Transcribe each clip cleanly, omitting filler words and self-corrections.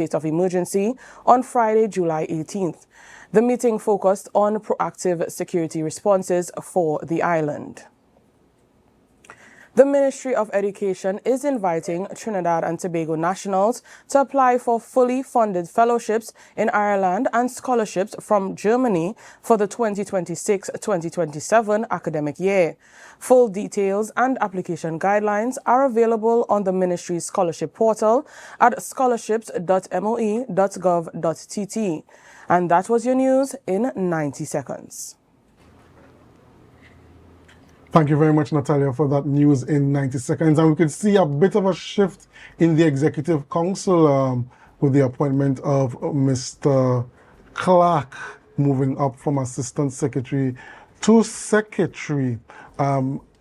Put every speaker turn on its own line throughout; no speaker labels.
state of emergency on Friday, July 18th. The meeting focused on proactive security responses for the island. The Ministry of Education is inviting Trinidad and Tobago nationals to apply for fully funded fellowships in Ireland and scholarships from Germany for the 2026-2027 academic year. Full details and application guidelines are available on the Ministry's scholarship portal at scholarships.moe.gov.tt. And that was your news in 90 seconds.
Thank you very much, Natalia, for that news in 90 seconds. And we could see a bit of a shift in the Executive Council with the appointment of Mr. Clark moving up from Assistant Secretary to Secretary.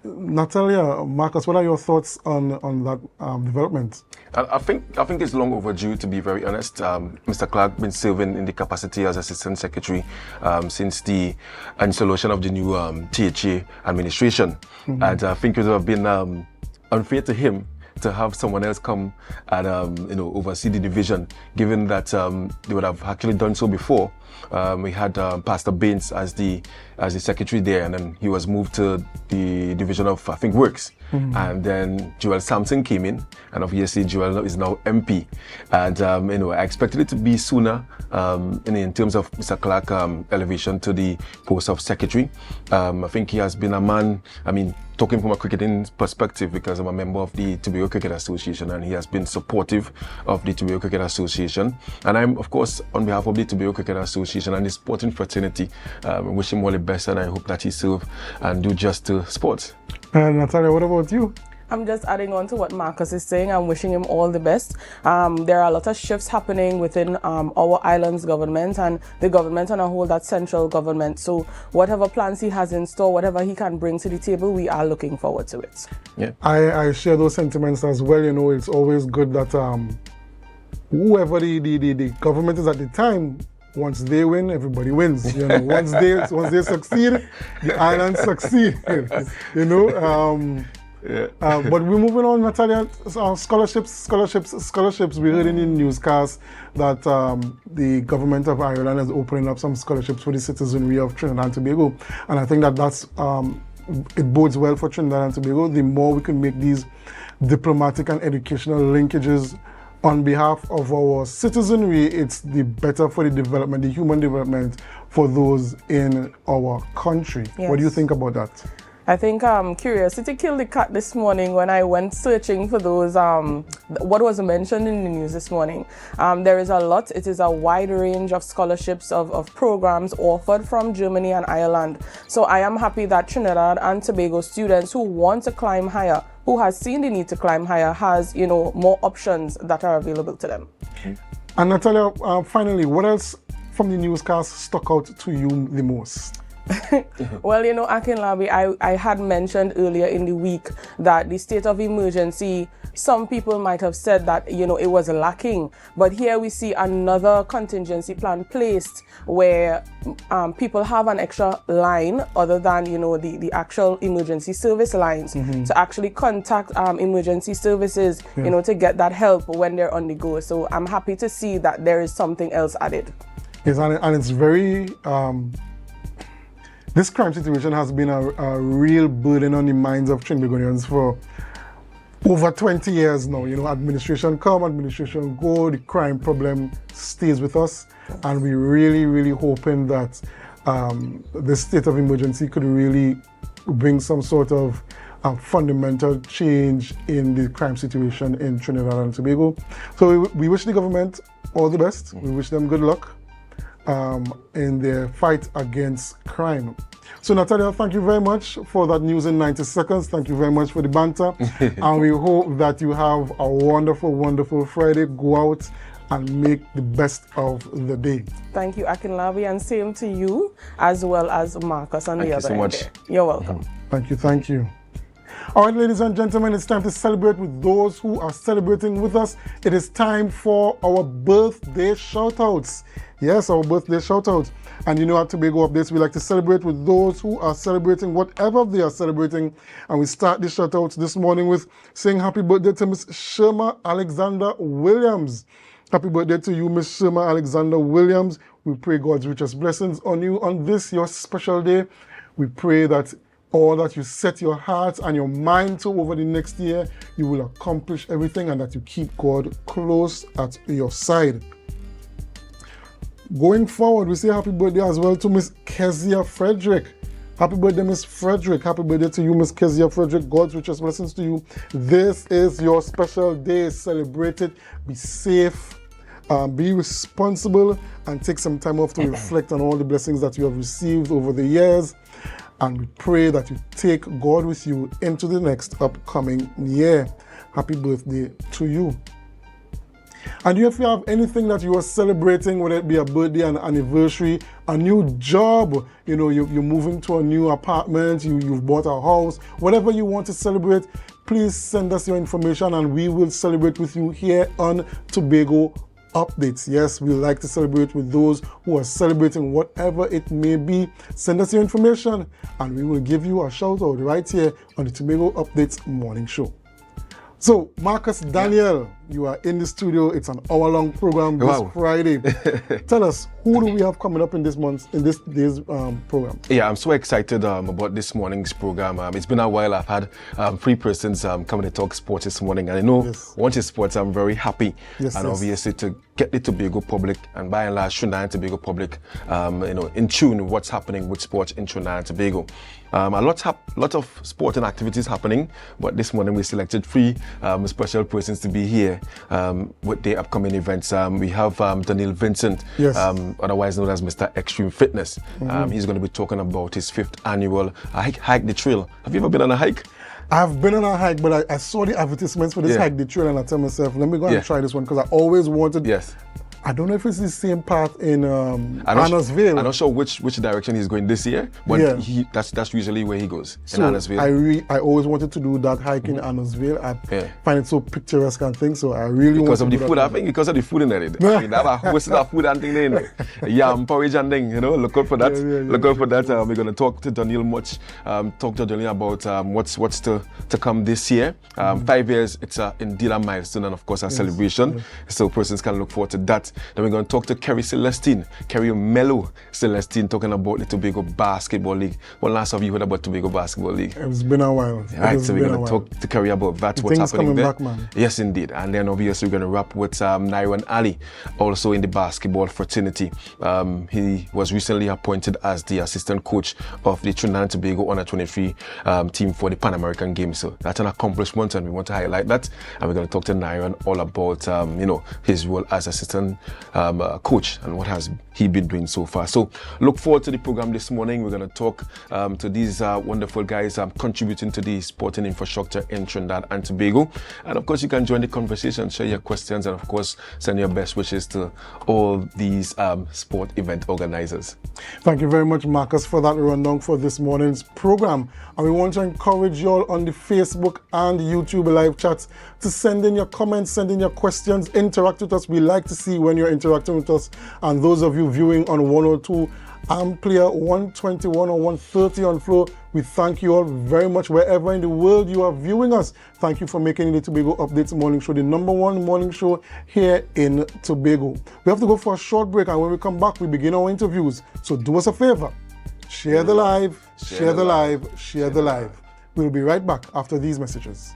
Natalia, Marcus, what are your thoughts on that development?
I think it's long overdue, to be very honest. Mr. Clark been serving in the capacity as Assistant Secretary since the installation of the new THA administration. Mm-hmm. And I think it would have been unfair to him to have someone else come and oversee the division, given that they would have actually done so before. We had Pastor Baines as the secretary there, and then he was moved to the division of, I think, Works. Mm-hmm. And then Joel Sampson came in, and obviously Joel is now MP. And I expected it to be sooner in terms of Mr. Clark elevation to the post of secretary. I think he has been a man, talking from a cricketing perspective, because I'm a member of the Tobago Cricket Association, and he has been supportive of the Tobago Cricket Association. And I'm, of course, on behalf of the Tobago Cricket Association and the sporting fraternity, wish him all the best, and I hope that he serve and do just to sports.
Natalia, what about you?
I'm just adding on to what Marcus is saying. I'm wishing him all the best. There are a lot of shifts happening within our island's government and the government on a whole, that central government. So whatever plans he has in store, whatever he can bring to the table, we are looking forward to it.
Yeah, I share those sentiments as well. It's always good that whoever the government is at the time, once they win, everybody wins. Once they succeed, the island succeed. Yeah. But we're moving on, Natalia. Scholarships. We heard in the newscast that the government of Ireland is opening up some scholarships for the citizenry of Trinidad and Tobago, and I think that's it bodes well for Trinidad and Tobago. The more we can make these diplomatic and educational linkages on behalf of our citizenry, it's the better for the development, the human development for those in our country. Yes. What do you think about that?
I think curiosity killed the cat this morning when I went searching for those, what was mentioned in the news this morning. There is a lot. It is a wide range of scholarships, of programs offered from Germany and Ireland. So I am happy that Trinidad and Tobago students who want to climb higher, who has seen the need to climb higher, has, more options that are available to them.
And Natalia, finally, what else from the newscast stuck out to you the most?
Well, Akinlabi, I had mentioned earlier in the week that the state of emergency, some people might have said that, it was lacking. But here we see another contingency plan placed where people have an extra line other than, the actual emergency service lines, mm-hmm. to actually contact emergency services, yeah. To get that help when they're on the go. So I'm happy to see that there is something else added.
Yes, and it's very... This crime situation has been a real burden on the minds of Trinbagonians for over 20 years now. Administration come, administration go, the crime problem stays with us, and we're really, really hoping that the state of emergency could really bring some sort of fundamental change in the crime situation in Trinidad and Tobago. So we wish the government all the best. We wish them good luck in their fight against crime. So Natalia, thank you very much for that news in 90 seconds. Thank you very much for the banter. And we hope that you have a wonderful, wonderful Friday. Go out and make the best of the day.
Thank you, Akinlabi, and same to you, as well as Marcus on the other end. Thank you so much. You're welcome.
Thank you. All right, ladies and gentlemen, it's time to celebrate with those who are celebrating with us. It is time for our birthday shoutouts. Yes, our birthday shoutouts. And at Tobago Updates, we like to celebrate with those who are celebrating whatever they are celebrating. And we start the shoutouts this morning with saying happy birthday to Miss Sherma Alexander Williams. Happy birthday to you, Miss Shirma Alexander Williams. We pray God's richest blessings on you on this, your special day. We pray that all that you set your heart and your mind to over the next year, you will accomplish everything and that you keep God close at your side. Going forward, we say happy birthday as well to Miss Kezia Frederick. Happy birthday, Miss Frederick. Happy birthday to you, Miss Kezia Frederick. God's richest blessings to you. This is your special day. Celebrate it. Be safe. Be responsible and take some time off to reflect on all the blessings that you have received over the years. And we pray that you take God with you into the next upcoming year. Happy birthday to you. And if you have anything that you are celebrating, whether it be a birthday, an anniversary, a new job, you're moving to a new apartment, you've bought a house, whatever you want to celebrate, please send us your information and we will celebrate with you here on Tobago Updates. Yes, we like to celebrate with those who are celebrating whatever it may be. Send us your information and we will give you a shout out right here on the Tobago Updates morning show. So, Marcus Daniel, you are in the studio. It's an hour-long program this Friday. Tell us, who do we have coming up in this day's program? Yeah, I'm so excited about this morning's program. It's been a while. I've had 3 persons coming to talk sports this morning, and I know once it's sports, I'm very happy. Obviously to get the Tobago public, and by and large, Trinidad and Tobago public, in tune with what's happening with sports in Trinidad and Tobago. A lot of sporting activities happening, but this morning we selected 3 special persons to be here with the upcoming events. We have Daniel Vincent, otherwise known as Mr. Extreme Fitness. He's going to be talking about his 5th annual Hike the Trail. Have you ever been on a hike? I've been on a hike, but I saw the advertisements for this Hike the Trail and I tell myself, let me go and try this one because I always wanted. I don't know if it's the same path in Annisville. I'm not sure which direction he's going this year, but that's usually where he goes, in Annisville. I always wanted to do that hike in Annisville. I find it so picturesque and things, so I really
because of the food. I think because of the food in there. They have a host of food and thing there. Yam, porridge and thing, look out for that. Look out for that. We're going to talk to Daniel talk to Daniel about what's to come this year. 5 years, it's indeed a milestone and of course a celebration. So persons can look forward to that. Then we're going to talk to Kerry Mello Celestine, talking about the Tobago Basketball League. When last have you heard about Tobago Basketball League? It's been a while. Right, so we're going to talk to Kerry about that, what's happening there. Back, man. Yes, indeed. And then obviously we're going to wrap with Nairon Ali, also in the basketball fraternity. He was recently appointed as the assistant coach of the Trinidad and Tobago Under 23 team for the Pan American Games. So that's an accomplishment and we want to highlight that. And we're going to talk to Nairon all about his role as assistant coach and what has he been doing so far. So look forward to the program this morning. We're going to talk to these wonderful guys contributing to the sporting infrastructure in Trinidad and Tobago. And of course you can join the conversation, share your questions, and of course send your best wishes to all these sport event organizers. Thank you very much, Marcus, for that rundown for this morning's program. And we want to encourage you all on the Facebook and YouTube live chats to send in your comments, send in your questions, interact with us. We like to see when you're interacting with us. And those of you viewing on 102 AMPLIA 121 or 130 on floor, we thank you all very much wherever in the world you are viewing us. Thank you for making the Tobago Updates morning show the #1 morning show here in Tobago. We have to go for a short break, and when we come back, we begin our interviews. So do us a favor, share the live, share the live, share the live. We'll be right back after these messages.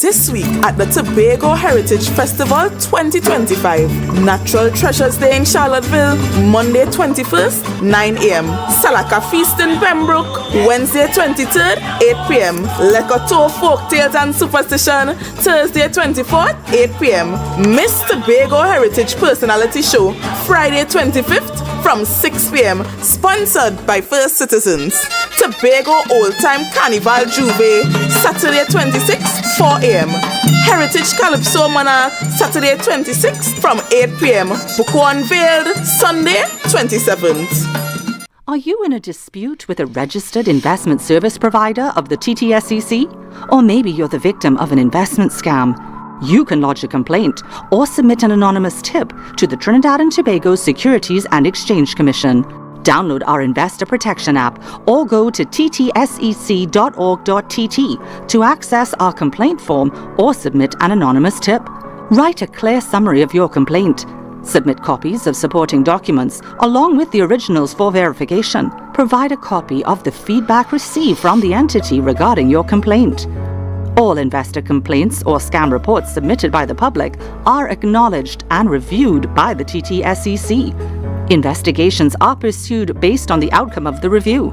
This week at the Tobago Heritage Festival 2025, Natural Treasures Day in Charlottesville, Monday 21st, 9 a.m. Salaka Feast in Pembroke, Wednesday 23rd, 8 p.m. Lekoto Folk Tales and Superstition, Thursday 24th, 8 p.m. Miss Tobago Heritage Personality Show, Friday 25th, from 6 p.m. Sponsored by First Citizens. Tobago Old Time Carnival Juve, Saturday 26th, 4 a.m. Heritage Calypso Monarch, Saturday 26th from 8 p.m. Buko Unveiled, Sunday 27th.
Are you in a dispute with a registered investment service provider of the TTSEC? Or maybe you're the victim of an investment scam. You can lodge a complaint or submit an anonymous tip to the Trinidad and Tobago Securities and Exchange Commission. Download our Investor Protection app or go to ttsec.org.tt to access our complaint form or submit an anonymous tip. Write a clear summary of your complaint. Submit copies of supporting documents along with the originals for verification. Provide a copy of the feedback received from the entity regarding your complaint. All investor complaints or scam reports submitted by the public are acknowledged and reviewed by the TTSEC. Investigations are pursued based on the outcome of the review.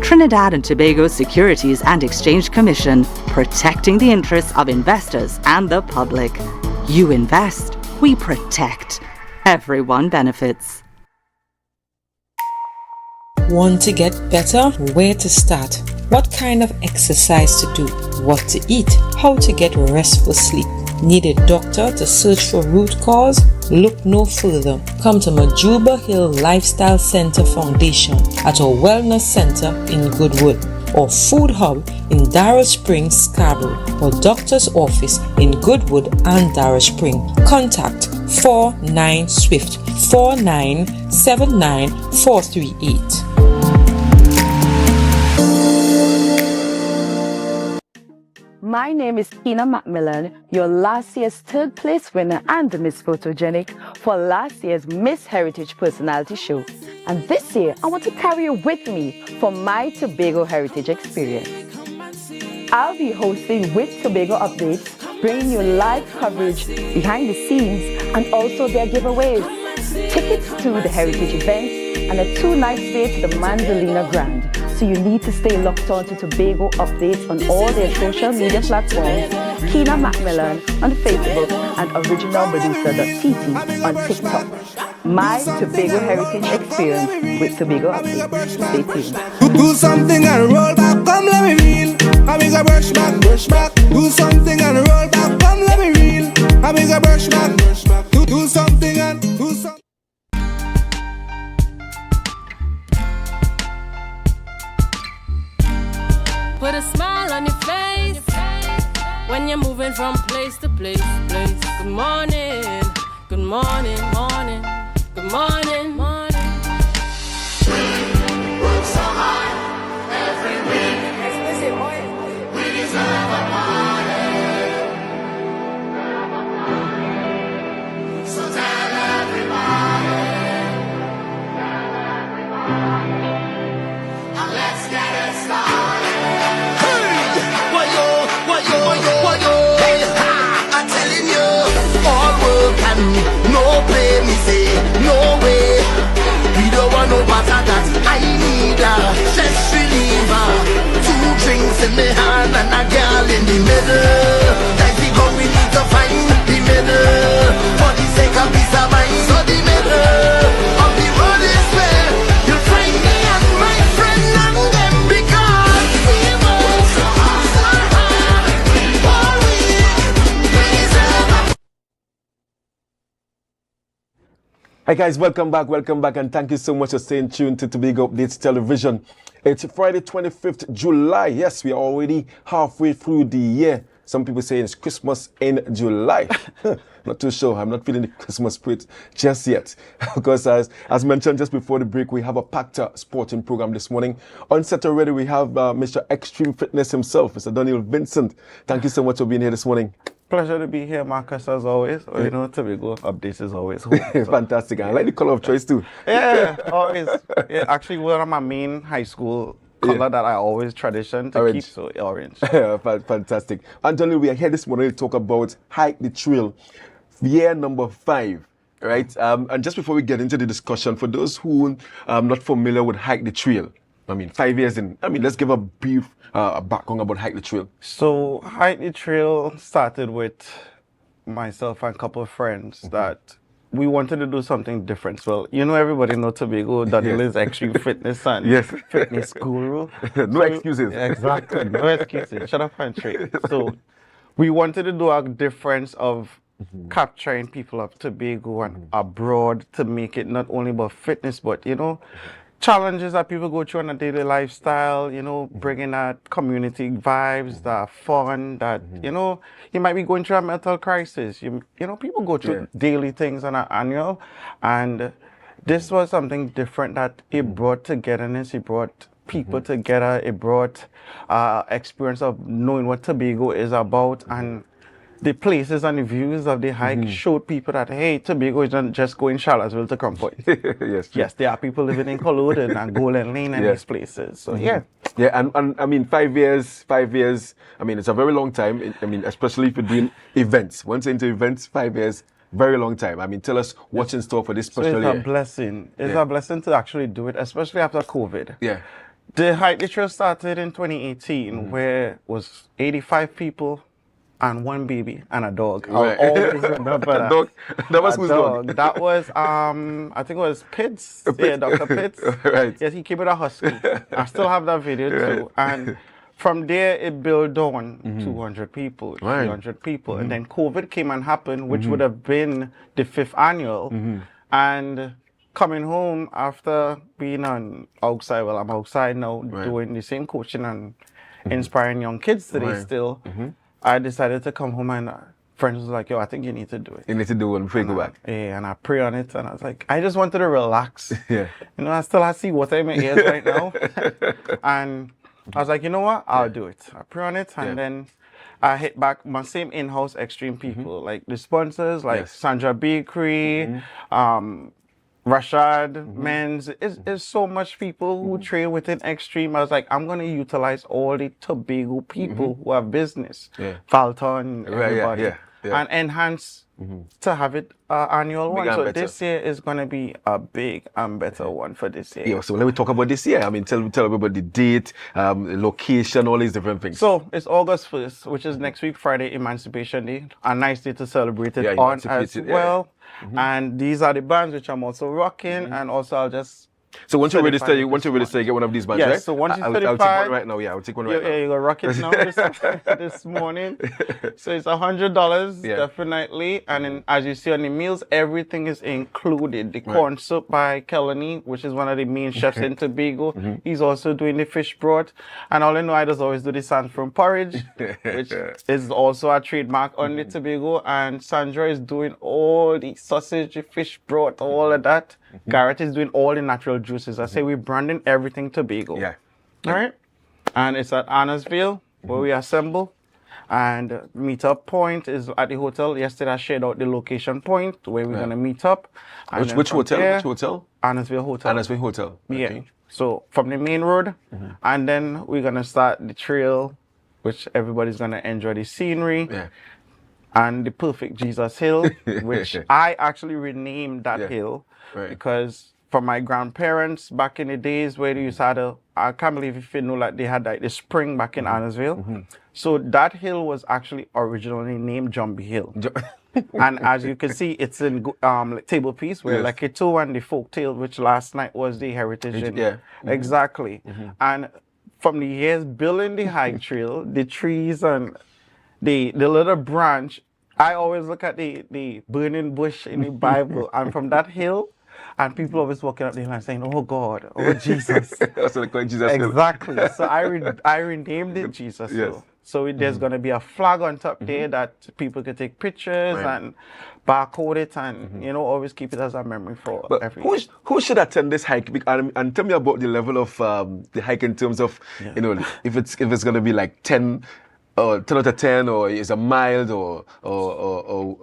Trinidad and Tobago Securities and Exchange Commission, protecting the interests of investors and the public. You invest, we protect. Everyone benefits.
Want to get better? Where to start? What kind of exercise to do? What to eat? How to get restful sleep? Need a doctor to search for root cause? Look no further. Come to Majuba Hill Lifestyle Center Foundation at our Wellness Center in Goodwood, or Food Hub in Darrow Springs, Scarborough, or Doctor's Office in Goodwood and Darrow Springs. Contact 49 Swift 4979 438.
My name is Tina Macmillan, your last year's third place winner and the Miss Photogenic for last year's Miss Heritage Personality Show. And this year, I want to carry you with me for my Tobago Heritage experience. I'll be hosting With Tobago Updates, bringing you live coverage behind the scenes and also their giveaways, tickets to the heritage events, and a 2-night stay to the Mandalina Grand. So you need to stay locked on to Tobago Updates on all their social media platforms, Kina Macmillan on Facebook and originalmedusa.tt on TikTok. My Tobago Heritage Experience with Tobago Updates. Stay tuned.
Do something and roll back, come let me feel. I make a brush back, brush back. Do something and roll back, come let me feel. I make a brush back, brush back. Do something and do something.
Put a smile on your face when you're moving from place to place. Good morning, good morning, morning, good morning, morning. Work so hard every week. We deserve a party. So tell everybody. And let's get it started. I'm telling you, all work and no play, me say, no way. We don't want no matter that. I need a stress reliever. 2 drinks in the hand and a girl in the middle. That's the goal we need to find, the middle. For the sake of peace of mind, so the middle of the road is where you'll find me and my friend and them, because we work so hard.
Hi guys, welcome back, and thank you so much for staying tuned to Tobago Updates Television. It's Friday 25th July. Yes, we are already halfway through the year. Some people say it's Christmas in July. Not too sure. I'm not feeling the Christmas spirit just yet. Because as mentioned just before the break, we have a packed sporting program this morning. On set already, we have Mr. Extreme Fitness himself, Mr. Daniel Vincent. Thank you so much for being here this morning.
Pleasure to be here, Marcus, as always. You know, Tobago Updates is always home. So.
Fantastic. I like the color of choice too.
Yeah, always. Yeah, actually, one of my main high school color that I always tradition to
Orange.
keep, so orange.
Fantastic. Anthony, we are here this morning to talk about Hike the Trail, year number 5. Right? And just before we get into the discussion, for those who are not familiar with Hike the Trail, 5 years in, let's give a brief background about Hike the Trail.
So, Hike the Trail started with myself and a couple of friends that we wanted to do something different. Well, everybody knows Tobago, Daniel is extreme fitness and fitness guru.
No excuses.
Exactly, no excuses. Shut up and trade. So, we wanted to do a difference of capturing people of Tobago and abroad to make it not only about fitness, but, challenges that people go through on a daily lifestyle, you know, bringing that community vibes, that fun, that, you know, you might be going through a mental crisis. You know, people go through daily things on an annual, and this was something different that it brought togetherness, it brought people together, it brought experience of knowing what Tobago is about, and the places and the views of the hike showed people that, hey, Tobago is not just going Charlottesville to Crown Point. Yes, there are people living in Culloden and Golden Lane and these places. So, yeah,
and I mean, 5 years, I mean, it's a very long time. I mean, especially if you're doing events. Once into events, 5 years, very long time. I mean, tell us what's in store for this special year.
It's a blessing. It's a blessing to actually do it, especially after COVID.
Yeah.
The hike literally started in 2018, where it was 85 people and one baby and a dog.
Right.
I'll always remember that.
Dog. That was whose dog?
That was, I think it was Pitts. Yeah, Dr. Pitts.
Right.
Yes, he came with a husky. I still have that video too. And from there, it built on 200 people, 300 people. And then COVID came and happened, which would have been the 5th annual. And coming home after being on outside, well, I'm outside now doing the same coaching and inspiring young kids today still. I decided to come home, and friends was like, yo, I think you need to do it.
You need to do it before you go back.
Yeah, and I pray on it, and I was like, I just wanted to relax.
Yeah.
You know, I still have to see water in my ears right now. And I was like, you know what? I'll do it. I pray on it, and then I hit back my same in-house extreme people, like the sponsors, like Sandra Bakery, Rashad, Men's. It's so much people who train within extreme. I was like, I'm going to utilize all the Tobago people who have business, Falton, everybody, and enhance to have it annual one. So this year is going to be a big and better one for this year.
Yeah, so let me talk about this year. I mean, tell everybody the date, location, all these different things.
So it's August 1st, which is next week, Friday, Emancipation Day. A nice day to celebrate it on as well. And these are the bands which I'm also rocking, and also I'll just.
So once you register, get one of these bands, right?
So once you're
I'll take one right now. Yeah, I'll take one right now.
Yeah, you're gonna rock it now this morning. So it's $100 definitely, and then as you see on the meals, everything is included. The corn soup by Kelani, which is one of the main chefs in Tobago. He's also doing the fish broth, and all I know, I just always do the sandfern porridge, which is also a trademark on the Tobago. And Sandra is doing all the sausage, the fish broth, all of that. Garrett is doing all the natural juices. I say we're branding everything Tobago.
Yeah.
All right. And it's at Annesville where we assemble. And meetup point is at the hotel. Yesterday I shared out the location point where we're gonna meet up.
Which hotel? Which hotel?
Annesville Hotel.
Annesville Hotel.
Yeah.
Okay.
So from the main road, and then we're gonna start the trail, which everybody's gonna enjoy the scenery.
Yeah.
And the perfect Jesus Hill, which I actually renamed that hill because from my grandparents back in the days where they used to have I can't believe if you know like they had like the spring back in Annesville. So that hill was actually originally named Jumbie Hill. And as you can see, it's in table piece where like it too, and the folk tale, which last night was the heritage. Exactly. And from the years building the hike trail, the trees and the little branch, I always look at the burning bush in the Bible, and from that hill, and people always walking up there and saying, "Oh God, oh Jesus."
That's what they call Jesus Hill.
Exactly. So I renamed it Jesus Hill. So there's going to be a flag on top there that people can take pictures and barcode it, and you know, always keep it as a memory for everyone.
Who should attend this hike? And tell me about the level of the hike in terms of you know, if it's going to be like 10 out of 10, or is a mild or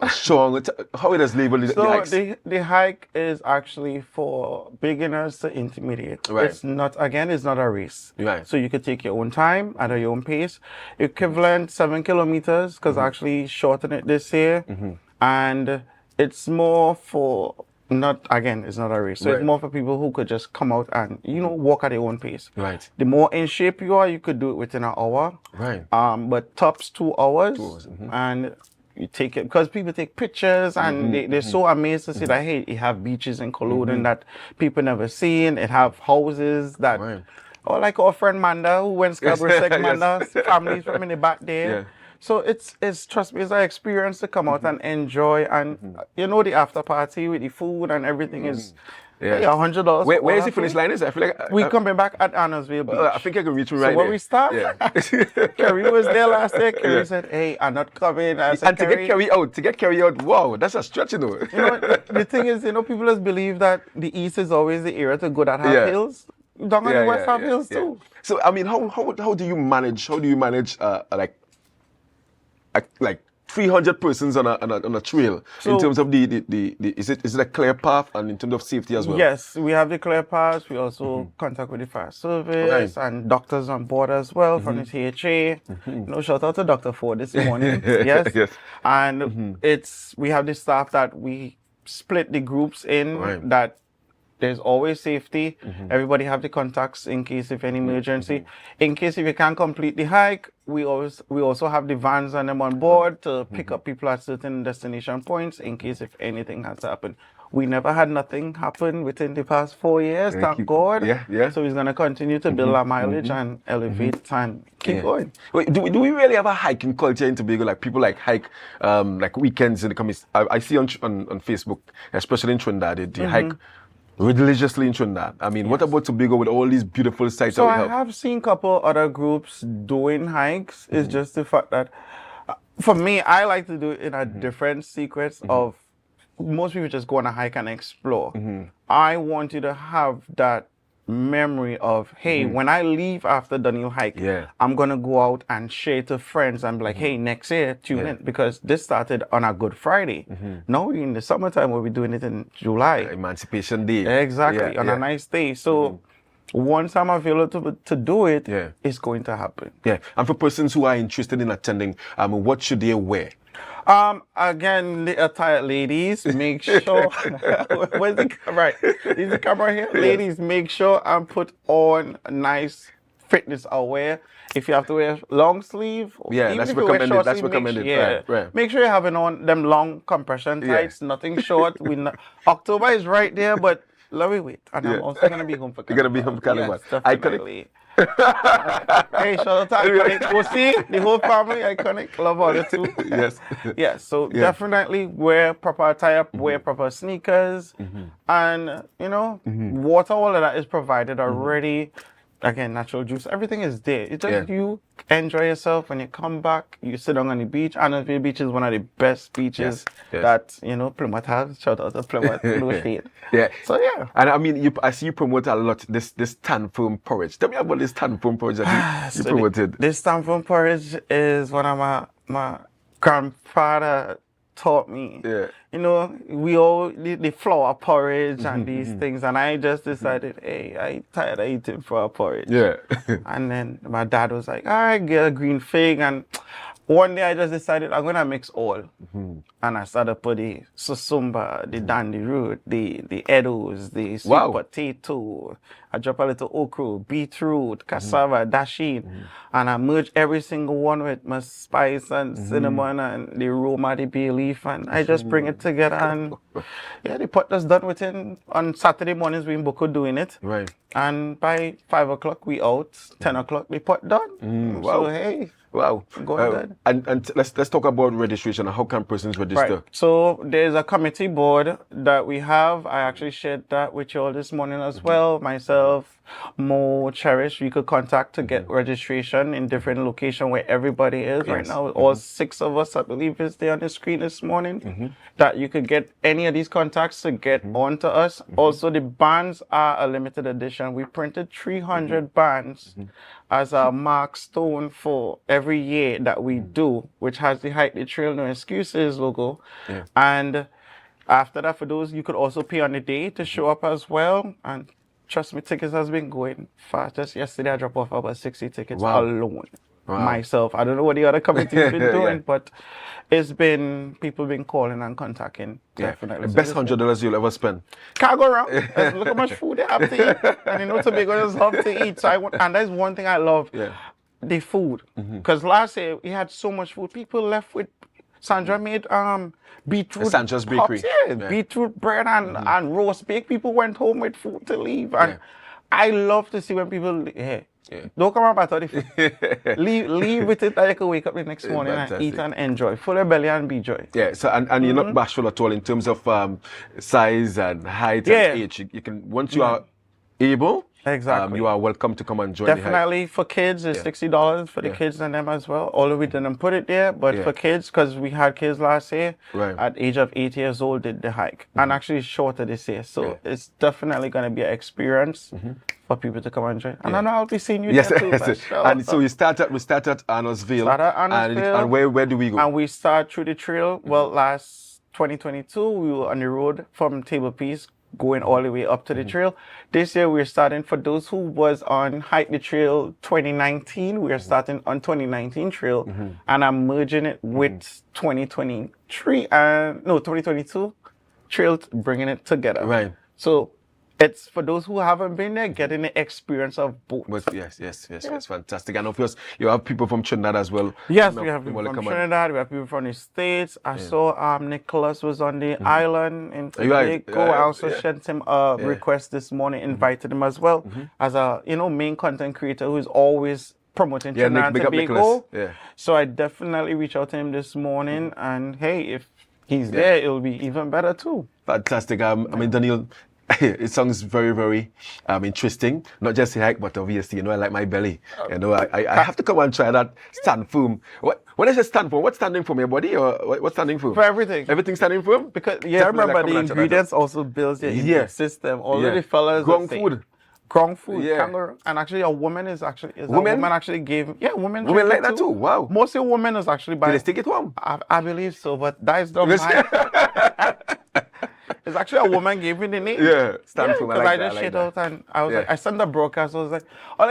strong? How it is labeled the hikes?
The hike is actually for beginners to intermediate. It's not a race. So you could take your own time at your own pace. Equivalent 7 kilometers, because I actually shortened it this year, and it's more for. It's not a race. So it's more for people who could just come out and, you know, walk at their own pace. The more in shape you are, you could do it within an hour. But tops 2 hours. And you take it, because people take pictures and they're so amazed to see that, hey, it have beaches in Culloden that people never seen. It have houses that, or like our friend Manda, who went Scarborough Manda, families from in the back there. So it's trust me, it's an experience to come out and enjoy, and you know, the after party with the food and everything is
Yeah.
Hey, $100.
Where is the finish line? I feel like
we coming back at Annersville Beach.
I think I can reach me right
So when
there.
we start, Kerry was there last year. Kerry said, "Hey, I'm not coming." I said,
and to get Kerry out, wow, that's a stretch, you know.
You know, the thing is, you know, people just believe that the East is always the area to go that have hills. Down on the West have hills too.
So I mean, how do you manage? How do you manage like 300 persons on a trail in terms of the is it a clear path and in terms of safety as well?
Yes, we have the clear paths. We also contact with the fire service and doctors on board as well from the THA. You know, shout out to Dr. Ford this morning. Yes. And we have the staff that we split the groups in that there's always safety. Everybody have the contacts in case of any emergency. In case if you can't complete the hike, we also have the vans and them on board to pick up people at certain destination points in case if anything has happened. We never had nothing happen within the past 4 years, thank God. So we're gonna continue to build our mileage and elevate and keep going.
Wait, do we really have a hiking culture in Tobago? Like people like hike like weekends in the community. I see on Facebook, especially in Trinidad, they hike religiously in Trinidad. I mean, what about Tobago with all these beautiful sites that we have?
So I have seen a couple other groups doing hikes. It's just the fact that, for me, I like to do it in a different sequence of, most people just go on a hike and explore. I want you to have that memory of, hey, when I leave after the new hike, I'm going to go out and share to friends and be like, hey, next year, tune in. Because this started on a Good Friday. Now we're in the summertime, we'll be doing it in July.
Emancipation Day.
Exactly, on a nice day. So once I'm available to do it, it's going to happen.
And for persons who are interested in attending, what should they wear?
Again, the attire, ladies, make sure. Where's the right? Is the camera here? Ladies, make sure and put on nice fitness outwear. If you have to wear long sleeve,
that's recommended. That's recommended.
Make sure you're having on them long compression tights, nothing short. October is right there, but let me wait. And I'm also gonna be home for Caliban.
You're gonna be home for Caliban.
Yes, definitely. Hey, shout out to Iconic. We'll see the whole family, Iconic. Love all the two. Yes, so definitely wear proper attire, wear proper sneakers, and you know, water, all of that is provided already. Again, natural juice, everything is there. It's just you enjoy yourself. When you come back, you sit down on the beach. Annersville Beach is one of the best beaches that, you know, Plymouth has. Shout out to Plymouth, Blue State. So
and I mean, I see you promote a lot this stand firm porridge. Tell me about this stand firm porridge that you promoted.
This stand firm porridge is one of my grandfather taught me. You know, we all the flour porridge and these things, and I just decided, hey, I tired of eating flour porridge. And then my dad was like, all right, get a green fig, and one day I just decided I'm gonna mix all. And I started put the susumba, the dandy root, the edos, the sweet potato. I drop a little okra, beetroot, cassava, dasheen, and I merge every single one with my spice and cinnamon and the aroma, the bay leaf, and I just bring it together. And the pot was done on Saturday mornings we in Boko doing it. And by 5 o'clock we out, 10 o'clock the pot done. So hey.
Wow.
Go ahead.
And let's talk about registration. How can persons register?
So there's a committee board that we have. I actually shared that with you all this morning as well. Myself, Mo, Cherish, you could contact to get registration in different locations where everybody is right now. All 6 of us, I believe, is there on the screen this morning. That you could get any of these contacts to get onto us. Also, the bands are a limited edition. We printed 300 bands as a milestone for every year that we do, which has the Hike the Trail No Excuses logo. And after that, for those, you could also pay on the day to show up as well. And trust me, tickets has been going fast. Just yesterday, I dropped off about 60 tickets alone. Myself. I don't know what the other committee's been doing, but it's been, people been calling and contacting. Definitely.
The best $100 you'll ever spend.
Can't go wrong. Look how much food they have to eat. And you know, Tobago just love to eat. So and that's one thing I love, the food. Because last year, we had so much food. People left with, Sandra made beetroot
Sandra's Bakery.
Beetroot bread and roast bake. People went home with food to leave. And I love to see when people, Don't come out by 35th. leave with it that you can wake up the next morning and eat and enjoy. Full of belly and be joy.
Yeah, so and you're not bashful at all in terms of size and height and age. You can, once you are able,
exactly,
you are welcome to come and join.
Definitely for kids, it's $60 for the kids and them as well. Although we didn't put it there, but for kids, because we had kids last year, at age of 8 years old, did the hike, and actually shorter this year. So it's definitely going to be an experience for people to come and join. And I know I'll be seeing you there too.
And so we start at Arnorsville. And where do we go?
And we start through the trail. Well, last 2022, we were on the road from Table Peace, going all the way up to the trail. This year we're starting, for those who was on Hike the Trail 2019, we're starting on 2019 trail, and I'm merging it with 2022 trail, bringing it together.
Right.
So it's for those who haven't been there, getting the experience of both.
Yes, fantastic. And of course, you have people from Trinidad as well.
Yes, we have people from Trinidad, we have people from the States. I saw Nicholas was on the island in Tobago. I also sent him a request this morning, invited him as well, as a main content creator who is always promoting Trinidad and Tobago. So I definitely reached out to him this morning, and hey, if he's there, it'll be even better too.
Fantastic. I mean, Daniel, it sounds very, very interesting. Not just a hike, but obviously, I like my belly. I have to come and try that stand firm. When I say stand firm, what's standing for, your body, or what's standing for?
For everything.
Everything standing firm?
Because remember the ingredients also builds your immune system. All of the fellas
ground food.
Ground food, kangaroo, and actually a woman gave women like
that too. Wow.
Most of the women is actually
Do they stick it home?
I believe so, but that is not mine. It's actually a woman gave me the name.
Stand for
because I just shit out and I was like, I sent the broadcast. I was like,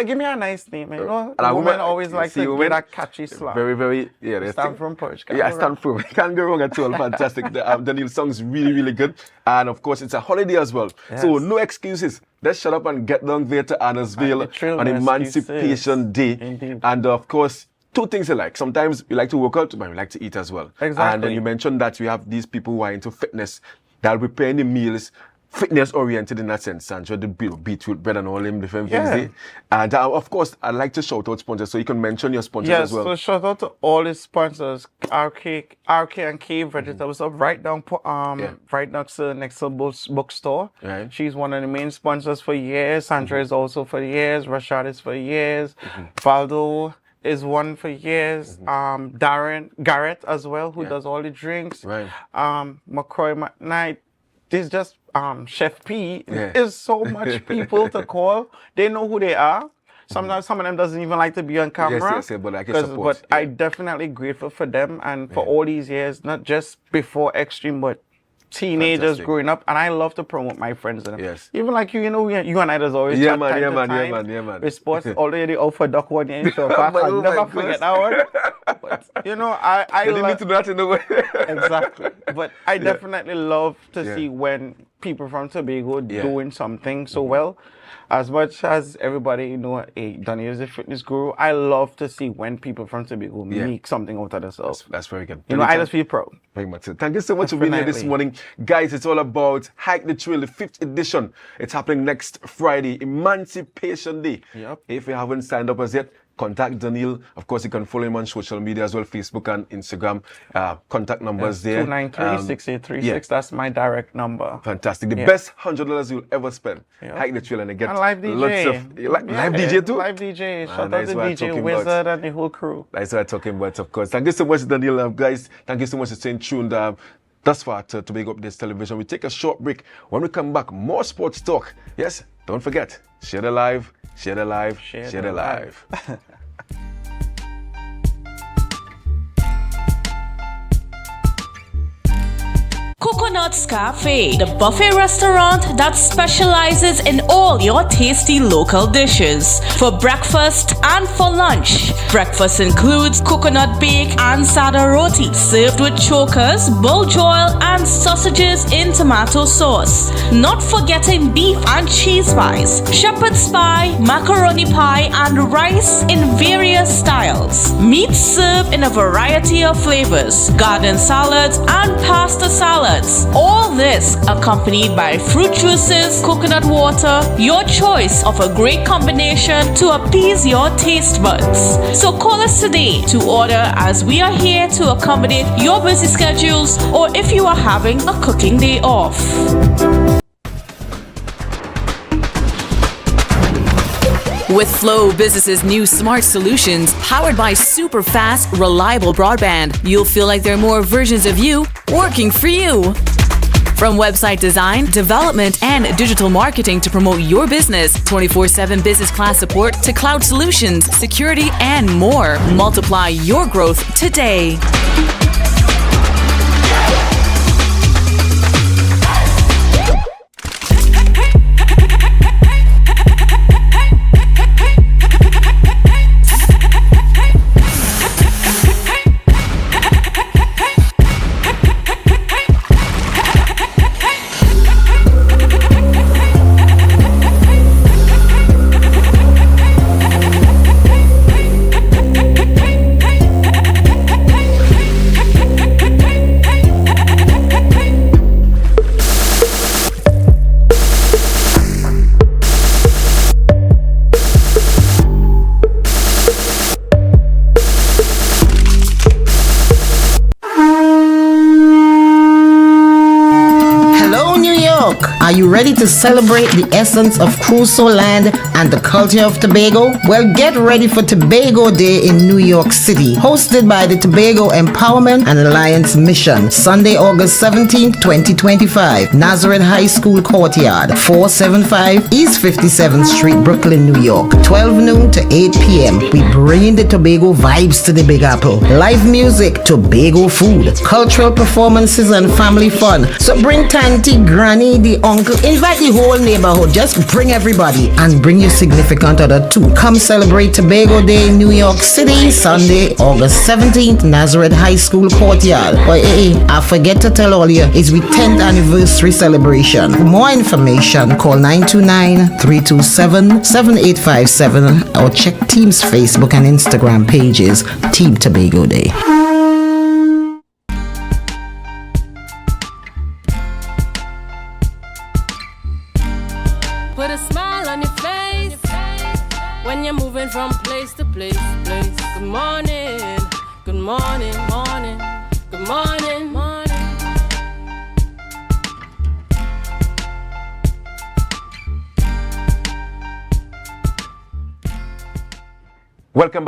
give me a nice name. And a woman always likes to get a catchy slang.
Very, very,
stand from Perch.
I stand from. Can't go wrong at all. Fantastic. The song's really, really good. And of course, it's a holiday as well. So no excuses. Let's shut up and get down there to Arnorsville on Emancipation Day.
Indeed.
And of course, two things alike. Sometimes we like to work out, but we like to eat as well.
Exactly.
And then you mentioned that we have these people who are into fitness that are preparing the meals, fitness oriented in that sense, and the beetroot bread and all them different things there. And of course, I'd like to shout out sponsors, so you can mention your sponsors as well.
So shout out to all the sponsors, RK&K Vegetables Up, right down next to bookstore.
Right.
She's one of the main sponsors for years. Sandra is also for years. Rashad is for years. Valdo is one for years. Garrett as well, who does all the drinks.
Right.
McCroy McKnight. There's just Chef P. There's so much people to call. They know who they are. Sometimes some of them doesn't even like to be on camera.
But I can support.
But I definitely grateful for them and for all these years, not just before Extreme, but teenagers growing up, and I love to promote my friends and them.
Yes.
Even like you and I, there's always
Yeah, man.
with sports. Already out for duck one in show. I'll never forget that one. But I
didn't need to do that in the way.
Exactly. But I definitely love to see when people from Tobago doing something so well. As much as everybody Daniel is a fitness guru, I love to see when people from Tobago make something out of themselves.
That's very good.
I just feel proud.
Very much so. Thank you so much for being here this morning. Guys, it's all about Hike the Trail, the 5th edition. It's happening next Friday, Emancipation Day.
Yep.
If you haven't signed up as yet, contact Daniel. Of course, you can follow him on social media as well, Facebook and Instagram. Contact numbers there.
293-6836. That's my direct number.
Fantastic. The best $100 you'll ever spend. Hike the trail and get
live DJ.
Lots of live DJ too.
Live DJ. Shout out to DJ Wizard and the whole crew.
That's what I'm talking about, of course. Thank you so much, Daniel. Guys, thank you so much for staying tuned. Thus far to Tobago Updates Television. We take a short break. When we come back, more sports talk. Yes, don't forget, share the live, share the live, share the live.
Coconut's Cafe, the buffet restaurant that specializes in all your tasty local dishes. For breakfast and for lunch. Breakfast includes coconut bake and sada roti, served with chokers, bull joil, and sausages in tomato sauce. Not forgetting beef and cheese pies, shepherd's pie, macaroni pie, and rice in various styles. Meats served in a variety of flavors, garden salads and pasta salads. All this accompanied by fruit juices, coconut water, your choice of a great combination to appease your taste buds. So call us today to order, as we are here to accommodate your busy schedules or if you are having a cooking day off.
With Flow Business's new smart solutions, powered by super fast, reliable broadband, you'll feel like there are more versions of you working for you. From website design, development, and digital marketing to promote your business, 24/7 business class support to cloud solutions, security, and more. Multiply your growth today.
Are you ready to celebrate the essence of Crusoe land and the culture of Tobago? Well, get ready for Tobago Day in New York City, hosted by the Tobago Empowerment and Alliance Mission, Sunday, August 17th, 2025, Nazareth High School Courtyard, 475 East 57th Street, Brooklyn, New York, 12 noon to 8 p.m. We bring the Tobago vibes to the Big Apple. Live music, Tobago food, cultural performances, and family fun. So bring Tanty, Granny, the uncle, invite the whole neighborhood. Just bring everybody and bring your significant other too. Come celebrate Tobago Day in New York City, Sunday, August 17th, Nazareth High School Courtyard. But I forget to tell all you, it's the 10th anniversary celebration. For more information, call 929-327-7857 or check Team's Facebook and Instagram pages, Team Tobago Day.
Put a smile on your face when you're moving from place to place. Good morning, good morning, morning, good morning, morning.
Welcome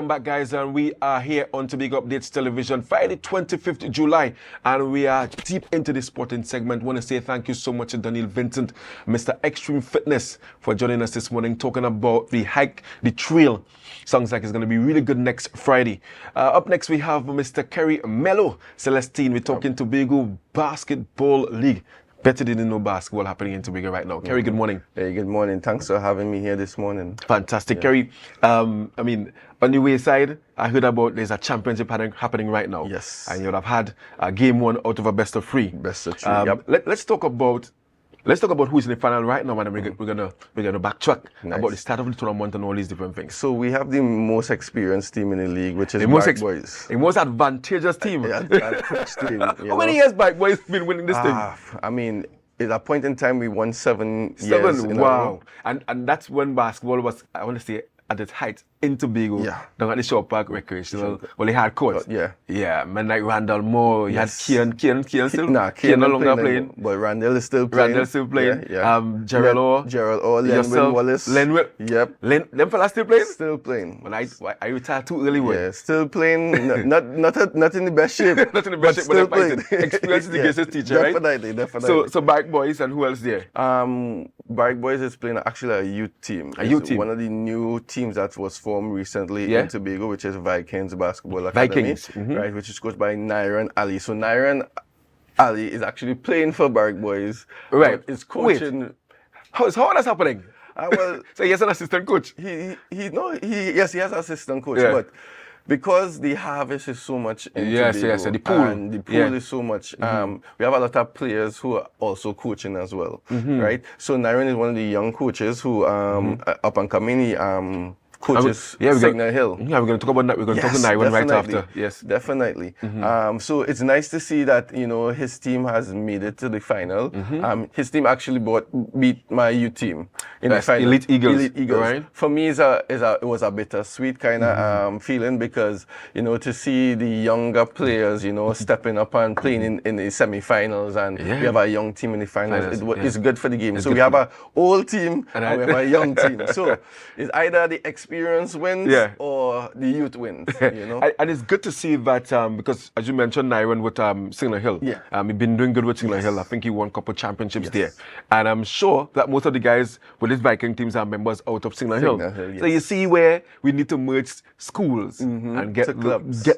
back, guys, and we are here on Tobago Updates Television, Friday, 25th July, and we are deep into the sporting segment. Want to say thank you so much to Daniel Vincent, Mr. Extreme Fitness, for joining us this morning, talking about the hike, the trail. Sounds like it's going to be really good next Friday. Up next, we have Mr. Kerry Mello Celestine. We're talking Tobago Basketball League. Better didn't know basketball happening in Tobago right now. Kerry, good morning.
Hey, good morning. Thanks for having me here this morning.
Fantastic. Yeah. Kerry, I mean, on the way side, I heard about there's a championship happening right now.
Yes.
And you'll have had game one out of a best of three.
Best of three, yep.
Let's talk about who's in the final right now, and we're gonna backtrack about the start of the tournament and all these different things.
So we have the most experienced team in the league, which is Bike Boys.
The most advantageous team.
Advantageous team.
How many years Bike Boys been winning this thing?
I mean, at a point in time, we won 7 years.
Wow. And that's when basketball was, I want to say, at its height in Tobago.
Yeah.
Down at the Shore Park Recreational. Well, they had courts.
Yeah.
Yeah. Men like Randall Moore. You had Kian still?
Kian
no longer playing.
But Randall is still playing.
Yeah. Gerald Orr.
Lenwell Wallace.
Lenwell.
Yep.
Them fellas still playing?
Still playing.
Well, I retired too early.
Yeah, still playing. not in the best shape.
Not in the best shape, but
still playing.
Experience is the greatest teacher, right?
Definitely.
So Bike Boys, and who else there?
Bike Boys is playing actually a youth team. One of the new teams that was formed recently in Tobago, which is Vikings Basketball Academy, right, which is coached by Nyron Ali. So Nyron Ali is actually playing for Bike Boys.
Right.
Is coaching.
Wait. How is happening?
Well,
so he has an assistant coach.
He has an assistant coach, but because the harvest is so much in Tobago,
so the pool.
And the pool is so much, we have a lot of players who are also coaching as well, right? So Nyron is one of the young coaches who, up and coming, coaches Signal Hill.
Yeah, we're going to talk about that. We're going to talk to Naiwan right after. Yes,
definitely. So it's nice to see that, you know, his team has made it to the final. His team actually beat my youth team in the final.
Elite Eagles.
Elite Eagles. Right? For me, it was a bittersweet kind of feeling, because, you know, to see the younger players, you know, stepping up and playing in the semi-finals, and we have a young team in the finals. It's good for the game. So we have an old team and we have a young team. So it's either the experience wins or the youth wins. You know,
and it's good to see that because, as you mentioned, Naiwan with Signal Hill. He's been doing good with Signal Hill. I think he won a couple championships there, and I'm sure that most of the guys with his Viking teams are members out of Signal Hill. So you see where we need to merge schools and get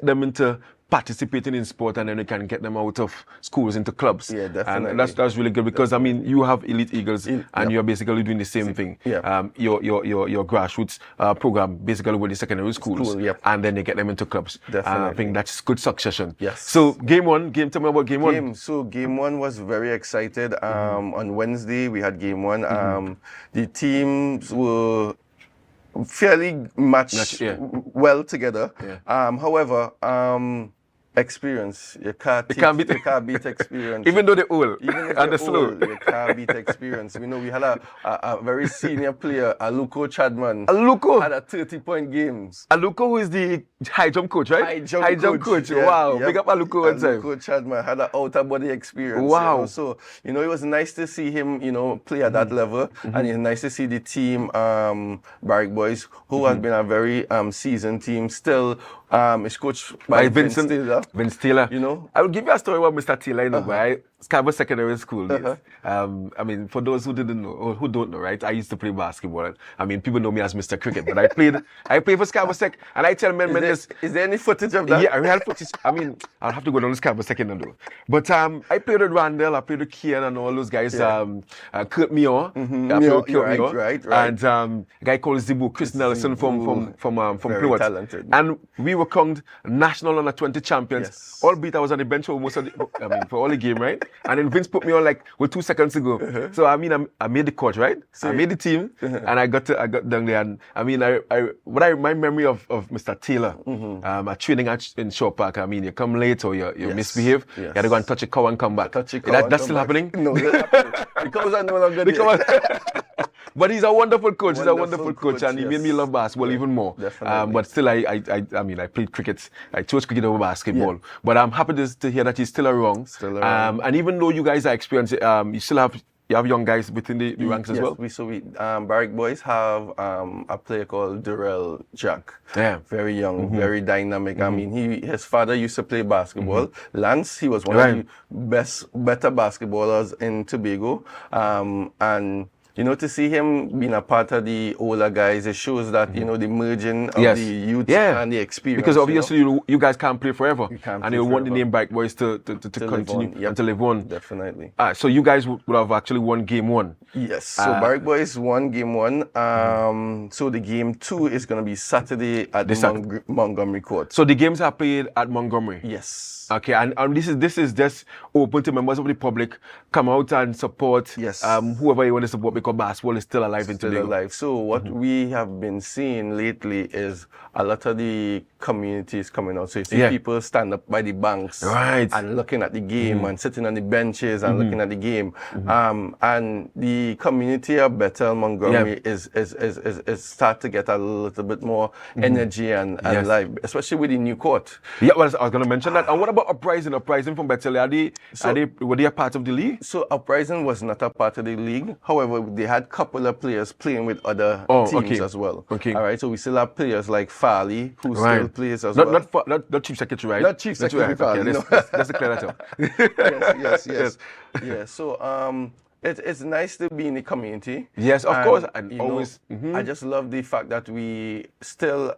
them into participating in sport, and then we can get them out of schools into clubs.
Yeah, definitely.
And that's really good, because I mean, you have Elite Eagles and you're basically doing the same thing. Your grassroots program basically with the secondary schools, and then they get them into clubs.
Definitely.
I think that's good succession.
Yes.
So tell me about game one.
So game one was very excited. On Wednesday we had game one. The teams were fairly matched well together. However, experience, you can't beat experience.
Even though they're old
and they're slow, you can't beat experience. We know we had a very senior player, Aluko Chadman.
Aluko
had a 30-point games.
Aluko, who is the high jump coach, right?
High jump coach.
Wow, big up Aluko one time.
Aluko Chadman had an outer body experience.
Wow.
You know? So, you know, it was nice to see him, you know, play at that level, and it's nice to see the team, Barrick Boys, who has been a very seasoned team, still is coached by Vince
Taylor.
You know,
I will give you a story about Mr. Taylor. You know, by Scarborough Secondary School. I mean, for those who didn't know or who don't know, right? I used to play basketball. I mean, people know me as Mr. Cricket, but I played for Scarborough Sec, and I tell men,
is there any footage of that?
Yeah, real footage. I mean, I'll have to go down to Scarborough Second though. But I played with Randall, I played with Kian and all those guys. Kurt Meor, I played with Kurt Meor,
right.
And a guy called Zibu, Chris Nelson from Plymouth.
Talented.
And we were crowned national under 20 champions. Albeit I was on the bench for most of the, for all the game, right? And then Vince put me on like with 2 seconds to go. So I mean, I made the court, right? I made the team, and I got down there. And I mean, my memory of Mr. Taylor, at training in Shaw Park. I mean, you come late or you misbehave, you had to go and touch a cow and come back. That's still happening?
No, that's happening. Because I no longer there.
But he's a wonderful coach. He's a wonderful coach, and he made me love basketball even more.
Definitely.
But still, I mean, I played cricket. I chose cricket over basketball. But I'm happy to hear that he's still around. And even though you guys are experienced, you still have young guys within the ranks as well?
We Barrick Boys have a player called Durrell Jack.
Yeah.
Very young, very dynamic. I mean, his father used to play basketball. Lance, he was one of the better basketballers in Tobago. And you know, to see him being a part of the older guys, it shows that, you know, the merging of the youth and the experience.
Because obviously, you guys can't play forever. And you want the name Barrick Boys to continue and to live on.
Definitely.
So you guys would have actually won game one.
Yes. So Barrick Boys won game one. So the game two is going to be Saturday at Montgomery Court.
So the games are played at Montgomery?
Yes.
Okay, and this is just open to members of the public. Come out and support whoever you want to support, because basketball is still alive in Tobago.
So what we have been seeing lately is a lot of the communities coming out. So you see people stand up by the banks and looking at the game and sitting on the benches and looking at the game. And the community of Bethel, Montgomery is start to get a little bit more energy and life, especially with the new court.
Yeah, well, I was going to mention that. And what about Uprising? Uprising from Bethel, were they a part of the league?
So Uprising was not a part of the league. However, they had a couple of players playing with other teams as well. All right, so we still have players like Farley, who still plays as well.
Not Chief Secretary, right?
Not Chief Secretary Farley.
Let's declare that out.
Yes. Yeah, so it's nice to be in the community.
Yes, of course.
And always. I just love the fact that we still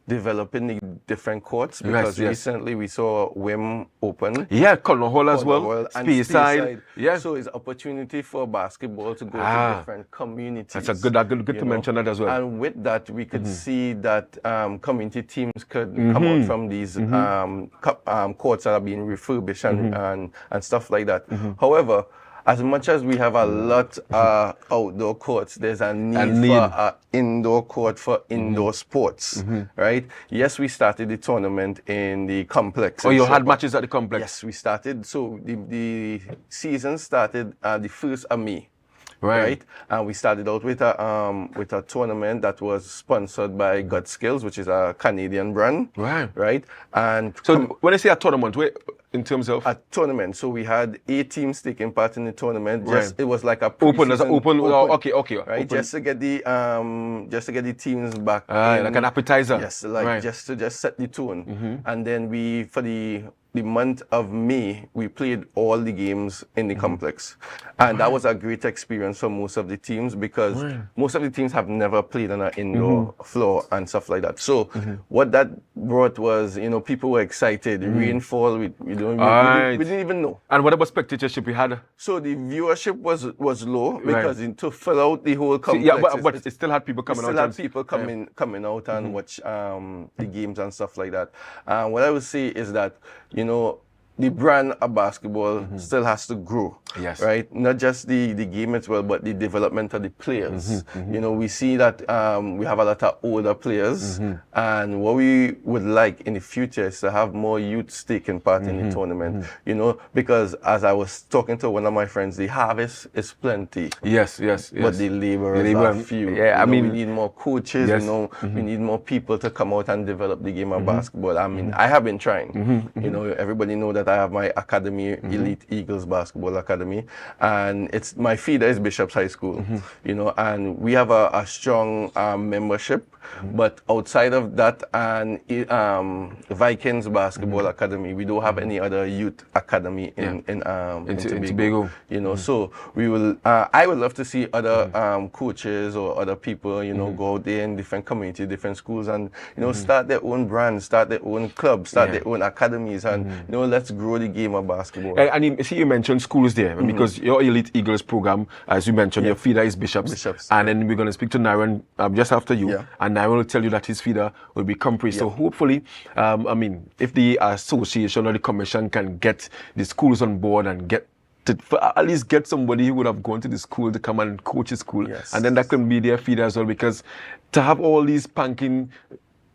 developing the different courts, because recently we saw WIM open.
Yeah, Colonel Hall as well. Speyside. Yeah.
So it's opportunity for basketball to go to different communities.
That's a good to mention that as well.
And with that, we could see that community teams could come out from these courts that are being refurbished and stuff like that. However, as much as we have a lot outdoor courts, there's a need for an indoor court for indoor sports, right? Yes, we started the tournament in the complex.
Oh, you had matches at the complex?
Yes, we started. So the season started the 1st of May.
Right.
And we started out with a tournament that was sponsored by God Skills, which is a Canadian brand. Right. And
so when I say a tournament, in terms of
a tournament, so we had 8 teams taking part in the tournament. It was like a
open. Okay.
Right. Open. Just to get the teams back.
Like an appetizer.
Yes, just to set the tone. And then for the month of May, we played all the games in the complex. And that was a great experience for most of the teams because most of the teams have never played on an indoor floor and stuff like that. So what that brought was, people were excited. Rainfall, we didn't even know.
And what about spectatorship we had?
So the viewership was low because to fill out the whole complex.
But it still had people coming out.
It still had people coming out and watch the games and stuff like that. What I would say is that, the brand of basketball still has to grow.
Yes.
Right? Not just the game as well, but the development of the players. We see that we have a lot of older players, and what we would like in the future is to have more youths taking part in the tournament. Because as I was talking to one of my friends, the harvest is plenty.
Yes.
But the laborers are few.
Yeah,
we need more coaches.
Yes.
We need more people to come out and develop the game of basketball. I have been trying. Everybody know that I have my academy, Elite Eagles Basketball Academy, and my feeder is Bishop's High School, and we have a strong membership, but outside of that and Vikings Basketball Academy, we don't have any other youth academy in Tobago. So I would love to see other coaches or other people, go out there in different communities, different schools, and start their own brands, start their own clubs, start their own academies, and let's grow the game of basketball.
And you mentioned schools there because your Elite Eagles program, as you mentioned, your feeder is Bishops. And then we're going to speak to Nairon just after you, and Nairon will tell you that his feeder will be Compre. So hopefully, if the association or the commission can get the schools on board and at least get somebody who would have gone to the school to come and coach the school, and then that can be their feeder as well, because to have all these spanking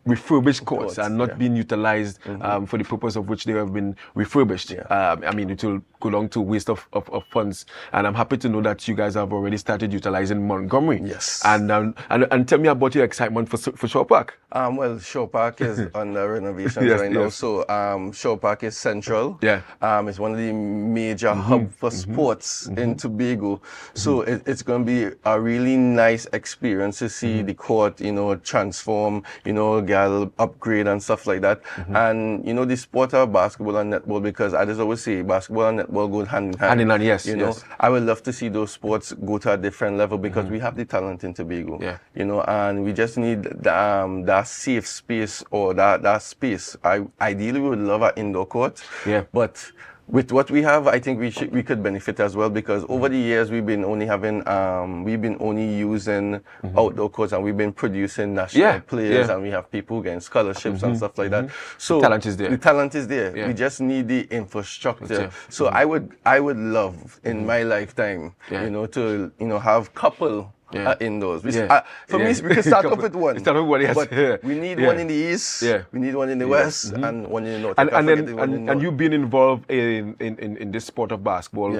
refurbished courts and not being utilized for the purpose of which they have been refurbished. It will go down to waste of funds. And I'm happy to know that you guys have already started utilizing Montgomery.
Yes.
And tell me about your excitement for Shaw Park.
Well, Shaw Park is under renovations right now. So Shaw Park is central. It's one of the major hub for sports in Tobago. So it's going to be a really nice experience to see the court, transform, upgrade and stuff like that. And the sport of basketball and netball, because I just always say basketball and netball go hand in hand.
Hand in hand, yes.
I would love to see those sports go to a different level because we have the talent in Tobago. And we just need that safe space or that space. Ideally we would love an indoor court. But with what we have, I think we could benefit as well, because over the years we've been only using outdoor courts, and we've been producing national players, and we have people getting scholarships and stuff like that. So
the talent is there.
The talent is there. We just need the infrastructure. So I would love in my lifetime, to have couple indoors. For me, we can start off with one. But we need one in the east, we need one in the west, and one in the north.
And you've been involved in this sport of basketball,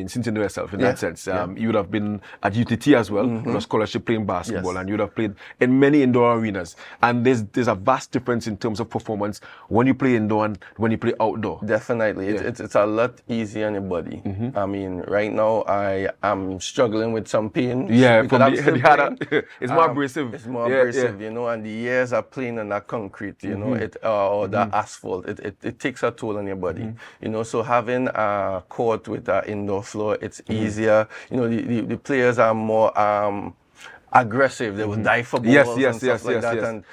since you know yourself in that sense. You would have been at UTT as well, on a scholarship playing basketball, and you would have played in many indoor arenas. And there's a vast difference in terms of performance when you play indoor and when you play outdoor.
Definitely. It's a lot easier on your body. Right now I am struggling with some pain.
It's more abrasive.
It's more abrasive, and the years are playing on that concrete, or the asphalt. It takes a toll on your body, So having a court with an indoor floor, it's easier. The players are more aggressive. They will die for balls and stuff like that. And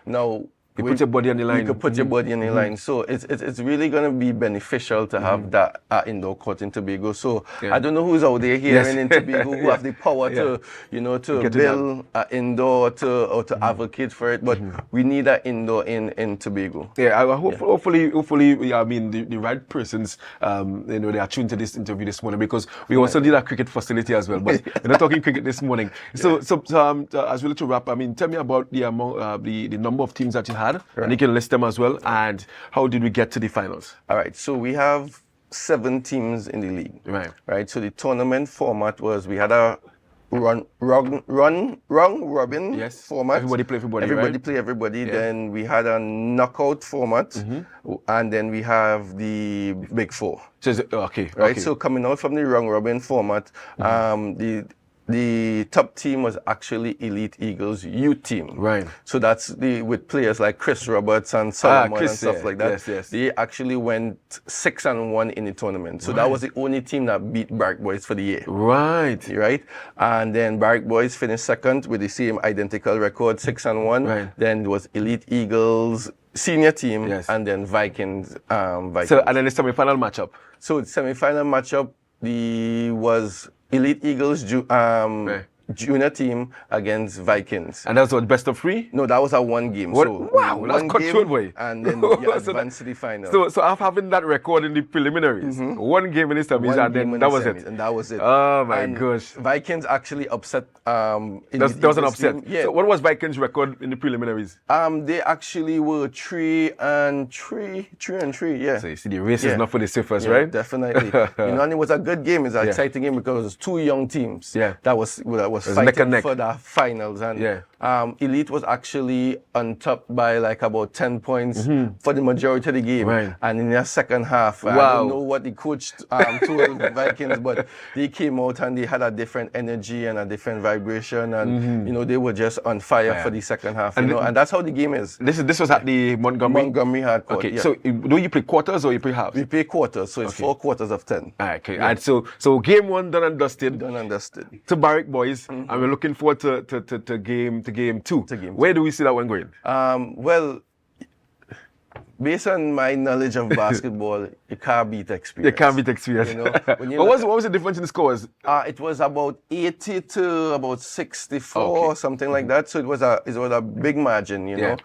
now
You put your body on the line.
You could put your body on the line. So it's really going to be beneficial to have that indoor court in Tobago. So I don't know who's out there here in Tobago who have the power to, to build an indoor or to advocate for it. But we need an indoor in Tobago.
Yeah, hopefully, I mean, the right persons, they are tuned to this interview this morning, because we also need a cricket facility as well. But we're not talking cricket this morning. So as we look to wrap, I mean, tell me about the amount, the number of teams that you had. And you can list them as well. And how did we get to the finals?
All right. So we have 7 teams in the league. Right. So the tournament format was, we had a round robin format.
Everybody play everybody.
Everybody play everybody. Yeah. Then we had a knockout format, and then we have the Big Four.
So okay.
Right. So coming out from the round robin format, the top team was actually Elite Eagles youth team.
Right.
So that's with players like Chris Roberts and Solomon and stuff like that.
Yes.
They actually went 6-1 in the tournament. So that was the only team that beat Barrack Boys for the year. Right. And then Barrack Boys finished second with the same identical record, 6-1.
Right.
Then there was Elite Eagles senior team, and then Vikings.
So and then the semi-final matchup.
So the semi-final matchup was Elite Eagles junior team against Vikings.
And that was what, best of 3?
No, that was a 1 game.
What?
So
wow, that's controlled way.
And then you advance to the final.
So after having that record in the preliminaries, 1 game in the semis, and then that was it.
And that was it.
Oh my gosh.
Vikings actually upset
that was an upset.
Team. Yeah.
So what was Vikings' record in the preliminaries?
They actually were 3-3. Yeah.
So you see, the race is not for the swiftest, right?
Definitely. And it was a good game. It's an exciting game because it was 2 young teams. That was fighting for the finals. And Elite was actually on top by like about 10 points for the majority of the game.
Right.
And in the second half, I don't know what the coach told Vikings, but they came out and they had a different energy and a different vibration, and they were just on fire for the second half. And that's how the game is.
This was at the
Montgomery hard court.
Okay, so do you play quarters or you play halves?
We play quarters, so it's 4 quarters of 10.
Okay, and so game 1 done and dusted. To Barrack Boys, and we're looking forward to game 2. Where do we see that one going?
Well, based on my knowledge of basketball, you can't beat experience.
You can't beat experience. What was the difference in the scores?
It was about 80 to about 64 or something like that. So it was a big margin, you know.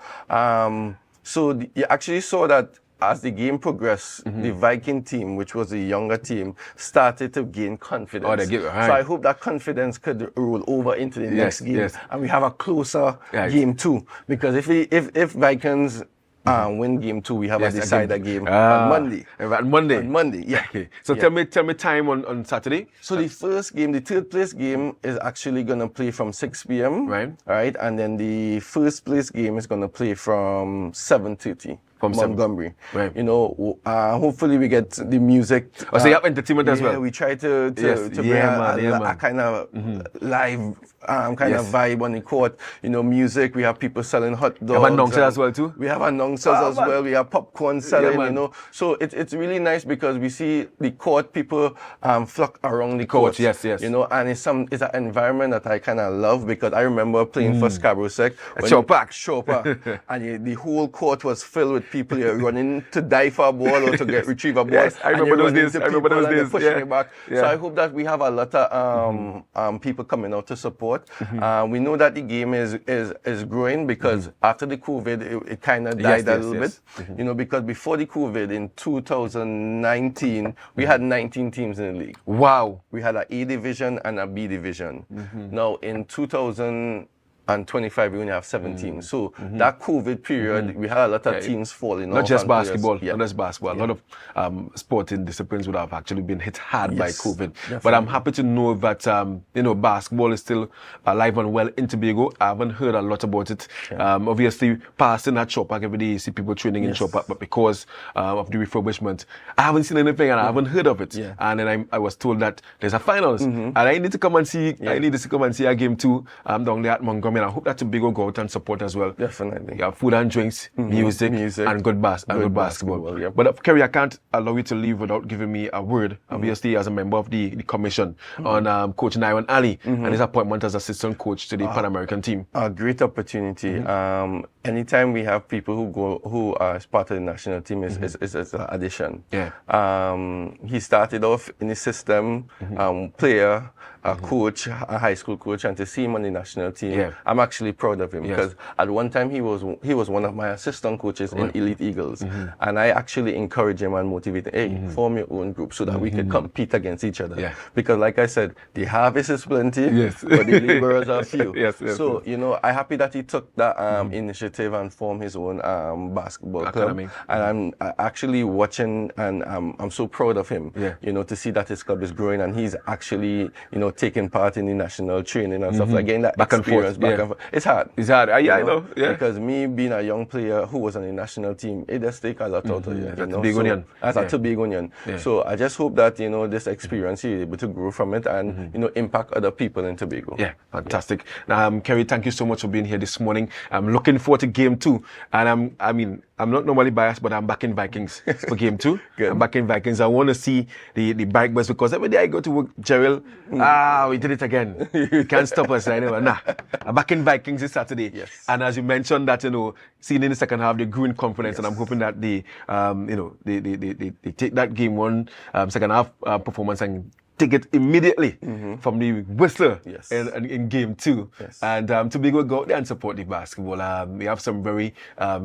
So you actually saw that as the game progressed, the Viking team, which was the younger team, started to gain confidence. So I hope that confidence could roll over into the next game, and we have a closer game 2. Because if Vikings win game 2, we have a decider game on Monday.
On Monday,
yeah.
Okay. So tell me time on Saturday.
So the first game, the third place game, is actually gonna play from 6 p.m. Right, and then the first place game is gonna play from 7:30. From Montgomery. Hopefully we get the music.
So you have entertainment as well?
Yeah, we try to bring a kind of live kind of vibe on the court. Music. We have people selling hot dogs.
You have announcers as well too?
We have announcers as well. We have popcorn selling, So it's really nice because we see the court, people flock around the court.
Yes.
And it's an environment that I kind of love, because I remember playing for Scarborough Sec.
Showpack.
And the whole court was filled with people running to dive for a ball or to retrieve a ball.
Yes, I remember those days.
Pushing it back. So I hope that we have a lot of people coming out to support. We know that the game is growing, because after the COVID, it kind of died a little bit. Because before the COVID in 2019, we had 19 teams in the league.
Wow.
We had an A division and a B division. Now in 2025, we only have 7 teams. So that COVID period, we had a lot of teams falling off.
Not just basketball. A lot of sporting disciplines would have actually been hit hard by COVID. Definitely. But I'm happy to know that basketball is still alive and well in Tobago. I haven't heard a lot about it. Obviously, passing at Showpack every day, you see people training in Showpack, but because of the refurbishment, I haven't seen anything and I haven't heard of it. And then I was told that there's a finals, and I need to come and see. I need to come and see a game 2 down there at Montgomery. mean, I hope that Tobago go out and support as well.
Definitely.
Yeah, food and drinks, music, and good basketball.
Yep.
But Kerry, I can't allow you to leave without giving me a word, obviously, as a member of the commission on Coach Nyron Ali and his appointment as assistant coach to the Pan American team.
A great opportunity. Anytime we have people who are part of the national team is an addition.
Yeah.
He started off in the system, player, a coach, a high school coach, and to see him on the national team, I'm actually proud of him because at one time he was one of my assistant coaches in Elite Eagles, and I actually encourage him and motivate him, hey, form your own group so that we can compete against each other. Because like I said, the harvest is plenty, but the laborers are few. So, you know, I'm happy that he took that initiative and formed his own basketball club. And I'm actually watching, and I'm so proud of him, you know, to see that his club is growing and he's actually, you know, taking part in the national training and stuff like getting that
back
experience.
And forth.
It's hard.
It's hard. I know.
Because me being a young player who was on the national team, it does take a lot out of you. As a Tobagonian. So I just hope that, you know, this experience you're able to grow from it and, you know, impact other people in Tobago.
Yeah, fantastic. Kerry, thank you so much for being here this morning. I'm looking forward to game 2. And I'm not normally biased, but I'm backing Vikings for game 2. I'm backing Vikings. I want to see the Bike Boys because every day I go to work, Gerald, we did it again. You can't stop us. I know. Nah, I'm backing Vikings this Saturday. And as you mentioned that, you know, seeing in the second half, they grew in confidence, and I'm hoping that they take that game 1 second half performance and take it immediately from the whistler in game 2. And Tobago go out there and support the basketball. We have some very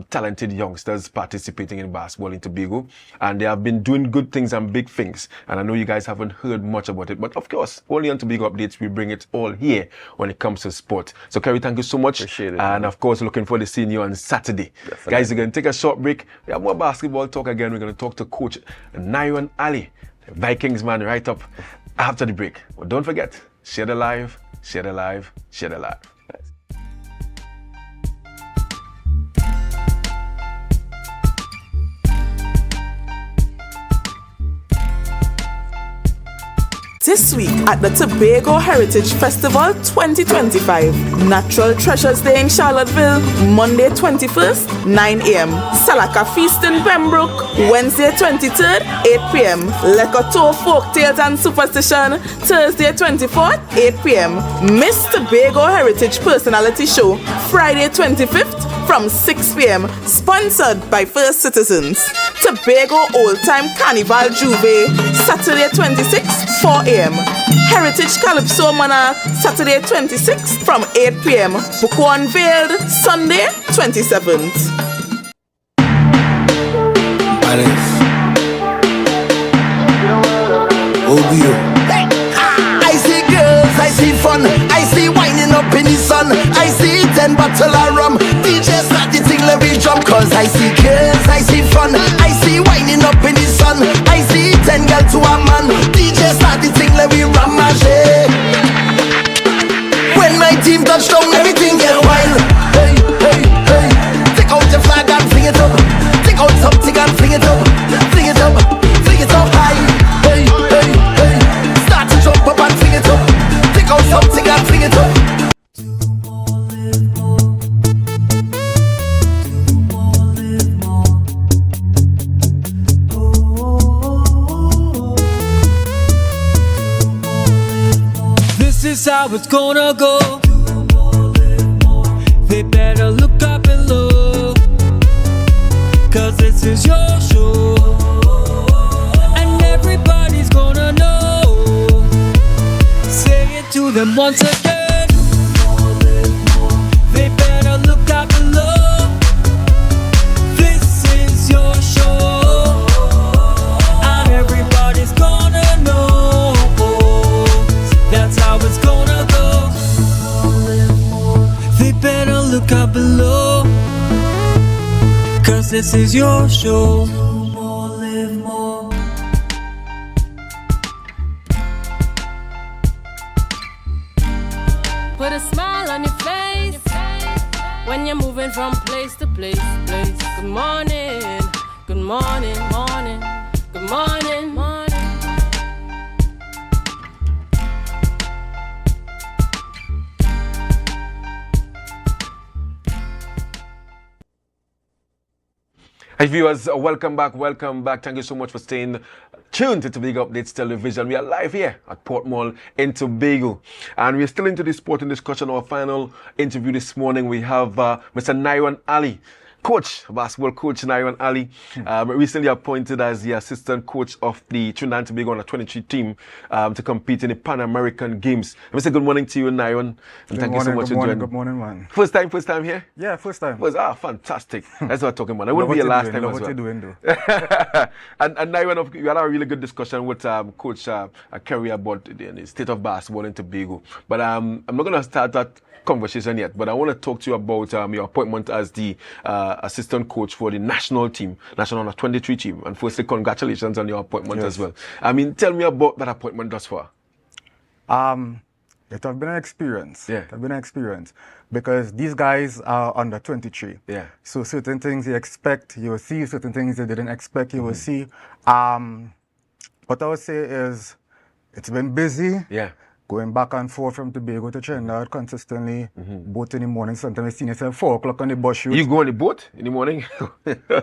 talented youngsters participating in basketball in Tobago, and they have been doing good things and big things. And I know you guys haven't heard much about it, but of course, only on Tobago Updates, we bring it all here when it comes to sport. So Kerry, thank you so much.
Appreciate it.
And of course, looking forward to seeing you on Saturday.
Definitely.
Guys, we're going to take a short break. We have more basketball talk again. We're going to talk to Coach Nyron Ali, the Vikings man, right up after the break. But don't forget, share the live, share the live, share the live.
This week at the Tobago Heritage Festival 2025, Natural Treasures Day in Charlottesville, Monday 21st, 9 a.m. Salaka Feast in Pembroke, Wednesday 23rd, 8 p.m. Lekoto Folk Tales and Superstition, Thursday 24th, 8 p.m. Miss Tobago Heritage Personality Show, Friday 25th, from 6 p.m. Sponsored by First Citizens. Tobago Old Time Carnival Juve, Saturday 26th, 4 a.m. Heritage Calypso Monarch, Saturday 26th from 8 p.m. Buko unveiled, Sunday 27th.
I see girls, I see fun, I see winding up in the sun, I see 10 bottle of rum, DJ start the thing, let me jump. Cause I see girls, I see fun, I see winding up in the sun, I see 10 girls to a man, DJ start the thing, let me rum my shit. When my team touch down, everything get wild. Hey, hey, hey, take out your flag and fling it up, take out something and fling it up, fling it up, fling it up high. Hey, hey, hey, start to jump up and fling it up, take out something and fling it up.
This is how it's gonna go. They better look up and look, cause this is your show, and everybody's gonna know. Say it to them once again. They better look up and look. This is your show, and everybody's gonna know. That's how it's gonna go. They better look up below, cause this is your show.
Put a smile on your face when you're moving from place to place. Good morning, good morning, morning, good morning, morning.
Hi viewers, welcome back. Thank you so much for staying tuned to Tobago Updates Television. We are live here at Port Mall in Tobago. And we're still into the sporting discussion. Our final interview this morning, we have Mr. Nairon Ali. Basketball coach Nairon Ali, recently appointed as the assistant coach of the Trinidad and Tobago under-23 team to compete in the Pan American Games. Let me say good morning to you, Nairon, and thank you so much for joining.
Good morning, man.
First time here?
Yeah, first time.
Fantastic. That's what I'm talking about. It wouldn't be your last time as well.
What you doing, though?
and Nairon, we had a really good discussion with Coach Kerry about the state of basketball in Tobago. But I'm not going to start that conversation yet, but I want to talk to you about your appointment as the assistant coach for the national team, national under-23 team. And firstly, congratulations on your appointment as well. I mean, tell me about that appointment thus far.
It has been an experience. Yeah. It has been an experience because these guys are under 23.
Yeah.
So certain things you expect, you will see. Certain things you didn't expect, you will see. What I would say is it's been busy.
Yeah.
Going back and forth from Tobago to Trinidad consistently, boat in the morning. Sometimes I see yourself 4 o'clock on the bus route.
You go on the boat in the morning?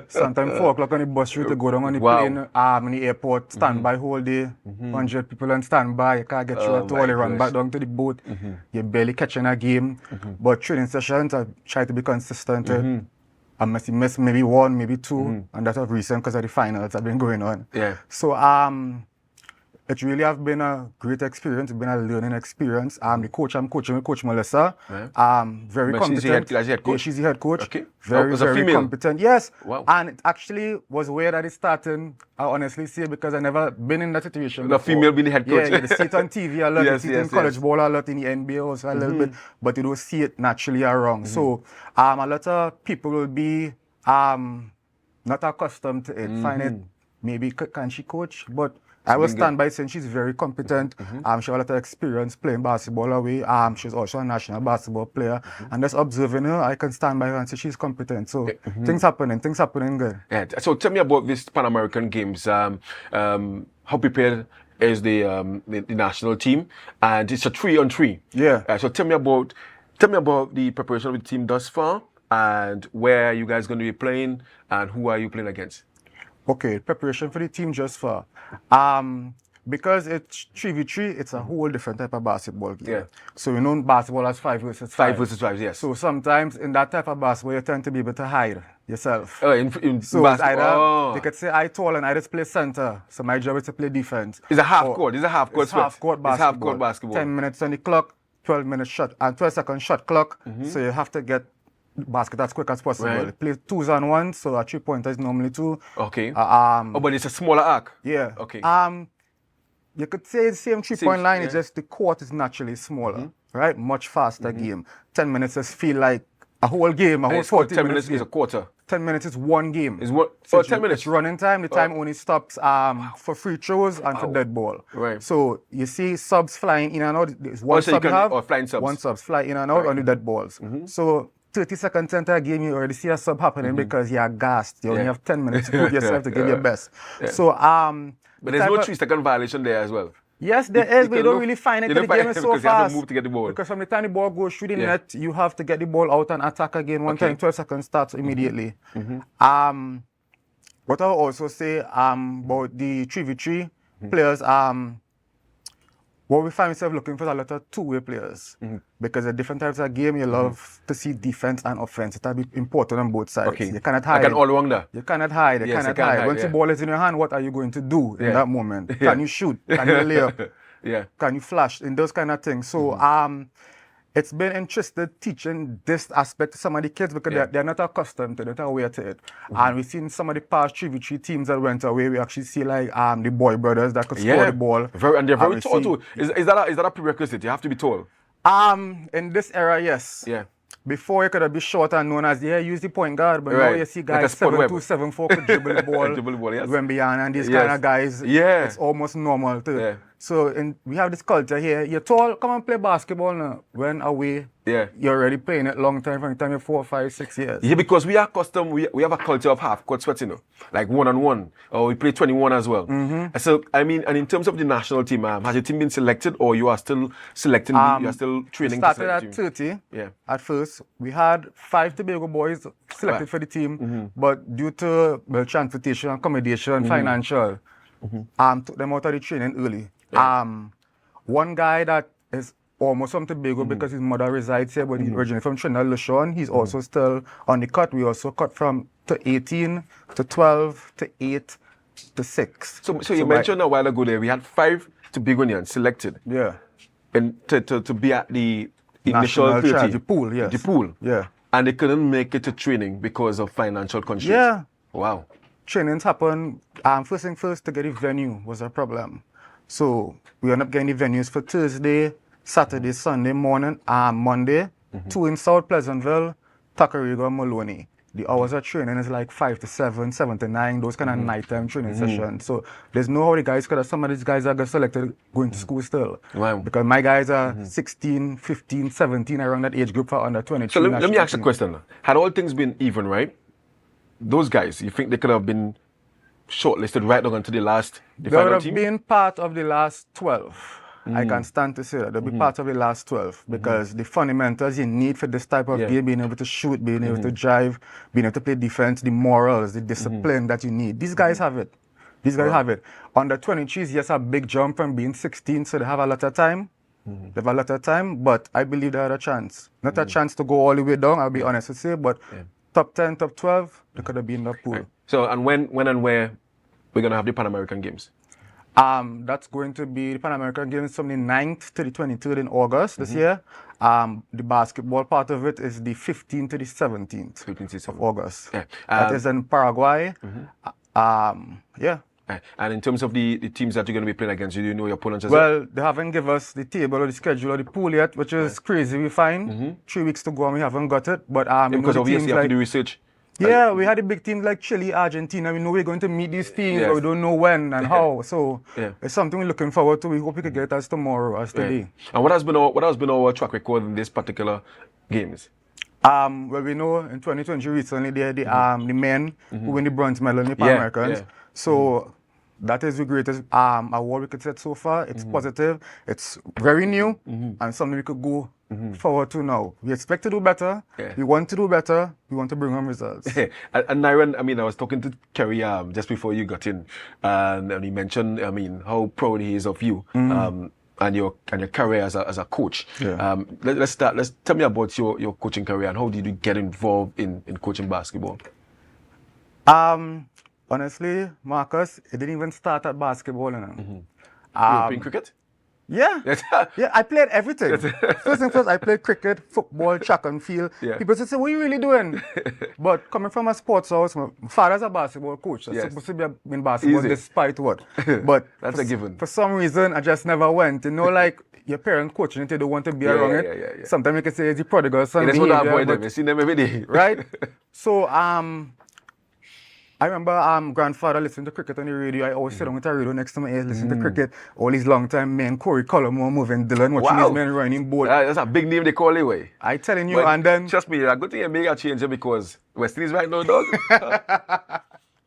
Sometimes 4 o'clock on the bus route to go down on the plane, in the airport, stand by whole day, 100 people on standby, you can't get through at all, you run back down to the boat, you're barely catching a game. But training sessions, I try to be consistent. I must miss maybe 1, maybe 2, and that's of recent because of the finals that have been going on.
Yeah.
So it really has been a great experience. It's been a learning experience. The coach I'm coaching with Coach Melissa. Very competent.
She's the head coach?
Yeah, she's the head coach.
Okay.
Very
female?
competent. Yes.
Wow.
And it actually was weird that it started, I honestly say, because I never been in that situation
The female being the head coach.
Yeah, you see it on TV a lot, you see it in college ball a lot, in the NBA also a little bit, but you don't see it naturally around. So a lot of people will be not accustomed to it, find it, maybe can she coach? But I will stand by saying she's very competent. She has a lot of experience playing basketball away. She's also a national basketball player. And just observing her, I can stand by her and say she's competent. So things happening good.
Yeah. So tell me about this Pan American Games. How prepared is the national team? And it's a 3-on-3.
Yeah.
So tell me about the preparation of the team thus far, and where are you guys going to be playing, and who are you playing against?
Okay, preparation for the team just for because it's 3v3, it's a whole different type of basketball game.
Yeah.
So you know basketball has 5 versus 5.
5 versus 5, yes.
So sometimes in that type of basketball you tend to be able to hide yourself.
Oh, in
so
basketball.
It's either you could say I tall and I just play center. So my job is to play defense.
It's a half court. It's a half court.
It's half court basketball.
It's half court basketball.
10 minutes on the clock, 12 minutes shot and 12-second shot clock. So you have to get basket as quick as possible.
Right.
Play 2s and 1s, so a 3-pointer is normally 2.
Okay. But it's a smaller arc.
Yeah.
Okay.
You could say the same 3-point line, it's just the court is naturally smaller, right? Much faster game. 10 minutes just feel like a whole game, a whole 40
10
minutes
is a quarter.
10 minutes is one game.
Is what? So 10 minutes.
It's running time. The time only stops for free throws and for dead ball.
Right.
So you see subs flying in and out. There's one sub you have,
or flying subs.
one subs fly in and out on the dead balls. So 30 seconds into a game, you already see a sub happening because you're gassed. You only have 10 minutes to prove yourself to give your best. So
but there's no 3-second violation there as well.
Yes, there is, but you don't really find it because the game is so fast.
You have to move to get the ball.
Because from the time the ball goes through the net, you have to get the ball out and attack again. One time, 12 seconds starts immediately. What I'll also say about the 3v3 players, what we find ourselves looking for is a lot of two-way players. Because at different types of game, you love to see defense and offense. It'll be important on both sides.
Okay.
You cannot hide.
I can all along there.
You cannot hide. You cannot hide. Once the ball is in your hand, what are you going to do in that moment? Can you shoot? Can you lay up? Can you flash? And those kind of things. So it's been interesting teaching this aspect to some of the kids because they're not accustomed to it, they're not aware to it. And we've seen some of the past 3v3 teams that went away. We actually see like the boy brothers that could score the ball.
And they're very tall too. Is that a prerequisite? You have to be tall?
In this era, yes.
Yeah.
Before you could have been short and known as use the point guard, but now you see guys 7'2", 7'4" could dribble the ball.
Dribble the ball, yes.
Wembian and these kind of guys.
Yeah.
It's almost normal to So we have this culture here. You're tall, come and play basketball now. When away, you're already playing it long time from the time you're 4, 5, 6 years.
Yeah, because we are accustomed, we have a culture of half-court sweats, you know, like one-on-one, or we play 21 as well. So, I mean, and in terms of the national team, has your team been selected, or you are still selecting, you are still training?
We started at 30 at first. We had 5 Tobago boys selected for the team, but due to transportation, accommodation, financial, took them out of the training early. One guy that is almost from Tobago because his mother resides here, but he's originally from Trinidad, LaShawn. He's also still on the cut. We also cut from to 18 to 12 to 8 to 6.
So you mentioned a while ago there we had 5 Tobagonians selected.
Yeah.
And to be at the initial 30.
The pool, yes.
The pool.
Yeah.
And they couldn't make it to training because of financial constraints.
Yeah.
Wow.
Trainings happen. First thing first, to get a venue was a problem. So we ended up getting the venues for Thursday, Saturday, Sunday morning, Monday, 2 in South Pleasantville, Tacarigua, Maloney. The hours of training is like 5 to 7, 7 to 9, those kind of nighttime training sessions. So there's no how the guys, because some of these guys are got selected going to school still.
Wow.
Because my guys are 16, 15, 17, around that age group for under 22.
So let me ask you a question. Had all things been even, right? Those guys, you think they could have been shortlisted right down until the last
They would have been part of the last 12. I can stand to say that. They'll be part of the last 12 because the fundamentals you need for this type of game, being able to shoot, being able to drive, being able to play defense, the morals, the discipline that you need. These guys have it. These guys have it. Under 23s, yes, a big jump from being 16, so they have a lot of time. They have a lot of time, but I believe they had a chance. Not a chance to go all the way down, I'll be honest to say, but top 10, top 12, they could have been in the pool.
Right. So, and when and where we're going to have the Pan American Games?
That's going to be the Pan American Games from the 9th to the 23rd in August this year. The basketball part of it is the 15th to the 17th of August. That is in Paraguay.
And in terms of the teams that you're going to be playing against, do you know your opponents as well?
Well, they haven't given us the table or the schedule or the pool yet, which is crazy. We find 3 weeks to go and we haven't got it. But
because obviously you have to do research.
Yeah, we had a big teams like Chile, Argentina. We know we're going to meet these teams, but we don't know when and how. So it's something we're looking forward to. We hope we can get it as tomorrow, as today.
And what has been our track record in this particular games?
Well, we know in 2020 recently the men who win the bronze medal in the Pan Americans. So that is the greatest award we could set so far. It's positive. It's very new and something we could go forward to now. We expect to do better. We want to do better. We want to bring home results.
And Nyron, I mean, I was talking to Kerry just before you got in, and he mentioned, I mean, how proud he is of you and your career as a coach. Let's tell me about your coaching career and how did you get involved in coaching basketball?
Honestly, Marcus, it didn't even start at basketball. You know.
You were playing cricket?
Yeah. I played everything. First thing first, I played cricket, football, track and field. People say, what are you really doing? But coming from a sports house, my father's a basketball coach. I'm supposed to be in basketball despite what. But
that's a given.
For some reason, I just never went. You know, like your parents coaching it, they don't want to be around it. Sometimes you can say it's the prodigal son
behavior. That's what I avoid them. You see them every day.
Right? So, I remember grandfather listening to cricket on the radio. I always sit down with a radio next to my ear, listening to cricket. All these long time men, Corey Colomore, Moving Dylan, watching these men running board.
That's a big name they call anyway.
I telling you, and then
trust me, a good thing you make a change because West Indies right now, dog.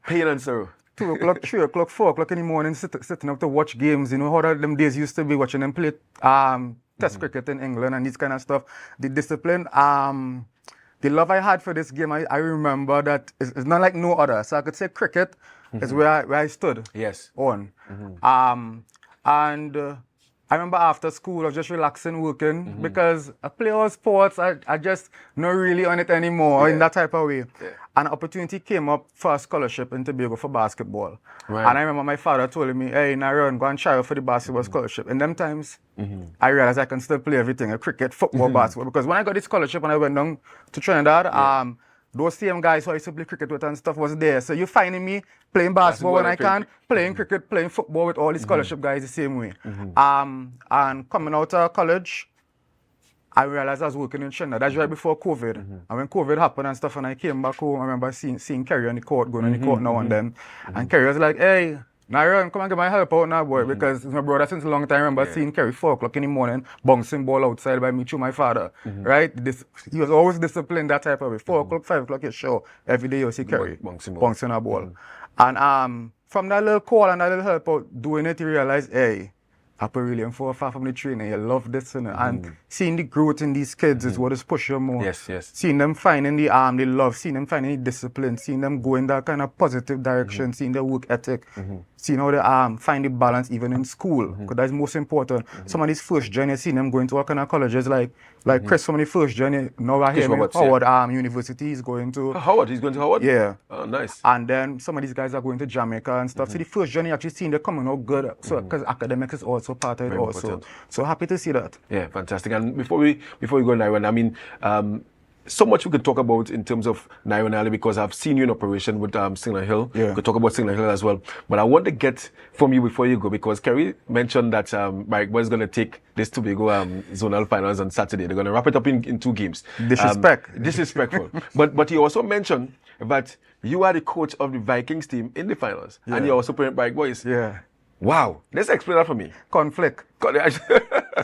Pain and sorrow.
2 o'clock, 3 o'clock, 4 o'clock in the morning, sitting up to watch games. You know how them days used to be, watching them play Test cricket in England and this kind of stuff. The discipline. The love I had for this game, I remember that it's not like no other. So I could say cricket is where I stood on. And I remember after school, I was just relaxing, working, because I play all sports. I just not really on it anymore in that type of way. An opportunity came up for a scholarship in Tobago for basketball. And I remember my father told me, hey, Nyron, go and try out for the basketball scholarship. In them times, I realized I can still play everything, cricket, football, basketball. Because when I got this scholarship and I went down to Trinidad, those same guys who I used to play cricket with and stuff was there. So you're finding me playing basketball when I can, playing cricket, playing football with all the scholarship guys the same way. And coming out of college, I realized I was working in Trinidad. That's right before COVID. And when COVID happened and stuff, and I came back home, I remember seeing Kerry on the court, going on the court now and then. And Kerry was like, hey, Nyron, come and get my help out now, boy, because it's my brother since a long time. I remember seeing Kerry 4 o'clock in the morning, bouncing ball outside by me through my father, right? He was always disciplined, that type of way. 4 o'clock, 5 o'clock, you show. Every day you see Kerry bouncing a ball. And from that little call and that little help out doing it, you realize, hey, Upper really 4 or 5 from the training, you love this, and seeing the growth in these kids is what is pushing you more.
Yes, yes.
Seeing them finding the they love, seeing them finding the discipline, seeing them go in that kind of positive direction, seeing their work ethic, seeing how they find the balance even in school, because that's most important. Some of these first gen, you see them going to all kind of colleges like Chris, some of the first gen, now I hear me, Howard University is going to.
Howard, he's going to Howard?
Yeah.
Oh, nice.
And then some of these guys are going to Jamaica and stuff. So the first journey actually seeing them coming out good. So because academics is also part of it. Very also. Important. So happy to see that.
Yeah, fantastic. And before we go, Nyron, I mean, so much we could talk about in terms of Nyron Ali, because I've seen you in operation with Signal Hill.
Yeah.
We could talk about Signal Hill as well. But I want to get from you before you go, because Kerry mentioned that Mike was going to take this Tobago zonal finals on Saturday. They're going to wrap it up in 2 games. Disrespectful. But he also mentioned that you are the coach of the Vikings team in the finals, and you're also playing Bike Boys.
Yeah.
Wow. Let's explain that for me.
Conflict.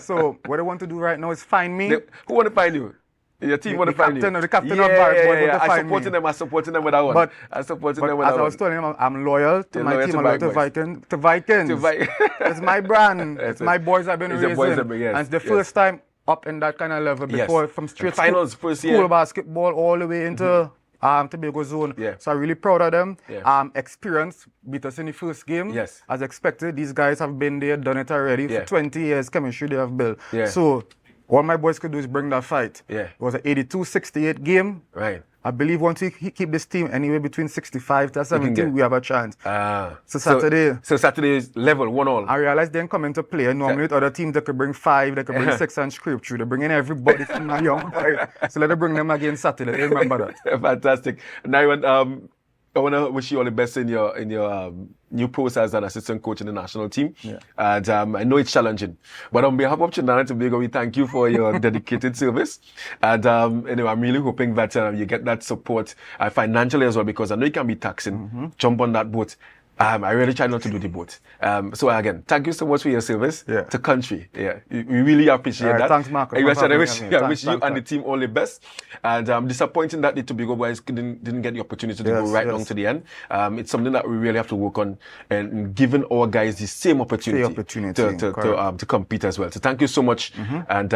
So what I want to do right now is find me.
Who want to find you? Your team want to find you.
The captain of Bike Boys want to find me.
I'm supporting them with that one.
But
as I
was telling him, I'm loyal to my team, I'm loyal to Vikings. It's my brand. It's my boys I've been raising. And it's the first time up in that kind of level before, from straight
finals,
school basketball all the way into Tobago zone. So I'm really proud of them. Experience beat us in the first game. As expected, these guys have been there, done it already. For 20 years, chemistry they have built. So all my boys could do is bring that fight. It was an 82-68 game.
Right.
I believe once we keep this team anywhere between 65 to 70, we have a chance. So
Saturday is level 1-1.
I realized they didn't come into play. Normally with other teams, they could bring 5, they could bring 6 and scrape through. They're bringing everybody from my young boy. So let them bring them again Saturday. Remember that.
Fantastic. Nyron, I want to wish you all the best in your new post as an assistant coach in the national team. And I know it's challenging. But on behalf of Trinidad and Tobago, we thank you for your dedicated service. And anyway, I'm really hoping that you get that support financially as well, because I know it can be taxing. Jump on that boat. I really try not to do the boat. So again, thank you so much for your service to country. We really appreciate that.
Thanks, Marcus.
I wish you and the team all the best. And disappointing that the Tobago boys didn't get the opportunity to go right along to the end. It's something that we really have to work on, and giving our guys the same opportunity, to compete as well. So thank you so much, and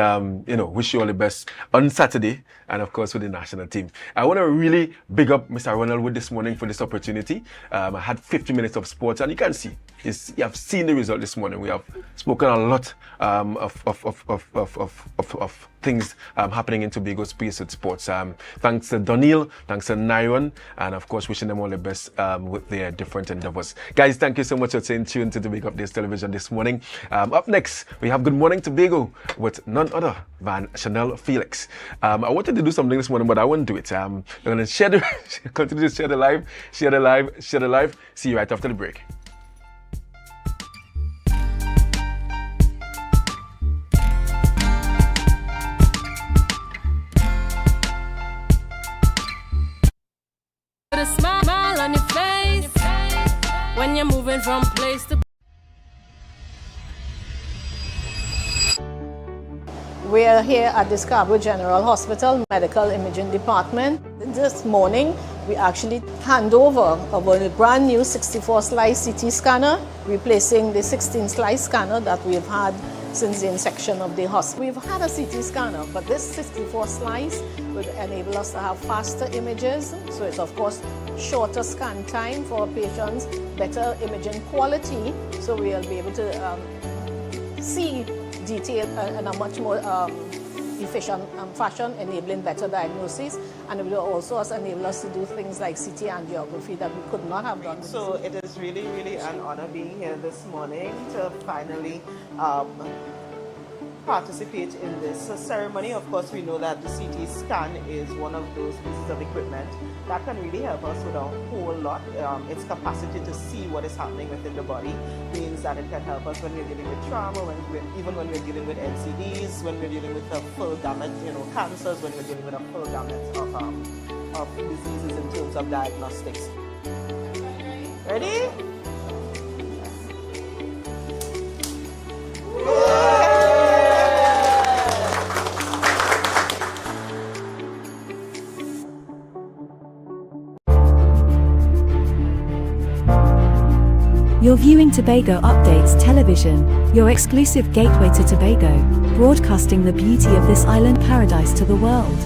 wish you all the best on Saturday, and of course with the national team. I want to really big up Mr. Ronald Wood this morning for this opportunity. I had 50 minutes of sports, and you can see, you have seen the result this morning. We have spoken a lot of things happening in Tobago space with sports. Thanks to Donil, thanks to Nyron, and of course wishing them all the best with their different endeavors. Guys, thank you so much for staying tuned to Tobago Updates Television this morning. Up next, we have Good Morning Tobago with none other than Chanel Felix. I wanted to do something this morning, but I won't do it. I'm going to continue to share the live. See you right after the break.
Put a smile on your face when you're moving from place to place.
We are here at the Scarborough General Hospital Medical Imaging Department. This morning, we actually hand over our brand new 64-slice CT scanner, replacing the 16-slice scanner that we've had since the inception of the hospital. We've had a CT scanner, but this 64-slice would enable us to have faster images. So it's, of course, shorter scan time for our patients, better imaging quality, so we'll be able to see detail in a much more efficient fashion, enabling better diagnosis, and it will also enable us to do things like CT angiography that we could not have done.
So it is really, really an honor being here this morning to finally participate in this ceremony. Of course, we know that the CT scan is one of those pieces of equipment that can really help us with a whole lot. Its capacity to see what is happening within the body means that it can help us when we're dealing with trauma, even when we're dealing with NCDs, when we're dealing with a full gamut, cancers, when we're dealing with a full gamut of diseases in terms of diagnostics. Ready?
You're viewing Tobago Updates Television, your exclusive gateway to Tobago, broadcasting the beauty of this island paradise to the world.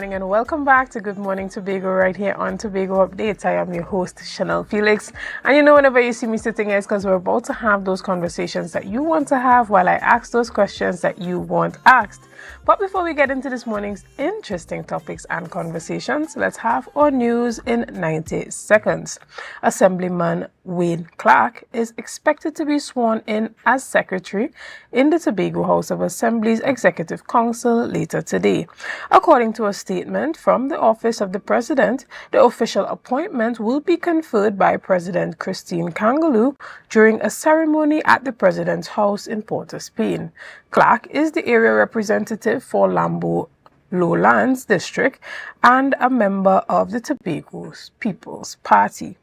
And welcome back to Good Morning Tobago right here on Tobago Updates. I am your host, Chanel Felix. And you know, whenever you see me sitting here, it's because we're about to have those conversations that you want to have while I ask those questions that you want asked. But before we get into this morning's interesting topics and conversations, let's have our news in 90 seconds. Assemblyman Wayne Clark is expected to be sworn in as secretary in the Tobago House of Assembly's Executive Council later today. According to a statement from the Office of the President, the official appointment will be conferred by President Christine Kangaloo during a ceremony at the President's House in Port of Spain. Clark is the area representative for Lambo Lowlands District and a member of the Tobago People's Party.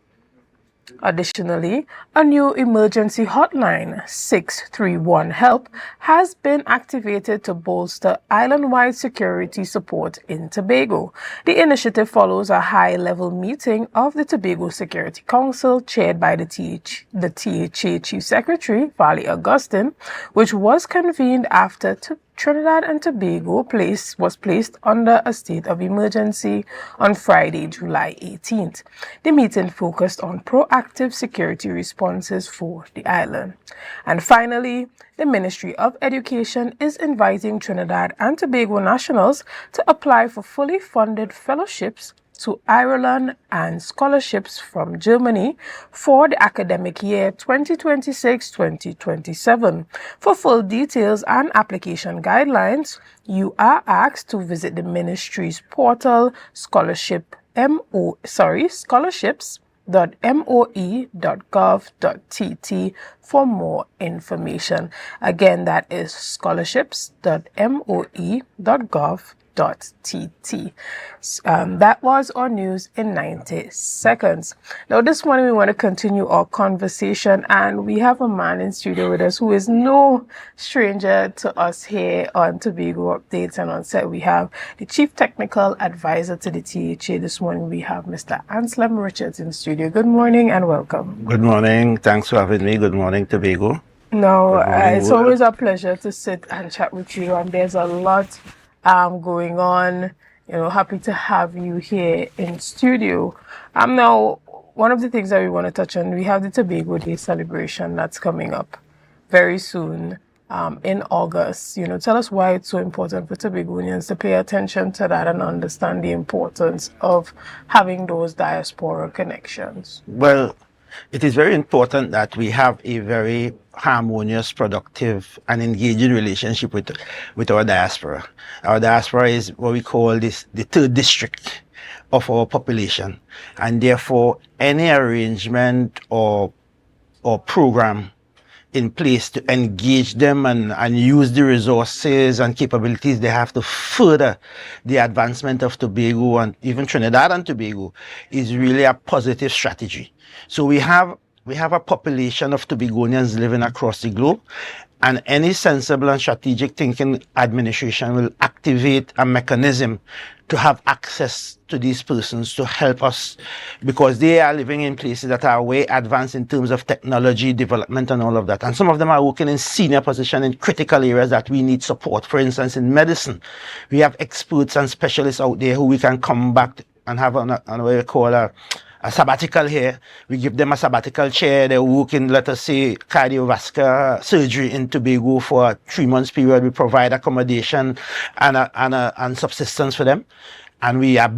Additionally, a new emergency hotline, 631-HELP, has been activated to bolster island-wide security support in Tobago. The initiative follows a high-level meeting of the Tobago Security Council chaired by the THA Chief Secretary, Vali Augustine, which was convened after Trinidad and Tobago was placed under a state of emergency on Friday, July 18th. The meeting focused on proactive security responses for the island. And finally, the Ministry of Education is inviting Trinidad and Tobago nationals to apply for fully funded fellowships to Ireland and scholarships from Germany for the academic year 2026-2027. For full details and application guidelines, you are asked to visit the ministry's portal scholarships.moe.gov.tt for more information. Again, that is scholarships.moe.gov.tt. That was our news in 90 seconds. Now, this morning we want to continue our conversation, and we have a man in studio with us who is no stranger to us here on Tobago Updates, and on set we have the Chief Technical Advisor to the THA. This morning we have Mr. Anselm Richards in studio. Good morning and welcome.
Good morning. Thanks for having me. Good morning, Tobago.
No, it's always a pleasure to sit and chat with you, and there's a lot going on. Happy to have you here in studio. Now, one of the things that we want to touch on, we have the Tobago Day celebration that's coming up very soon in August. Tell us why it's so important for Tobagonians to pay attention to that and understand the importance of having those diaspora connections.
Well, it is very important that we have a very harmonious, productive, and engaging relationship with our diaspora. Our diaspora is what we call the third district of our population, and therefore any arrangement or program in place to engage them and use the resources and capabilities they have to further the advancement of Tobago and even Trinidad and Tobago is really a positive strategy. So we have a population of Tobagonians living across the globe, and any sensible and strategic thinking administration will activate a mechanism to have access to these persons to help us, because they are living in places that are way advanced in terms of technology development and all of that. And some of them are working in senior positions in critical areas that we need support. For instance, in medicine, we have experts and specialists out there who we can come back and have what we call a sabbatical here. We give them a sabbatical chair. They work in, let us say, cardiovascular surgery in Tobago for a 3 months period. We provide accommodation and subsistence for them. And we have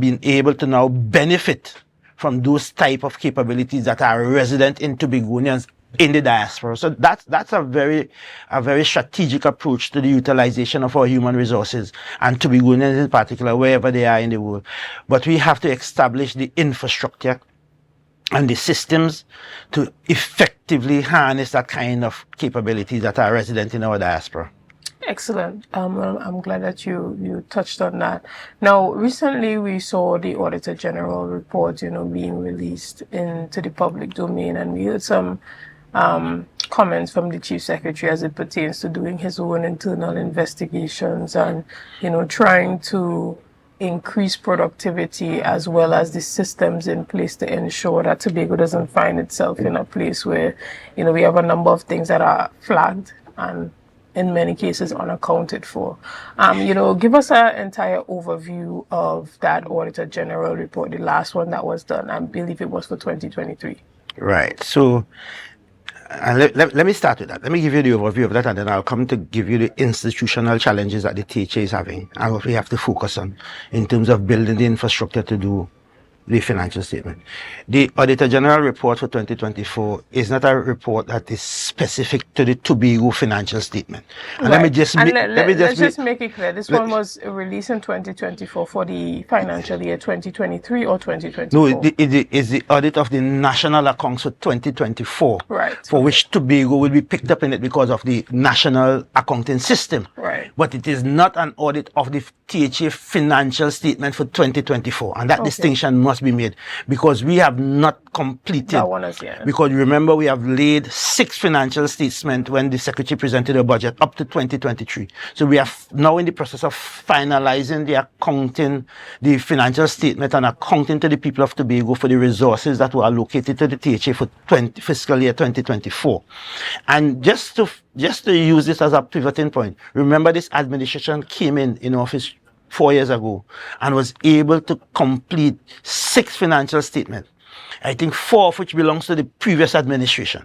been able to now benefit from those type of capabilities that are resident in Tobagonians in the diaspora. So that's a very strategic approach to the utilization of our human resources, and Tobagonians in particular, wherever they are in the world. But we have to establish the infrastructure and the systems to effectively harness that kind of capabilities that are resident in our diaspora.
Excellent. I'm glad that you touched on that. Now, recently we saw the Auditor General report, being released into the public domain, and we heard some comments from the Chief Secretary as it pertains to doing his own internal investigations and, trying to increase productivity as well as the systems in place to ensure that Tobago doesn't find itself in a place where, we have a number of things that are flagged and in many cases unaccounted for. Give us an entire overview of that Auditor General report, the last one that was done. I believe it was for 2023.
Right. So, let me start with that. Let me give you the overview of that, and then I'll come to give you the institutional challenges that the THA is having and what we have to focus on in terms of building the infrastructure to do the financial statement. The Auditor General report for 2024 is not a report that is specific to the Tobago financial statement. And
right.
Let's
just make it clear. This one was released in 2024 for the financial year 2023 or 2024?
No, it is the audit of the national accounts for 2024,
right?
For which Tobago will be picked up in it because of the national accounting system.
Right.
But it is not an audit of the THA financial statement for 2024, and that distinction must be made, because we have not completed
that one as yet.
Because remember, we have laid 6 financial statements when the Secretary presented a budget up to 2023. So we are now in the process of finalizing the accounting, the financial statement and accounting to the people of Tobago for the resources that were allocated to the THA for fiscal year 2024. And just to use this as a pivoting point, remember this administration came in office 4 years ago and was able to complete 6 financial statements. I think 4 of which belongs to the previous administration.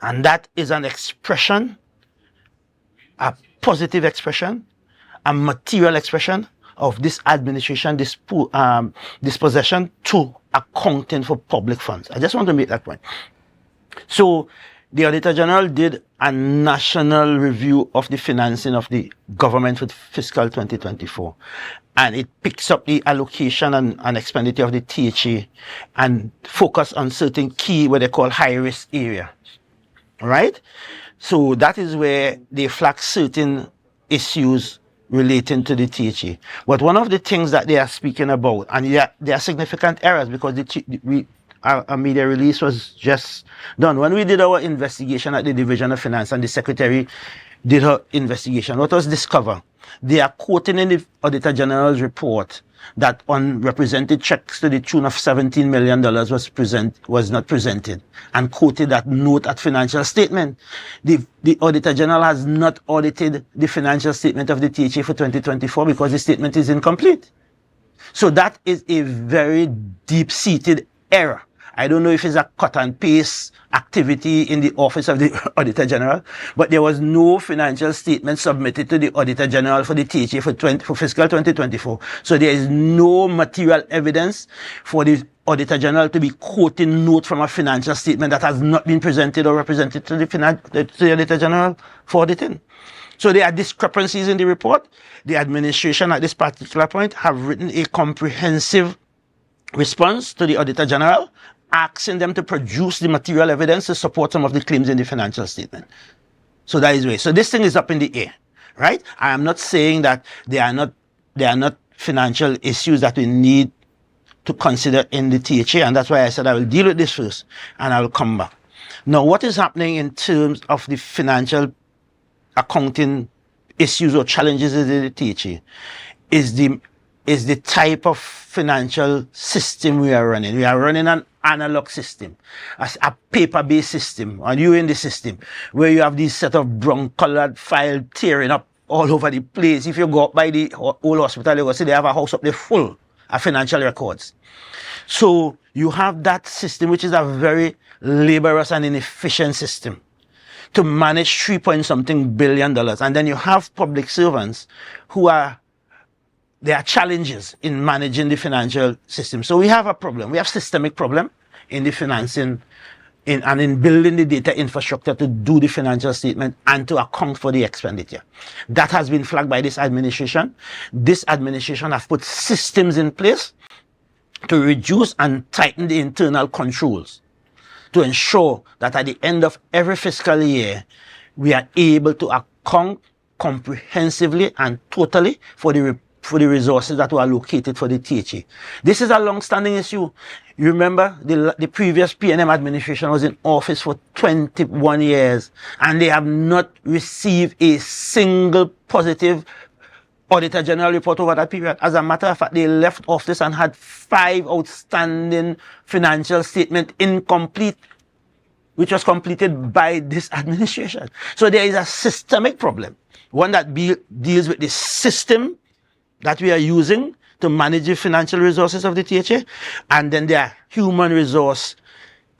And that is an expression, a positive expression, a material expression of this administration, disposition to accounting for public funds. I just want to make that point. So the Auditor General did a national review of the financing of the government for fiscal 2024. And it picks up the allocation and expenditure of the THA and focus on certain key, what they call high-risk area. Right? So that is where they flag certain issues relating to the THA. But one of the things that they are speaking about, and there are significant errors because a media release was just done. When we did our investigation at the Division of Finance and the Secretary did her investigation, what was discovered? They are quoting in the Auditor General's report that unrepresented checks to the tune of $17 million was not presented, and quoted that note at financial statement. The Auditor General has not audited the financial statement of the THA for 2024 because the statement is incomplete. So that is a very deep-seated error. I don't know if it's a cut and paste activity in the office of the Auditor General, but there was no financial statement submitted to the Auditor General for the THA for fiscal 2024. So there is no material evidence for the Auditor General to be quoting note from a financial statement that has not been presented or represented to the Auditor General for auditing. So there are discrepancies in the report. The administration at this particular point have written a comprehensive response to the Auditor General, asking them to produce the material evidence to support some of the claims in the financial statement. So that is way. So this thing is up in the air, right? I am not saying that there are not financial issues that we need to consider in the THA, and that's why I said I will deal with this first, and I will come back. Now, what is happening in terms of the financial accounting issues or challenges in the THA is the type of financial system we are running. We are running an analog system, a paper-based system, and you in the system where you have these set of brown-colored files tearing up all over the place. If you go up by the old hospital, you will see they have a house up there full of financial records. So you have that system, which is a very laborious and inefficient system to manage $3-point-something billion. And then you have public servants who there are challenges in managing the financial system. So we have a problem. We have systemic problem in the financing and in building the data infrastructure to do the financial statement and to account for the expenditure. That has been flagged by this administration. This administration has put systems in place to reduce and tighten the internal controls to ensure that at the end of every fiscal year, we are able to account comprehensively and totally for the resources that were allocated for the THA. This is a long-standing issue. You remember the previous PNM administration was in office for 21 years and they have not received a single positive Auditor General report over that period. As a matter of fact, they left office and had 5 outstanding financial statements incomplete, which was completed by this administration. So there is a systemic problem, one that deals with the system that we are using to manage the financial resources of the THA, and then there are human resource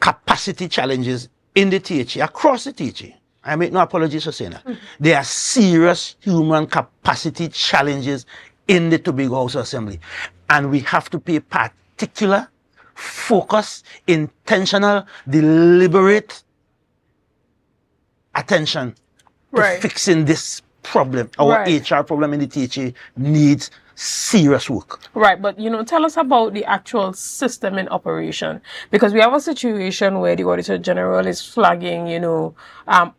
capacity challenges in the THA, across the THA. I make no apologies for saying that. There are serious human capacity challenges in the Tobago House Assembly, and we have to pay particular focus, intentional, deliberate attention to fixing this problem. Our HR problem in the THA needs serious work.
Right, but tell us about the actual system in operation, because we have a situation where the Auditor General is flagging,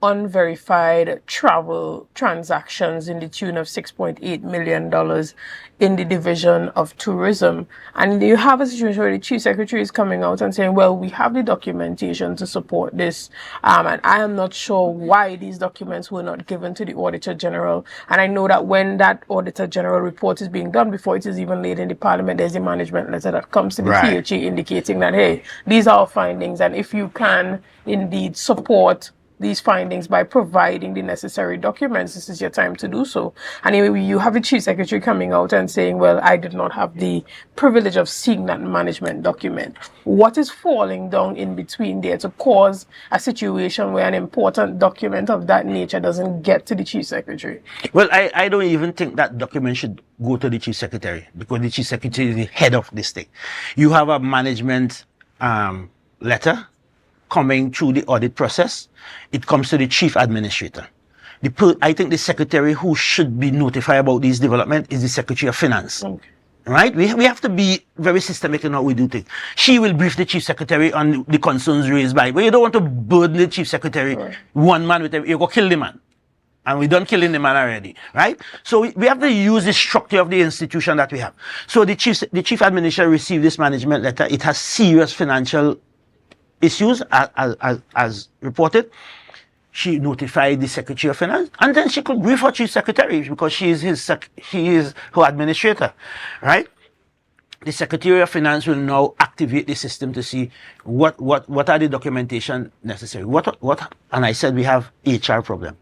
unverified travel transactions in the tune of $6.8 million in the Division of Tourism. And you have a situation where the Chief Secretary is coming out and saying, well, we have the documentation to support this. And I am not sure why these documents were not given to the Auditor General. And I know that when that Auditor General report is being done, before it is even laid in the Parliament, there's a management letter that comes to the THA indicating that, hey, these are our findings. And if you can indeed support these findings by providing the necessary documents, this is your time to do so. And anyway, you have the Chief Secretary coming out and saying, well, I did not have the privilege of seeing that management document. What is falling down in between there to cause a situation where an important document of that nature doesn't get to the Chief Secretary?
Well, I don't even think that document should go to the Chief Secretary, because the Chief Secretary is the head of this thing. You have a management letter coming through the audit process. It comes to the Chief Administrator. I think the Secretary who should be notified about these developments is the Secretary of Finance. Okay. Right? We have to be very systemic in how we do things. She will brief the Chief Secretary on the concerns raised by, but you don't want to burden the Chief Secretary, one man with you go kill the man. and we done killing the man already, right? So we have to use the structure of the institution that we have. So the chief administrator received this management letter. It has serious financial issues as reported. She notified the Secretary of Finance, and then she could brief her Chief Secretary because she is her administrator, right? The Secretary of Finance will now activate the system to see what are the documentation necessary. And I said we have HR problem.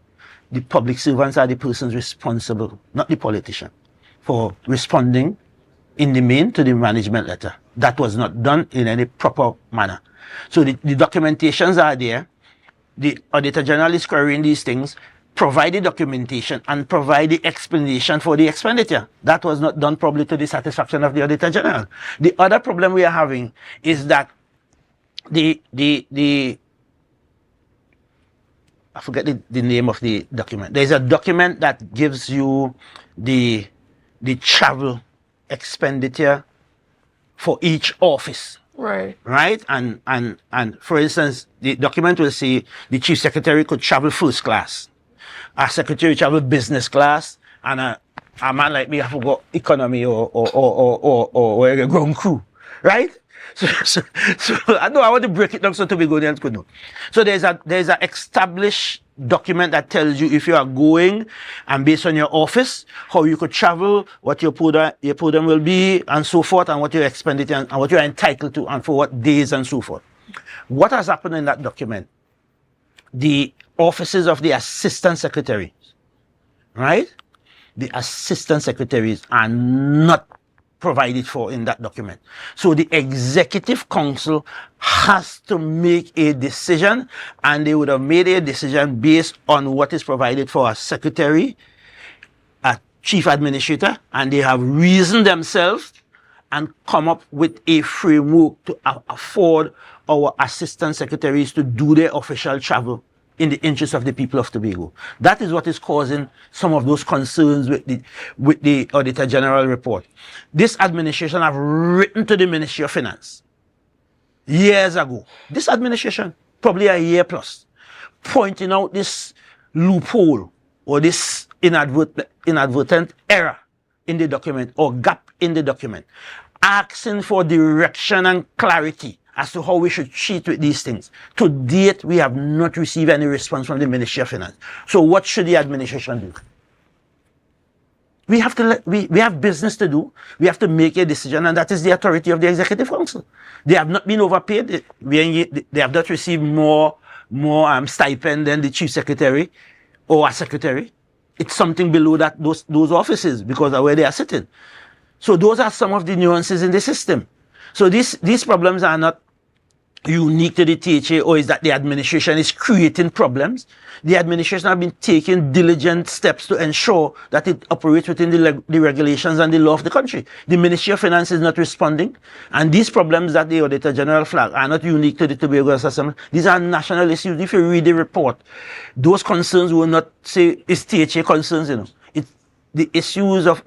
The public servants are the persons responsible, not the politician, for responding in the main to the management letter. That was not done in any proper manner. So the documentations are there. The Auditor General is querying these things, provide the documentation and provide the explanation for the expenditure. That was not done probably to the satisfaction of the Auditor General. The other problem we are having is that I forget the name of the document. There's a document that gives you the travel expenditure for each office.
Right.
Right? And for instance, the document will say the Chief Secretary could travel first class. A secretary travel business class, and a man like me, I forgot economy or ground crew. Right? So I know I want to break it down so Tobagonians could know. So there's a established document that tells you if you are going and based on your office, how you could travel, what your program will be, and so forth, and what your expenditure and what you're entitled to, and for what days and so forth. What has happened in that document? The offices of the assistant secretaries, right? The assistant secretaries are not provided for in that document. So the Executive Council has to make a decision, and they would have made a decision based on what is provided for a secretary, a chief administrator, and they have reasoned themselves and come up with a framework to afford our assistant secretaries to do their official travel in the interest of the people of Tobago. That is what is causing some of those concerns with the Auditor General report. This administration have written to the Ministry of Finance years ago. This administration, probably a year plus, pointing out this loophole or this inadvertent error in the document or gap in the document, asking for direction and clarity as to how we should treat with these things. To date, we have not received any response from the Ministry of Finance. So what should the administration do? We have to we have business to do. We have to make a decision, and that is the authority of the Executive Council. They have not been overpaid. They have not received more stipend than the Chief Secretary or a secretary. It's something below that those offices because of where they are sitting. So those are some of the nuances in the system. So these problems are not unique to the THA, or is that the administration is creating problems. The administration have been taking diligent steps to ensure that it operates within the regulations and the law of the country. The Ministry of Finance is not responding, and these problems that the Auditor General flag are not unique to the Tobago Assembly. These are national issues. If you read the report, those concerns will not say it's THA concerns, you know. It's the issues of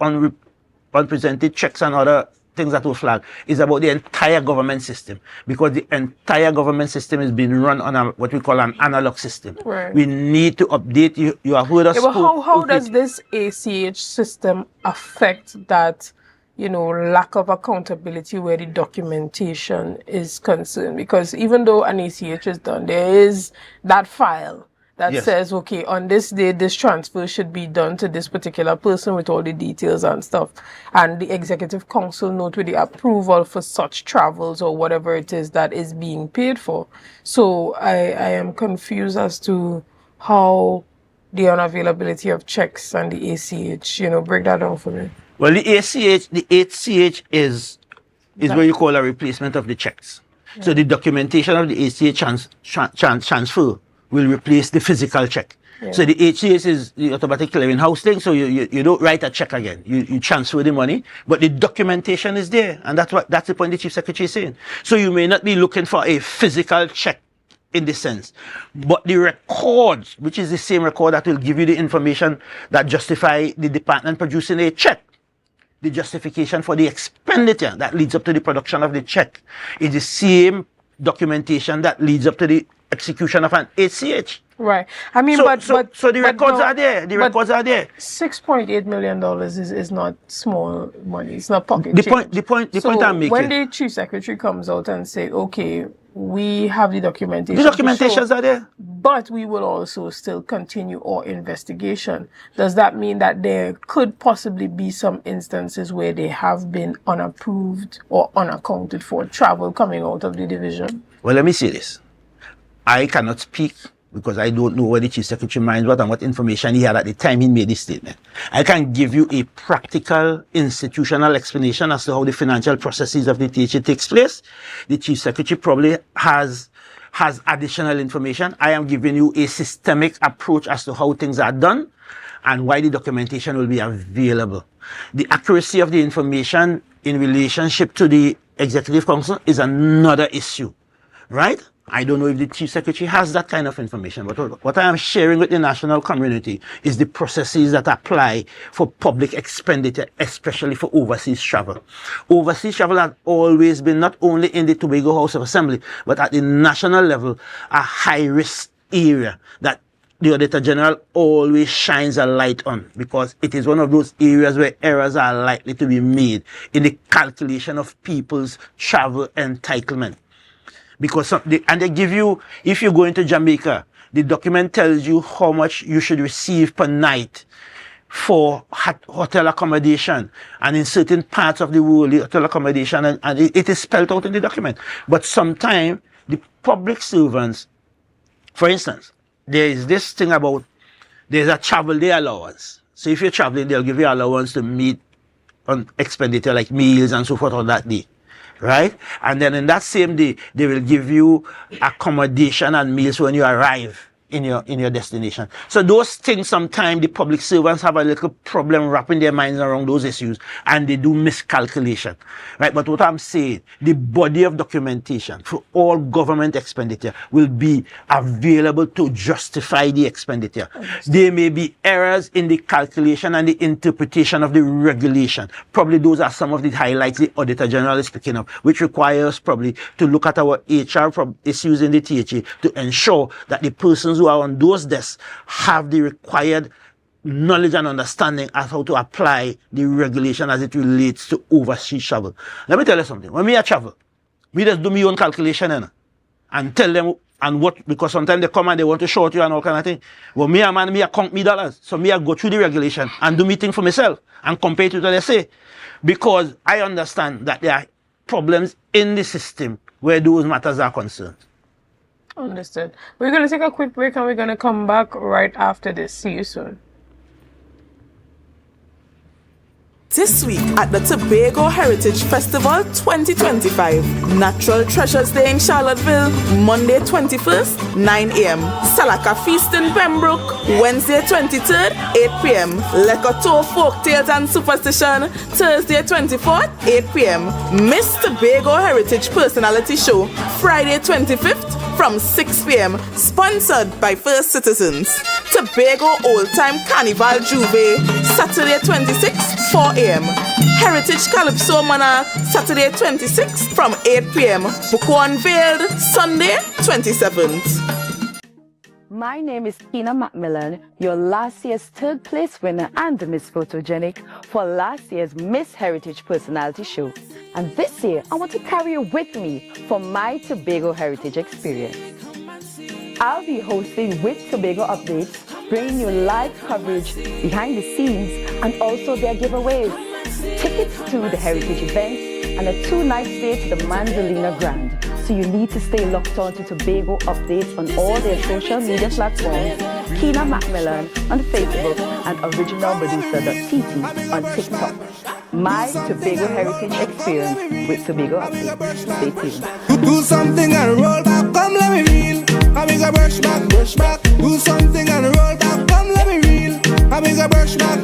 unpresented checks and other things that will flag is about the entire government system, because the entire government system is being run on what we call an analog system.
Right.
We need to update. You have heard us.
Yeah, but how does this ACH system affect that, lack of accountability where the documentation is concerned? Because even though an ACH is done, there is that file that says, okay, on this day, this transfer should be done to this particular person with all the details and stuff. And the Executive Council note with the approval for such travels or whatever it is that is being paid for. So I am confused as to how the unavailability of checks and the ACH, break that down for me.
Well, the ACH is what you call a replacement of the checks. Yeah. So the documentation of the ACH transfer will replace the physical check. Yeah. So the ACH is the automatic clearing house thing, so you don't write a check again. You transfer the money, but the documentation is there, and that's the point the Chief Secretary is saying. So you may not be looking for a physical check in this sense, but the records, which is the same record that will give you the information that justify the department producing a check, the justification for the expenditure that leads up to the production of the check, is the same documentation that leads up to the execution of an ACH.
Right. I mean,
so the records are there. The records are there.
$6.8 million is not small money. It's not pocket change.
The point I'm making.
When the chief secretary comes out and say, okay, we have the documentation.
The documentations are there.
But we will also still continue our investigation. Does that mean that there could possibly be some instances where they have been unapproved or unaccounted for travel coming out of the division?
Well, let me say this. I cannot speak because I don't know what the chief secretary minds what and what information he had at the time he made this statement. I can give you a practical institutional explanation as to how the financial processes of the THA takes place. The chief secretary probably has additional information. I am giving you a systemic approach as to how things are done and why the documentation will be available. The accuracy of the information in relationship to the Executive Council is another issue, right? I don't know if the chief secretary has that kind of information, but what I am sharing with the national community is the processes that apply for public expenditure, especially for overseas travel. Overseas travel has always been not only in the Tobago House of Assembly, but at the national level, a high-risk area that the Auditor General always shines a light on, because it is one of those areas where errors are likely to be made in the calculation of people's travel entitlement. Because they give you, if you go into Jamaica, the document tells you how much you should receive per night for hotel accommodation. And in certain parts of the world, the hotel accommodation, and it is spelled out in the document. But sometimes the public servants, for instance, there is this thing about, there's a travel day allowance. So if you're traveling, they'll give you allowance to meet on expenditure like meals and so forth on that day. Right? And then in that same day, they will give you accommodation and meals when you arrive in your destination. So those things, sometimes the public servants have a little problem wrapping their minds around those issues, and they do miscalculation. Right? But what I'm saying, the body of documentation for all government expenditure will be available to justify the expenditure. There may be errors in the calculation and the interpretation of the regulation. Probably those are some of the highlights the Auditor General is picking up, which requires probably to look at our HR issues in the THA to ensure that the persons who are on those desks have the required knowledge and understanding as how to apply the regulation as it relates to overseas travel. Let me tell you something. When I travel, me just do my own calculation and tell them and what, because sometimes they come and they want to short you and all kind of thing. Well, me I count me dollars. So I go through the regulation and do me thing for myself and compare it to what they say. Because I understand that there are problems in the system where those matters are concerned.
Understood. We're going to take a quick break and we're going to come back right after this. See you soon.
This week at the Tobago Heritage Festival 2025, Natural Treasures Day in Charlottesville, Monday 21st, 9 a.m. Salaka Feast in Pembroke, Wednesday 23rd, 8 p.m. Lekoto Folktales and Superstition, Thursday 24th, 8 p.m. Miss Tobago Heritage Personality Show, Friday 25th, from 6 p.m. Sponsored by First Citizens. Tobago Old Time Carnival Juve, Saturday 26th, 4 a.m. Heritage Calypso Monarch, Saturday 26th from 8 p.m. Buko Unveiled, Sunday 27th.
My name is Kina Macmillan, your last year's third place winner and the Miss Photogenic for last year's Miss Heritage Personality Show. And this year, I want to carry you with me for my Tobago Heritage experience. I'll be hosting With Tobago Updates, bringing you live coverage behind the scenes and also their giveaways, tickets to the heritage events, and a 2-night stay to the Manzolina Grand. So you need to stay locked on to Tobago Updates on all their social media platforms, Kina Macmillan on Facebook and originalmedusa.tt on TikTok. My Tobago Heritage experience with Tobago Updates. Stay tuned.
Do something and roll back, come let me reel. I'm a brush back. Do something and roll back, come let me reel. I'm a brush back.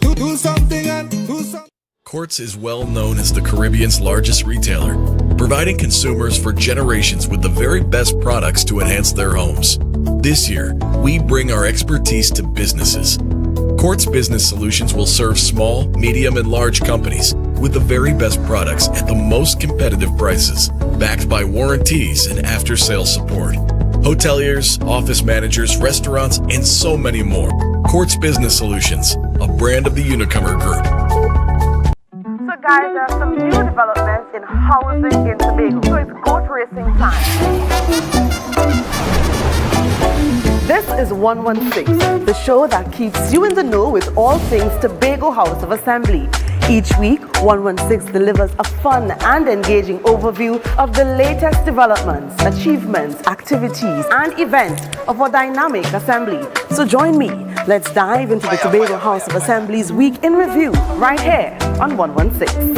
Do something and do something.
Quartz is well known as the Caribbean's largest retailer, providing consumers for generations with the very best products to enhance their homes. This year, we bring our expertise to businesses. Quartz Business Solutions will serve small, medium, and large companies with the very best products at the most competitive prices, backed by warranties and after-sales support. Hoteliers, office managers, restaurants, and so many more. Quartz Business Solutions, a brand of the Unicomer Group.
So guys, there are some new developments in housing in Tobago. So it's goat racing time. This is 116, the show that keeps you in the know with all things Tobago House of Assembly. Each week, 116 delivers a fun and engaging overview of the latest developments, achievements, activities, and events of our dynamic assembly. So join me. Let's dive into the Tobago House of Assembly's Week in Review right here on 116.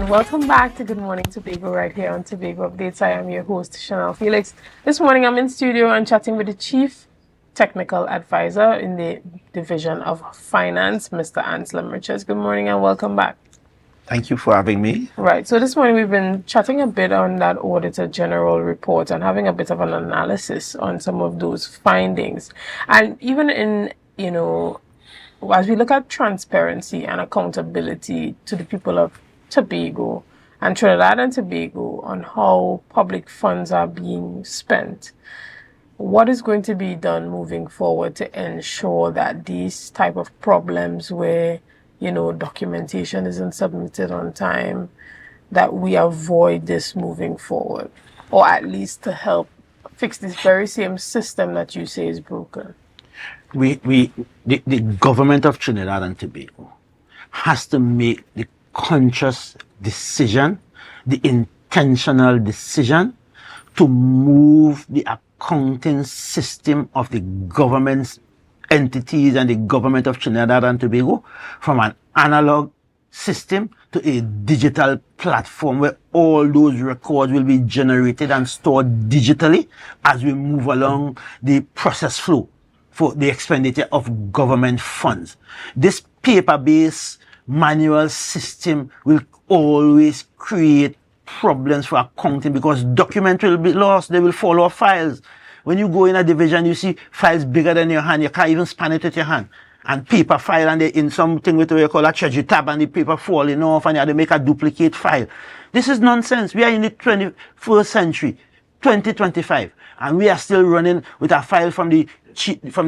Welcome back to Good Morning Tobago right here on Tobago Updates. I am your host, Chanel Felix. This morning I'm in studio and chatting with the Chief Technical Advisor in the Division of Finance, Mr. Anselm Richards. Good morning and welcome back.
Thank you for having me.
Right, so this morning we've been chatting a bit on that Auditor General report and having a bit of an analysis on some of those findings. And even in, as we look at transparency and accountability to the people of Tobago and Trinidad and Tobago on how public funds are being spent, what is going to be done moving forward to ensure that these type of problems where documentation isn't submitted on time, that we avoid this moving forward, or at least to help fix this very same system that you say is broken?
The government of Trinidad and Tobago has to make the conscious decision, the intentional decision to move the accounting system of the government's entities and the government of Trinidad and Tobago from an analog system to a digital platform where all those records will be generated and stored digitally as we move along the process flow for the expenditure of government funds. This paper-based manual system will always create problems for accounting because documents will be lost. They will fall off files. When you go in a division, you see files bigger than your hand. You can't even span it with your hand. And paper file, and they in something with what you call a treasury tab, and the paper falling off, and you have to make a duplicate file. This is nonsense. We are in the 21st century, 2025, and we are still running with a file from the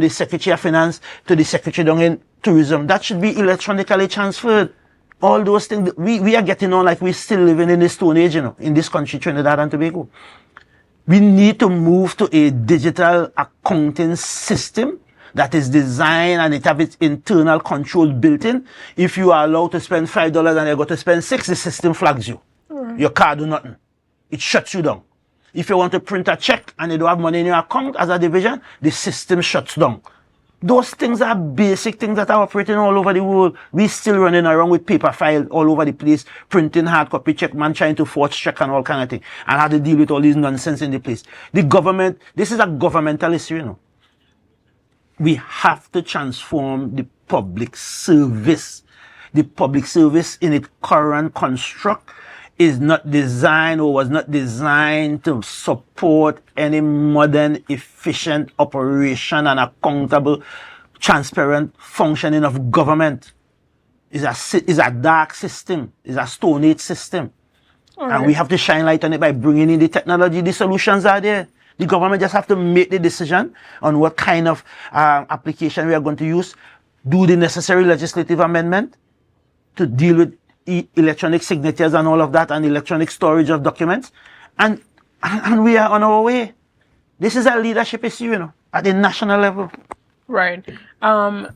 Secretary of Finance to the Secretary down in Tourism. That should be electronically transferred. All those things, we are getting on like we're still living in the Stone Age, in this country, Trinidad and Tobago. We need to move to a digital accounting system that is designed and it have its internal control built in. If you are allowed to spend $5 and you got to spend $6, the system flags you. Right. Your card do nothing. It shuts you down. If you want to print a check and you don't have money in your account as a division, the system shuts down. Those things are basic things that are operating all over the world. We're still running around with paper files all over the place, printing hard copy check, man trying to forge check and all kind of thing, and how to deal with all these nonsense in the place. The government, this is a governmental issue, We have to transform the public service. The public service in its current construct is not designed or was not designed to support any modern, efficient operation and accountable, transparent functioning of government. It's a dark system. It's a Stone Age system. Right. And we have to shine light on it by bringing in the technology. The solutions are there. The government just have to make the decision on what kind of application we are going to use, do the necessary legislative amendment to deal with electronic signatures and all of that, and electronic storage of documents, and we are on our way. This is a leadership issue, at the national level.
Right. And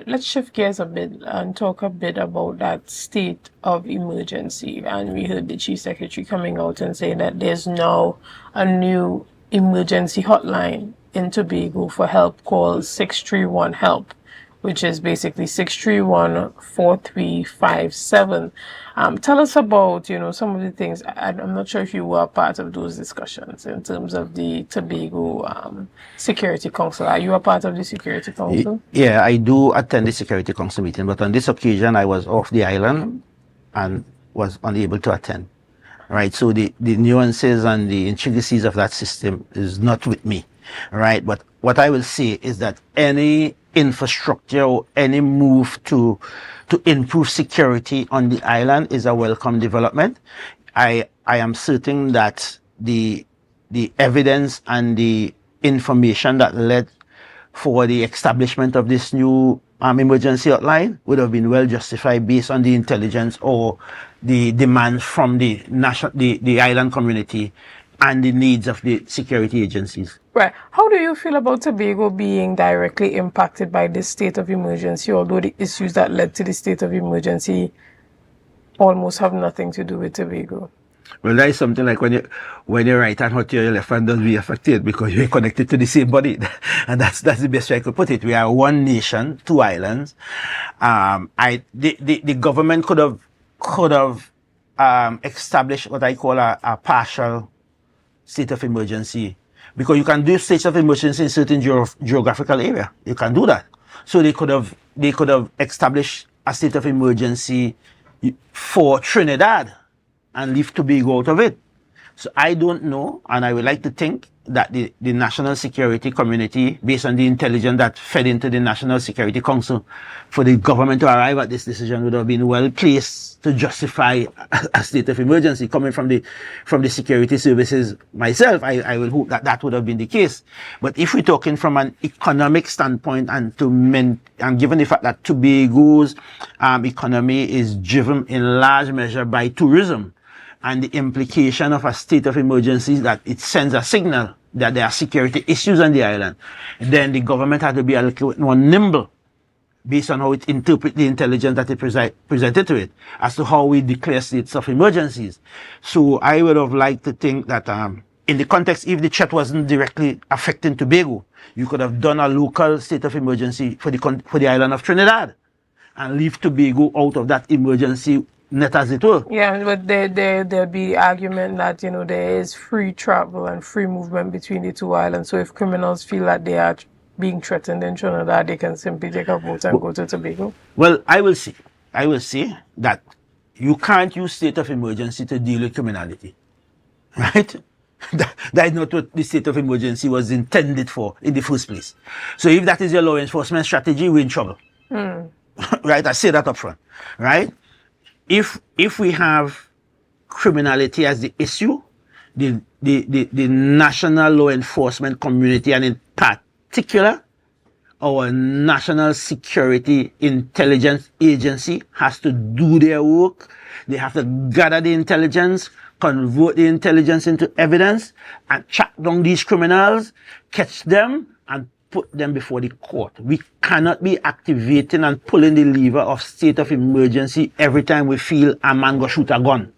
let's shift gears a bit and talk a bit about that state of emergency. And we heard the Chief Secretary coming out and saying that there's now a new emergency hotline in Tobago for help called 631 HELP, which is basically 631-4357. Tell us about, some of the things. I'm not sure if you were part of those discussions in terms of the Tobago Security Council. Are you a part of the Security Council?
Yeah, I do attend the Security Council meeting, but on this occasion I was off the island and was unable to attend. Right, so the nuances and the intricacies of that system is not with me. Right, but what I will say is that any infrastructure or any move to improve security on the island is a welcome development. I am certain that the evidence and the information that led for the establishment of this new emergency hotline would have been well justified based on the intelligence or the demands from the island community and the needs of the security agencies.
Right. How do you feel about Tobago being directly impacted by this state of emergency, although the issues that led to the state of emergency almost have nothing to do with Tobago?
Well, that is something like when your right hand hurt you, your left hand doesn't be affected because you're connected to the same body. And that's the best way I could put it. We are one nation, two islands. The government could have established what I call a partial state of emergency, because you can do states of emergency in certain geographical area. You can do that. So they could have established a state of emergency for Trinidad and leave Tobago out of it. So I don't know, and I would like to think that the national security community, based on the intelligence that fed into the National Security Council, for the government to arrive at this decision would have been well placed to justify a state of emergency coming from the security services. Myself, I will hope that would have been the case. But if we're talking from an economic standpoint and given the fact that Tobago's economy is driven in large measure by tourism, and the implication of a state of emergency is that it sends a signal that there are security issues on the island, then the government had to be a little more nimble based on how it interprets the intelligence that it presented to it as to how we declare states of emergencies. So I would have liked to think that in the context, if the threat wasn't directly affecting Tobago, you could have done a local state of emergency for the island of Trinidad and leave Tobago out of that emergency net as it were.
Yeah, but there'll be the argument that, there is free travel and free movement between the two islands. So if criminals feel that they are being threatened in Trinidad, they can simply take a boat and go to Tobago.
Well, I will say that you can't use state of emergency to deal with criminality. Right? That is not what the state of emergency was intended for in the first place. So if that is your law enforcement strategy, we're in trouble. Right? I say that up front. Right? If we have criminality as the issue, the national law enforcement community, and in particular, our National Security Intelligence Agency has to do their work. They have to gather the intelligence, convert the intelligence into evidence, and track down these criminals, catch them, and put them before the court. We cannot be activating and pulling the lever of state of emergency every time we feel a man go shoot a gun.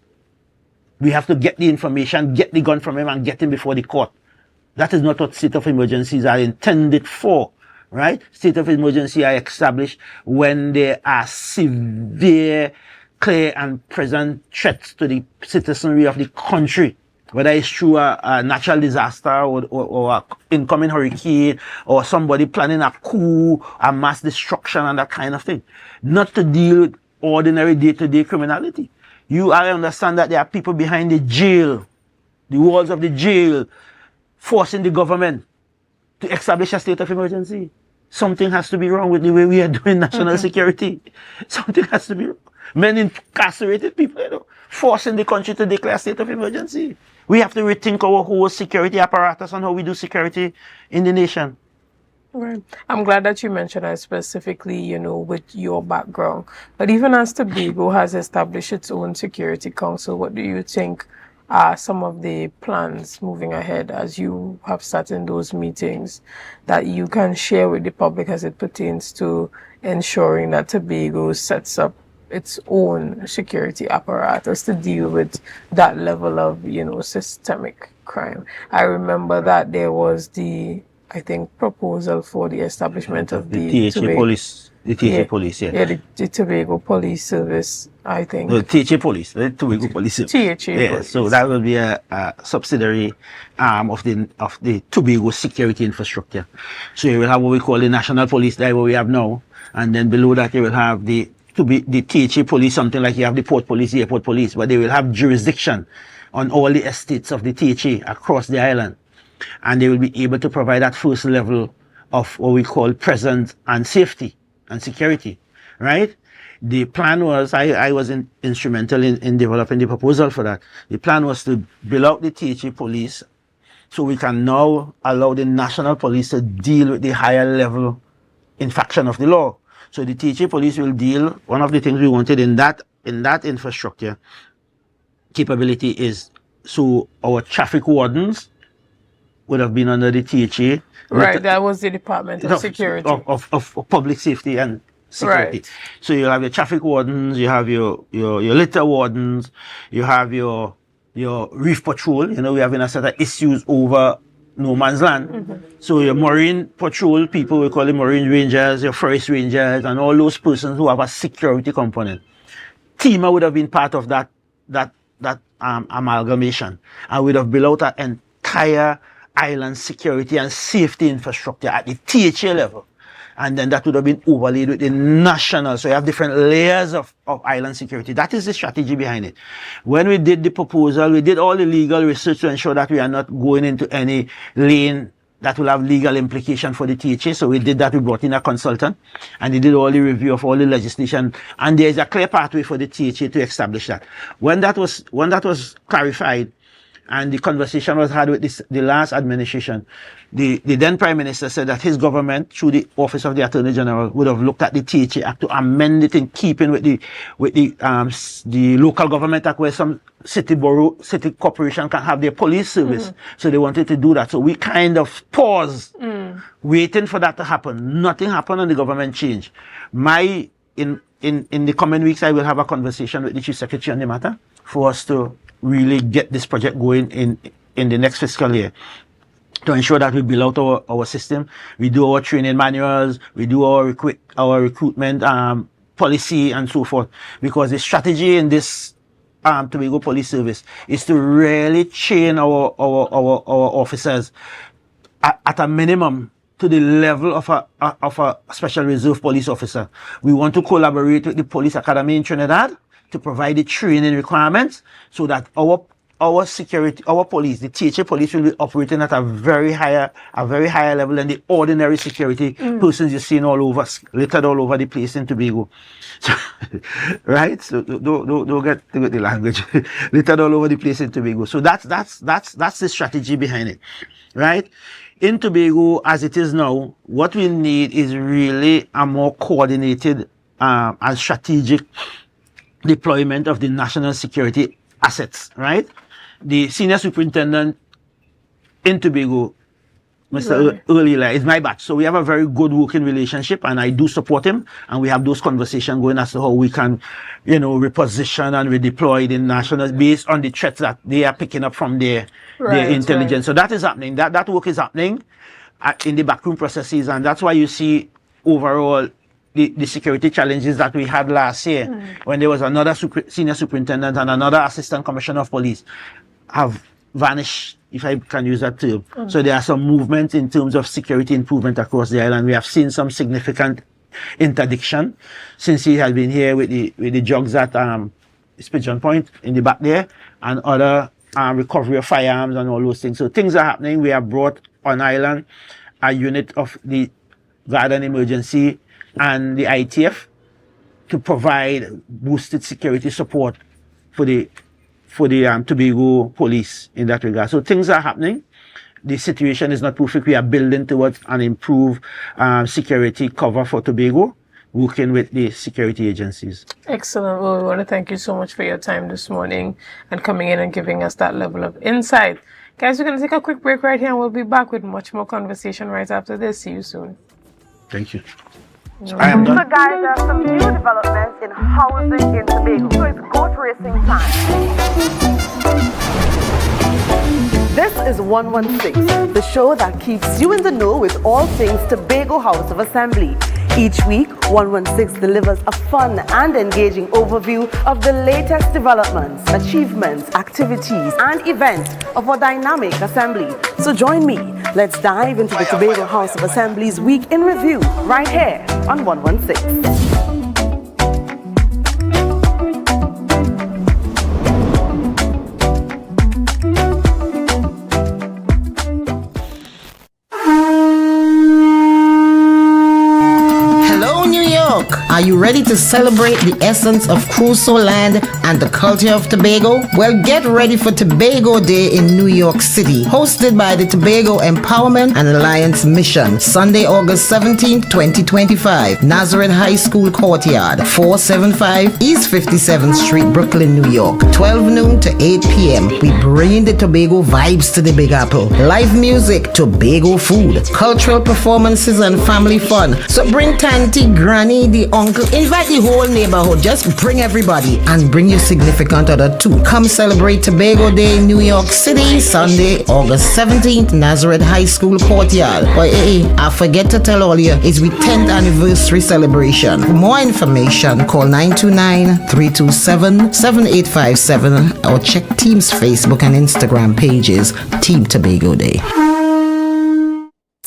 We have to get the information, get the gun from him, and get him before the court. That is not what state of emergencies are intended for, right? State of emergency are established when there are severe, clear, and present threats to the citizenry of the country. Whether it's through a natural disaster or an incoming hurricane or somebody planning a coup, a mass destruction and that kind of thing. Not to deal with ordinary day-to-day criminality. I understand that there are people behind the jail, the walls of the jail, forcing the government to establish a state of emergency. Something has to be wrong with the way we are doing national security. Something has to be wrong. Many incarcerated people, forcing the country to declare a state of emergency. We have to rethink our whole security apparatus and how we do security in the nation.
Right. I'm glad that you mentioned that specifically, with your background. But even as Tobago has established its own security council, what do you think are some of the plans moving ahead as you have sat in those meetings that you can share with the public as it pertains to ensuring that Tobago sets up its own security apparatus to deal with that level of, systemic crime? I remember that there was the I think, proposal for the establishment of
the THA police. The THA police, yeah.
Yeah, the Tobago Police Service, I think.
The THA police, the Tobago Police Service.
THA
yeah,
police.
So that will be a subsidiary arm of the Tobago security infrastructure. So you will have what we call the national police, that what we have now, and then below that you will have the THA police, something like you have the port police, the airport police, but they will have jurisdiction on all the estates of the THA across the island. And they will be able to provide that first level of what we call presence and safety and security, right? The plan was, I was instrumental in developing the proposal for that. The plan was to build out the THA police so we can now allow the national police to deal with the higher level infraction of the law. So the THA police will deal, one of the things we wanted in that infrastructure capability is, so our traffic wardens would have been under the THA.
Right, that was the Department of Security.
Of Public Safety and Security.
Right.
So you have your traffic wardens, you have your litter wardens, you have your reef patrol. You know, we have a set of issues over no man's land. So your marine patrol people, we call them marine rangers, your forest rangers, and all those persons who have a security component. TEMA would have been part of that amalgamation, and would have built out an entire island security and safety infrastructure at the THA level. And then that would have been overlaid with the national. So you have different layers of island security. That is the strategy behind it. When we did the proposal, we did all the legal research to ensure that we are not going into any lane that will have legal implication for the THA. So we did that. We brought in a consultant and they did all the review of all the legislation. And there is a clear pathway for the THA to establish that. When that was clarified, and the conversation was had with the last administration, the then Prime Minister said that his government, through the Office of the Attorney General, would have looked at the THA Act to amend it in keeping with the local government act, where some city corporation can have their police service. So they wanted to do that. So we kind of paused, waiting for that to happen. Nothing happened and the government changed. In the coming weeks, I will have a conversation with the Chief Secretary on the matter for us to really get this project going in the next fiscal year, to ensure that we build out our system, we do our training manuals, we do our recruitment policy and so forth. Because the strategy in this Tobago Police Service is to really train our officers at a minimum to the level of a special reserve police officer. We want to collaborate with the Police Academy in Trinidad to provide the training requirements so that our security, our police, the THA police, will be operating at a very higher level than the ordinary security persons you're seeing all over, littered all over the place in Tobago. So, right? So don't get the language. Littered all over the place in Tobago. So that's the strategy behind it, right? In Tobago, as it is now, what we need is really a more coordinated and strategic deployment of the national security assets, right? The senior superintendent in Tobago, Mr. Early, is my batch. So we have a very good working relationship and I do support him. And we have those conversations going as to how we can, reposition and redeploy the national based on the threats that they are picking up from their intelligence. So that is happening. That work is happening in the backroom processes. And that's why you see overall the security challenges that we had last year when there was another senior superintendent and another assistant commissioner of police have vanished, if I can use that term. So there are some movements in terms of security improvement across the island. We have seen some significant interdiction since he has been here with the drugs at Pigeon Point in the back there and other recovery of firearms and all those things. So things are happening. We have brought on island a unit of the Guard and Emergency and the ITF to provide boosted security support for the Tobago police in that regard. So things are happening. The situation is not perfect. We are building towards an improved security cover for Tobago, working with the security agencies.
Excellent. Well, we want to thank you so much for your time this morning and coming in and giving us that level of insight. Guys, we're going to take a quick break right here and we'll be back with much more conversation right after this. See you soon.
Thank you.
I am done. So guys, there are some new developments in housing in Tobago. So it's goat racing time. This is is 116, the show that keeps you in the know with all things Tobago House of Assembly. Each week, 116 delivers a fun and engaging overview of the latest developments, achievements, activities, and events of our dynamic assembly. So join me. Let's dive into the Tobago House of Assembly's Week in Review right here on 116.
Are you ready to celebrate the essence of Crusoe land and the culture of Tobago? Well, get ready for Tobago Day in New York City, hosted by the Tobago Empowerment and Alliance Mission, Sunday, August 17, 2025, Nazareth High School Courtyard, 475 East 57th Street, Brooklyn, New York, 12 noon to 8 p.m. We bring the Tobago vibes to the Big Apple. Live music, Tobago food, cultural performances, and family fun. So bring Tanty, Granny, the uncle, invite the whole neighborhood. Just bring everybody and bring your significant other too. Come celebrate Tobago Day in New York City, Sunday, August 17th, Nazareth High School Courtyard. But I forget to tell all you, it's we 10th anniversary celebration. For more information, call 929-327-7857 or check Team's Facebook and Instagram pages, Team Tobago Day.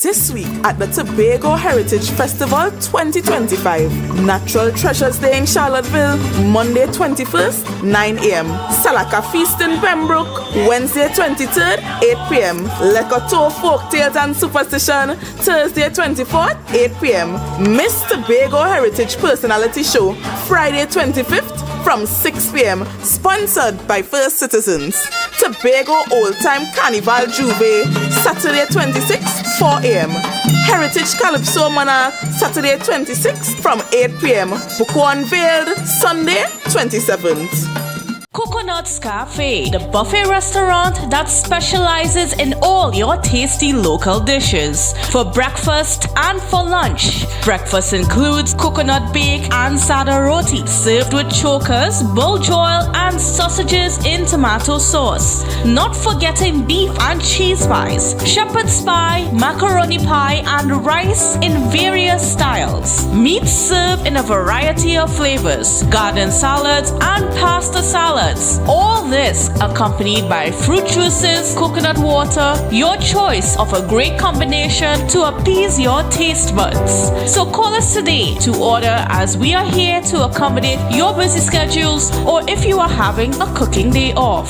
This week at the Tobago Heritage Festival 2025, Natural Treasures Day in Charlottesville, Monday 21st, 9 a.m. Salaka Feast in Pembroke, Wednesday 23rd, 8 p.m. Lekoto Folktales and Superstition, Thursday 24th, 8 p.m. Miss Tobago Heritage Personality Show, Friday 25th, from 6 p.m. Sponsored by First Citizens. Tobago Old Time Carnival Juve, Saturday 26th, 4 a.m. Heritage Calypso Monarch, Saturday 26th from 8 p.m. Buko Unveiled, Sunday 27th.
Coconut's Cafe, the buffet restaurant that specializes in all your tasty local dishes. For breakfast and for lunch. Breakfast includes coconut bake and sada roti, served with chokers, bull joil, and sausages in tomato sauce. Not forgetting beef and cheese pies, shepherd's pie, macaroni pie, and rice in various styles. Meat served in a variety of flavors, garden salads, and pasta salads. All this accompanied by fruit juices, coconut water, your choice of a great combination to appease your taste buds. So call us today to order, as we are here to accommodate your busy schedules or if you are having a cooking day off.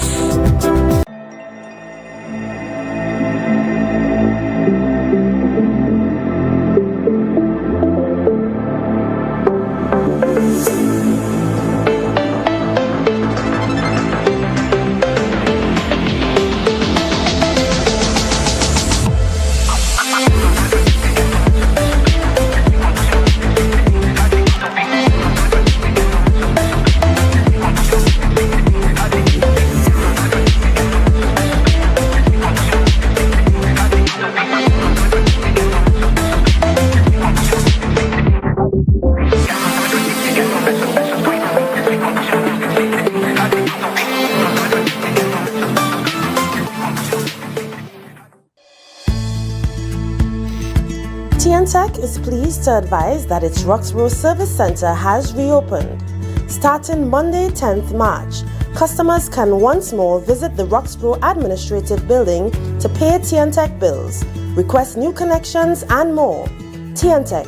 TNTech is pleased to advise that its Roxborough Service Center has reopened. Starting Monday, 10th March, customers can once more visit the Roxborough Administrative Building to pay TNTech bills, request new connections, and more. TNTech,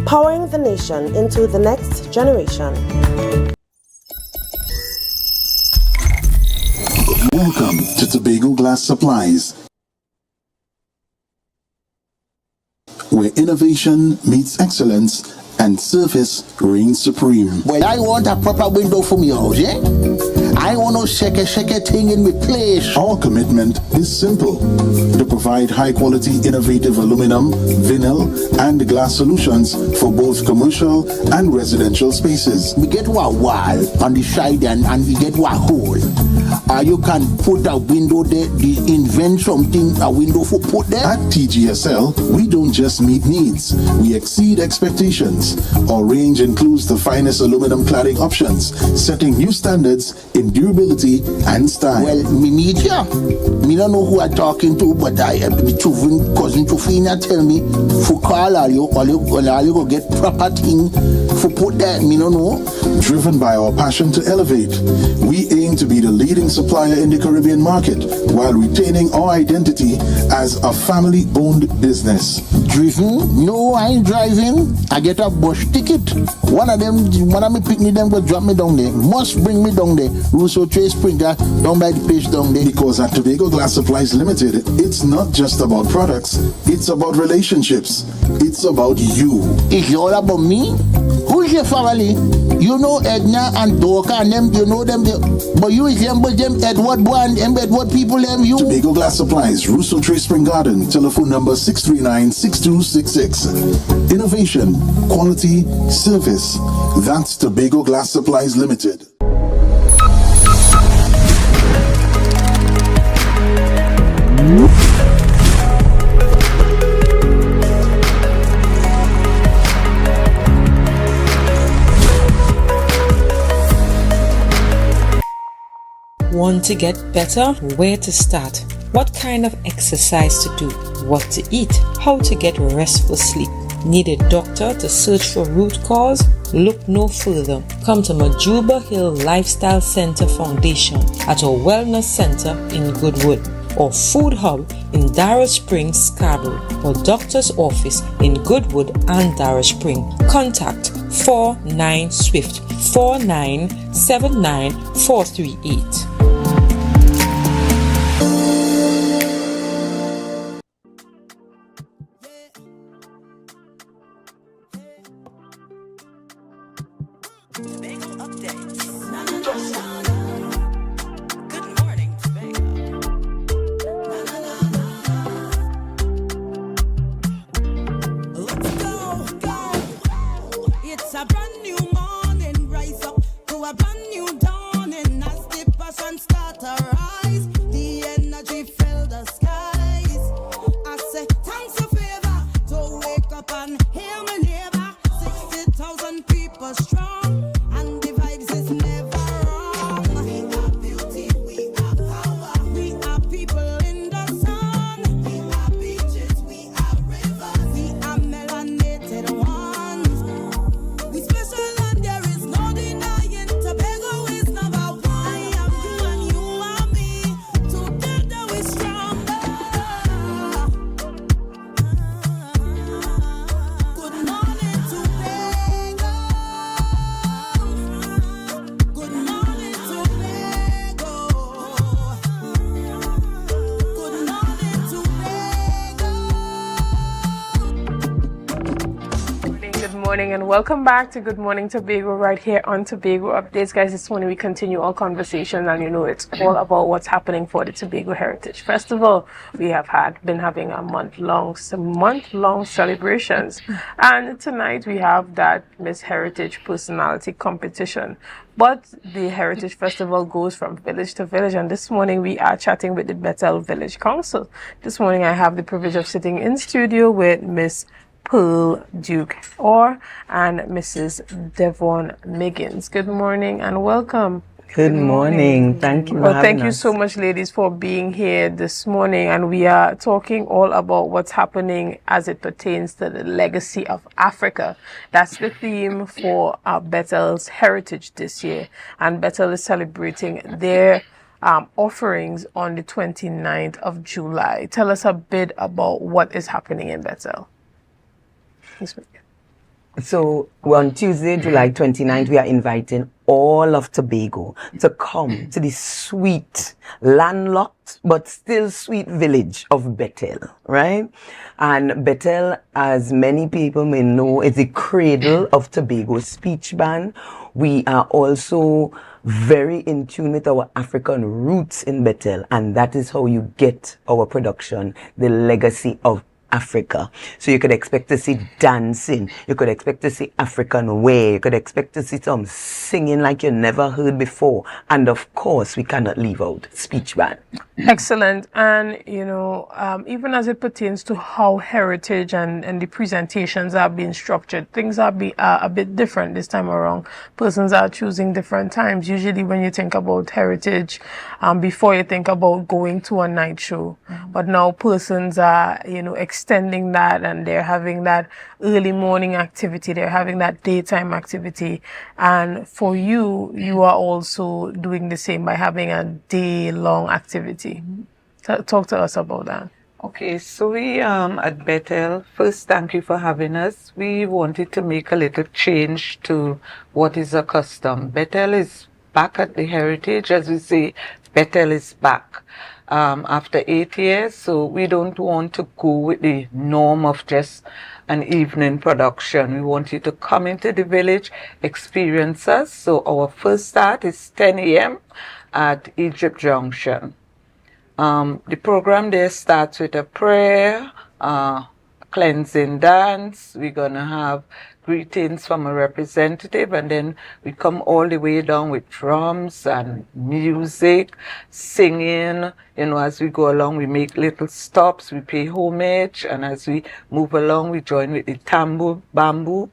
powering the nation into the next generation.
Welcome to Tobago Glass Supplies, where innovation meets excellence and service reigns supreme.
Well, I want a proper window for me house, yeah? I want no shake thing in my place.
Our commitment is simple: to provide high-quality, innovative aluminum, vinyl, and glass solutions for both commercial and residential spaces.
We get one wall on the side and we get one hole.
you can put a window there, invent something, a window for put there. At TGSL, we don't just meet needs, we exceed expectations. Our range includes the finest aluminum cladding options, setting new standards in durability and style.
Well, me meet ya. Me don't know who I'm talking to, but I am the cousin Tufina tell me for call all you go get proper thing for put there. Me don't know.
Driven by our passion to elevate, we aim to be the leading supplier in the Caribbean market while retaining our identity as a family-owned business.
Driven? No, I ain't driving. I get a bus ticket. One of me pick me them go drop me down there. Must bring me down there. Russo Trey Springer down by the page down there.
Because at Tobago Glass Supplies Limited, it's not just about products, it's about relationships. It's about you.
It's all about me? Who's your family? You know Edna and Doka and them, you know them, but you resemble them Edward boy and them Edward people them you.
Tobago Glass Supplies, Russo Trey Spring Garden, telephone number 639-6266. Innovation, quality, service. That's Tobago Glass Supplies Limited.
Want to get better? Where to start? What kind of exercise to do? What to eat? How to get restful sleep? Need a doctor to search for root cause? Look no further. Come to Majuba Hill Lifestyle Center Foundation at our Wellness Center in Goodwood, or Food Hub in Darrow Springs, Scarborough, or Doctor's Office in Goodwood and Darrow Spring. Contact 49SWIFT 4979438.
And welcome back to Good Morning Tobago right here on Tobago Updates. Guys, this morning we continue our conversation, and you know it's all about what's happening for the Tobago Heritage Festival. We have been having a month-long celebrations, and tonight we have that Miss Heritage Personality competition. But the Heritage Festival goes from village to village, and this morning we are chatting with the Bethel Village Council. This morning I have the privilege of sitting in studio with Miss Pearl Duke and Mrs. Devon Miggins. Good morning and welcome.
Good morning. Thank you for having
thank you
us.
so much, ladies, for being here this morning. And we are talking all about what's happening as it pertains to the legacy of Africa. That's the theme for Bethel's Heritage this year. And Bethel is celebrating their offerings on the 29th of July. Tell us a bit about what is happening in Bethel.
So on Tuesday, July 29th, we are inviting all of Tobago to come to the sweet, landlocked, but still sweet village of Bethel, right? And Bethel, as many people may know, is the cradle of Tobago's speech band. We are also very in tune with our African roots in Bethel, and that is how you get our production, The Legacy of Africa. So you could expect to see dancing, you could expect to see African wear, you could expect to see some singing like you never heard before. And of course, we cannot leave out speech band.
Excellent. And, even as it pertains to how heritage and the presentations are being structured, things are a bit different this time around. Persons are choosing different times. Usually when you think about heritage, before you think about going to a night show. But now persons are, extending that, and they're having that early morning activity. They're having that daytime activity. And for you, you are also doing the same by having a day-long activity. Talk to us about that.
Okay, so we at Bethel, first thank you for having us. We wanted to make a little change to what is a custom. Bethel is back at the heritage, as we say, Bethel is back after 8 years, so we don't want to go with the norm of just an evening production. We want you to come into the village, experience us. So our first start is 10 a.m. at Egypt Junction. The program there starts with a prayer, cleansing dance. We're going to have greetings from a representative, and then we come all the way down with drums and music, singing. As we go along, we make little stops, we pay homage, and as we move along, we join with the bamboo,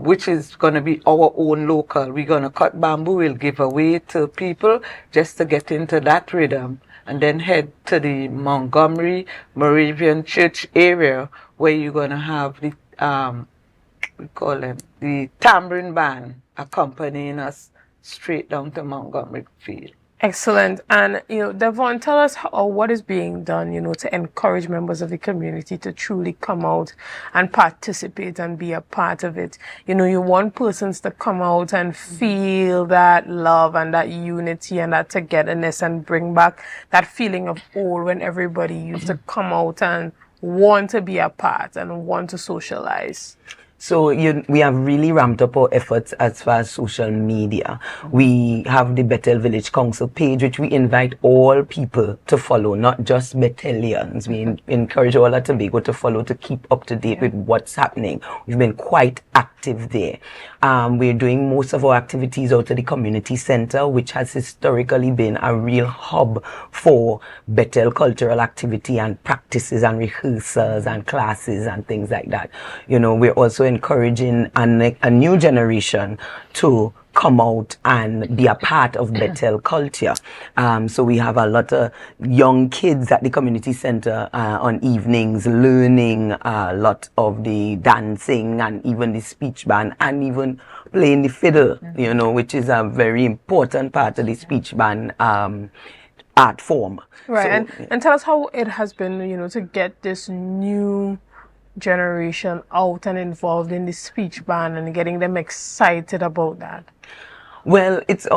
which is going to be our own local. We're going to cut bamboo, we'll give away to people just to get into that rhythm, and then head to the Montgomery Moravian Church area, where you're going to have the we call them the tambourine band accompanying us straight down to Montgomery Field.
Excellent. And, Devon, tell us what is being done, to encourage members of the community to truly come out and participate and be a part of it. You want persons to come out and feel that love and that unity and that togetherness, and bring back that feeling of old when everybody used to come out and want to be a part and want to socialize.
So we have really ramped up our efforts as far as social media. We have the Bethel Village Council page, which we invite all people to follow, not just Bethelians. We encourage all at Tobago to follow, to keep up to date with what's happening. We've been quite active there. We're doing most of our activities out of the community center, which has historically been a real hub for Bethel cultural activity and practices and rehearsals and classes and things like that. We're also encouraging a new generation to come out and be a part of Bethel culture. So we have a lot of young kids at the community center on evenings learning a lot of the dancing and even the speech band, and even playing the fiddle, which is a very important part of the speech band art form.
Right.
So,
and tell us how it has been, to get this new generation out and involved in the speech band and getting them excited about that.
Well, it's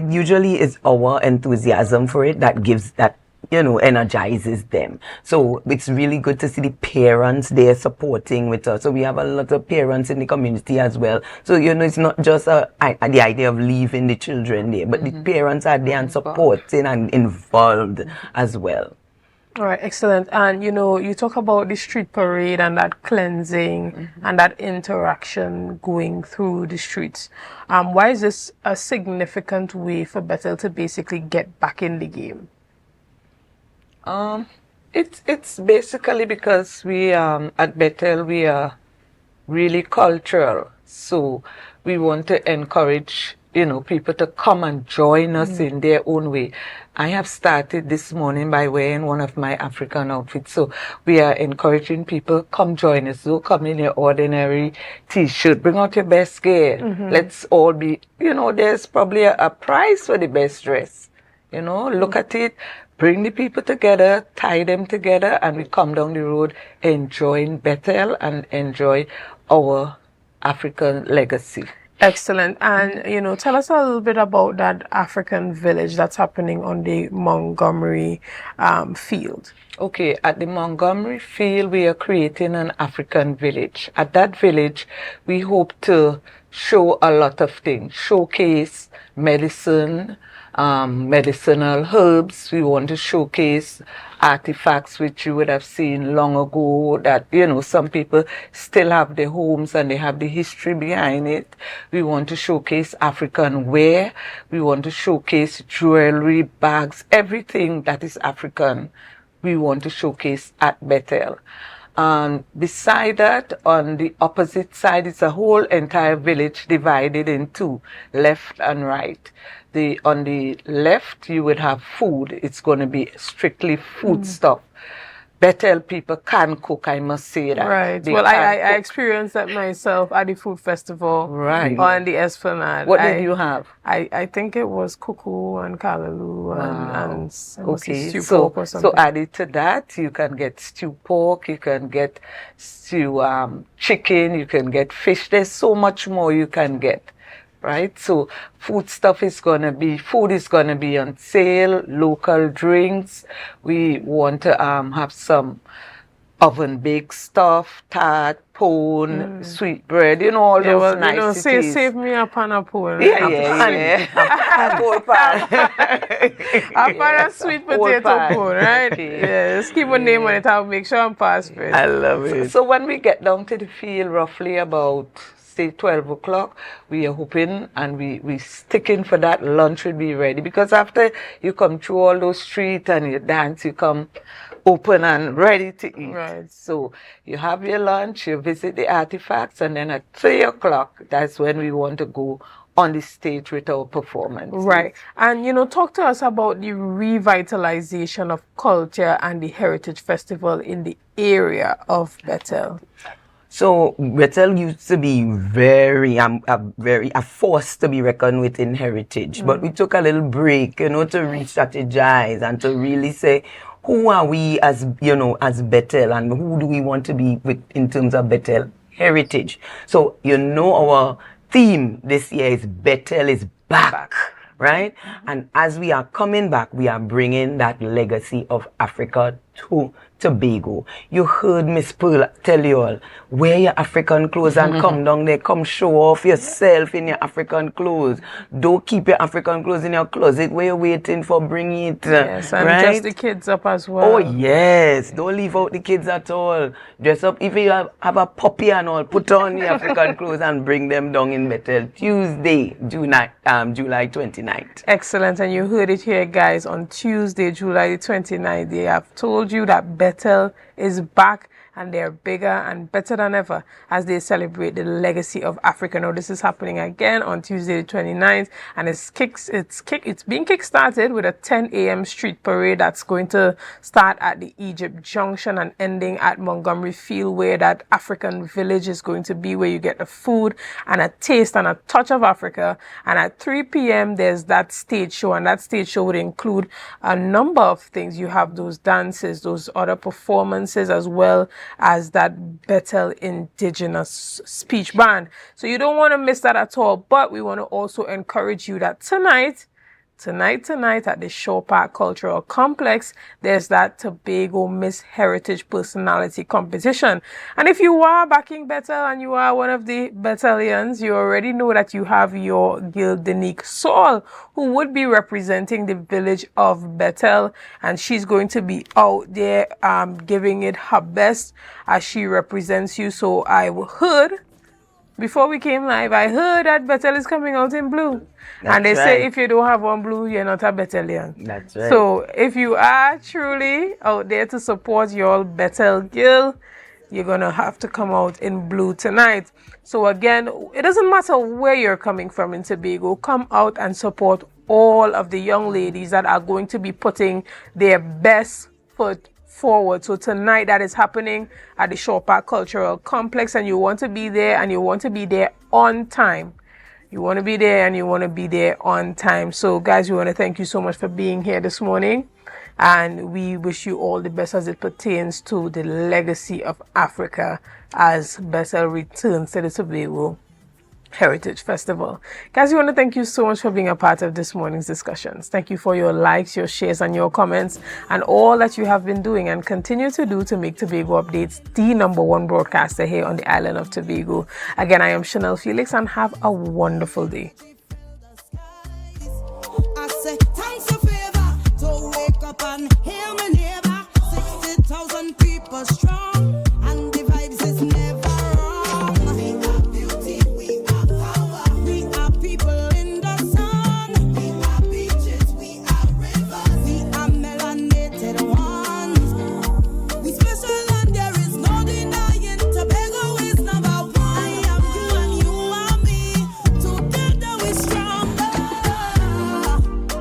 usually it's our enthusiasm for it that gives that, energizes them. So it's really good to see the parents there supporting with us. So we have a lot of parents in the community as well. So, it's not just the idea of leaving the children there, but the parents are there and supporting and involved as well.
All right, excellent. And, you talk about the street parade and that cleansing and that interaction going through the streets. Why is this a significant way for Bethel to basically get back in the game?
It's basically because we at Bethel, we are really cultural. So we want to encourage people to come and join us in their own way. I have started this morning by wearing one of my African outfits. So we are encouraging people, come join us. Don't come in your ordinary t-shirt. Bring out your best gear. Let's all be, there's probably a prize for the best dress. Look at it. Bring the people together, tie them together, and we come down the road enjoying Bethel and enjoy our African legacy.
Excellent. And, tell us a little bit about that African village that's happening on the Montgomery field.
Okay, at the Montgomery field, we are creating an African village. At that village, we hope to show a lot of things, showcase medicine, medicinal herbs. We want to showcase artifacts which you would have seen long ago that, you know, some people still have their homes and they have the history behind it. We want to showcase African wear. We want to showcase jewelry, bags, everything that is African. We want to showcase at Bethel. Beside that, on the opposite side, it's a whole entire village divided in two, left and right. On the left, you would have food. It's going to be strictly food stuff. Bethel people can cook, I must say that.
Right. Well, I experienced that myself at the food festival.
Right.
On the Esplanade.
What did you have?
I think it was kuku and kalaloo and
okay.
stew pork or something.
So added to that, you can get stew pork, you can get stew chicken, you can get fish. There's so much more you can get. Right? So food is gonna be on sale, local drinks. We want to have some oven baked stuff, tart, pone, sweet bread, you know, all those niceties.
Save me a pan of pone.
Yeah.
A pan of sweet potato pone, right? Yeah, just keep a name on it. I'll make sure I'm passed for it.
I love it. So when we get down to the field, roughly about say 12 o'clock, we are hoping and we sticking for that lunch will be ready, because after you come through all those streets and you dance, you come open and ready to eat.
Right.
So you have your lunch, you visit the artifacts, and then at 3 o'clock, that's when we want to go on the stage with our performance.
Right. And, you know, talk to us about the revitalization of culture and the Heritage Festival in the area of Bethel.
So Bethel used to be a force to be reckoned with in heritage, but we took a little break, you know, to re-strategize and to really say, who are we as, you know, as Bethel, and who do we want to be with in terms of Bethel heritage? So, you know, our theme this year is Bethel is back. Right? And as we are coming back, we are bringing that legacy of Africa to Tobago. You heard Miss Pearl tell you all, wear your African clothes and come down there, come show off yourself in your African clothes. Don't keep your African clothes in your closet where you're waiting for, bring it.
Yes, and
right?
dress the kids up as well.
Oh yes, don't leave out the kids at all. Dress up, if you have a puppy and all, put on your African clothes and bring them down in Bethel Tuesday, July 29th.
Excellent, and you heard it here, guys. On Tuesday, July 29th, they have told you that Bethel is back, and they're bigger and better than ever as they celebrate the legacy of Africa. Now, this is happening again on Tuesday the 29th, and it's being kick-started with a 10 a.m. street parade that's going to start at the Egypt Junction and ending at Montgomery Field, where that African village is going to be, where you get the food and a taste and a touch of Africa. And at 3 p.m. there's that stage show, and that stage show would include a number of things. You have those dances, those other performances, as well as that Bethel Indigenous Speech Band. So you don't want to miss that at all. But we want to also encourage you that tonight at the Shore Park Cultural Complex, there's that Tobago Miss Heritage Personality Competition. And if you are backing Bethel and you are one of the Bethelians, you already know that you have your girl Denique Saul, who would be representing the village of Bethel, and she's going to be out there giving it her best as she represents you. So I heard, before we came live, I heard that Bethel is coming out in blue. And they say if you don't have one blue, you're not a Bethelian.
That's right.
So if you are truly out there to support your Bethel girl, you're going to have to come out in blue tonight. So again, it doesn't matter where you're coming from in Tobago. Come out and support all of the young ladies that are going to be putting their best foot forward. So tonight that is happening at the Shore Park Cultural Complex, and you want to be there, and you want to be there on time. You want to be there, and you want to be there on time. So guys, we want to thank you so much for being here this morning, and we wish you all the best as it pertains to the legacy of Africa as Bethel returns to the Tobago. Heritage Festival. Guys, we want to thank you so much for being a part of this morning's discussions. Thank you for your likes, your shares, and your comments, and all that you have been doing and continue to do to make Tobago Updates the #1 broadcaster here on the island of Tobago. Again, I am Chanel Felix, and have a wonderful day.
I say thanks a favor to wake up and hear my neighbor. 60,000 people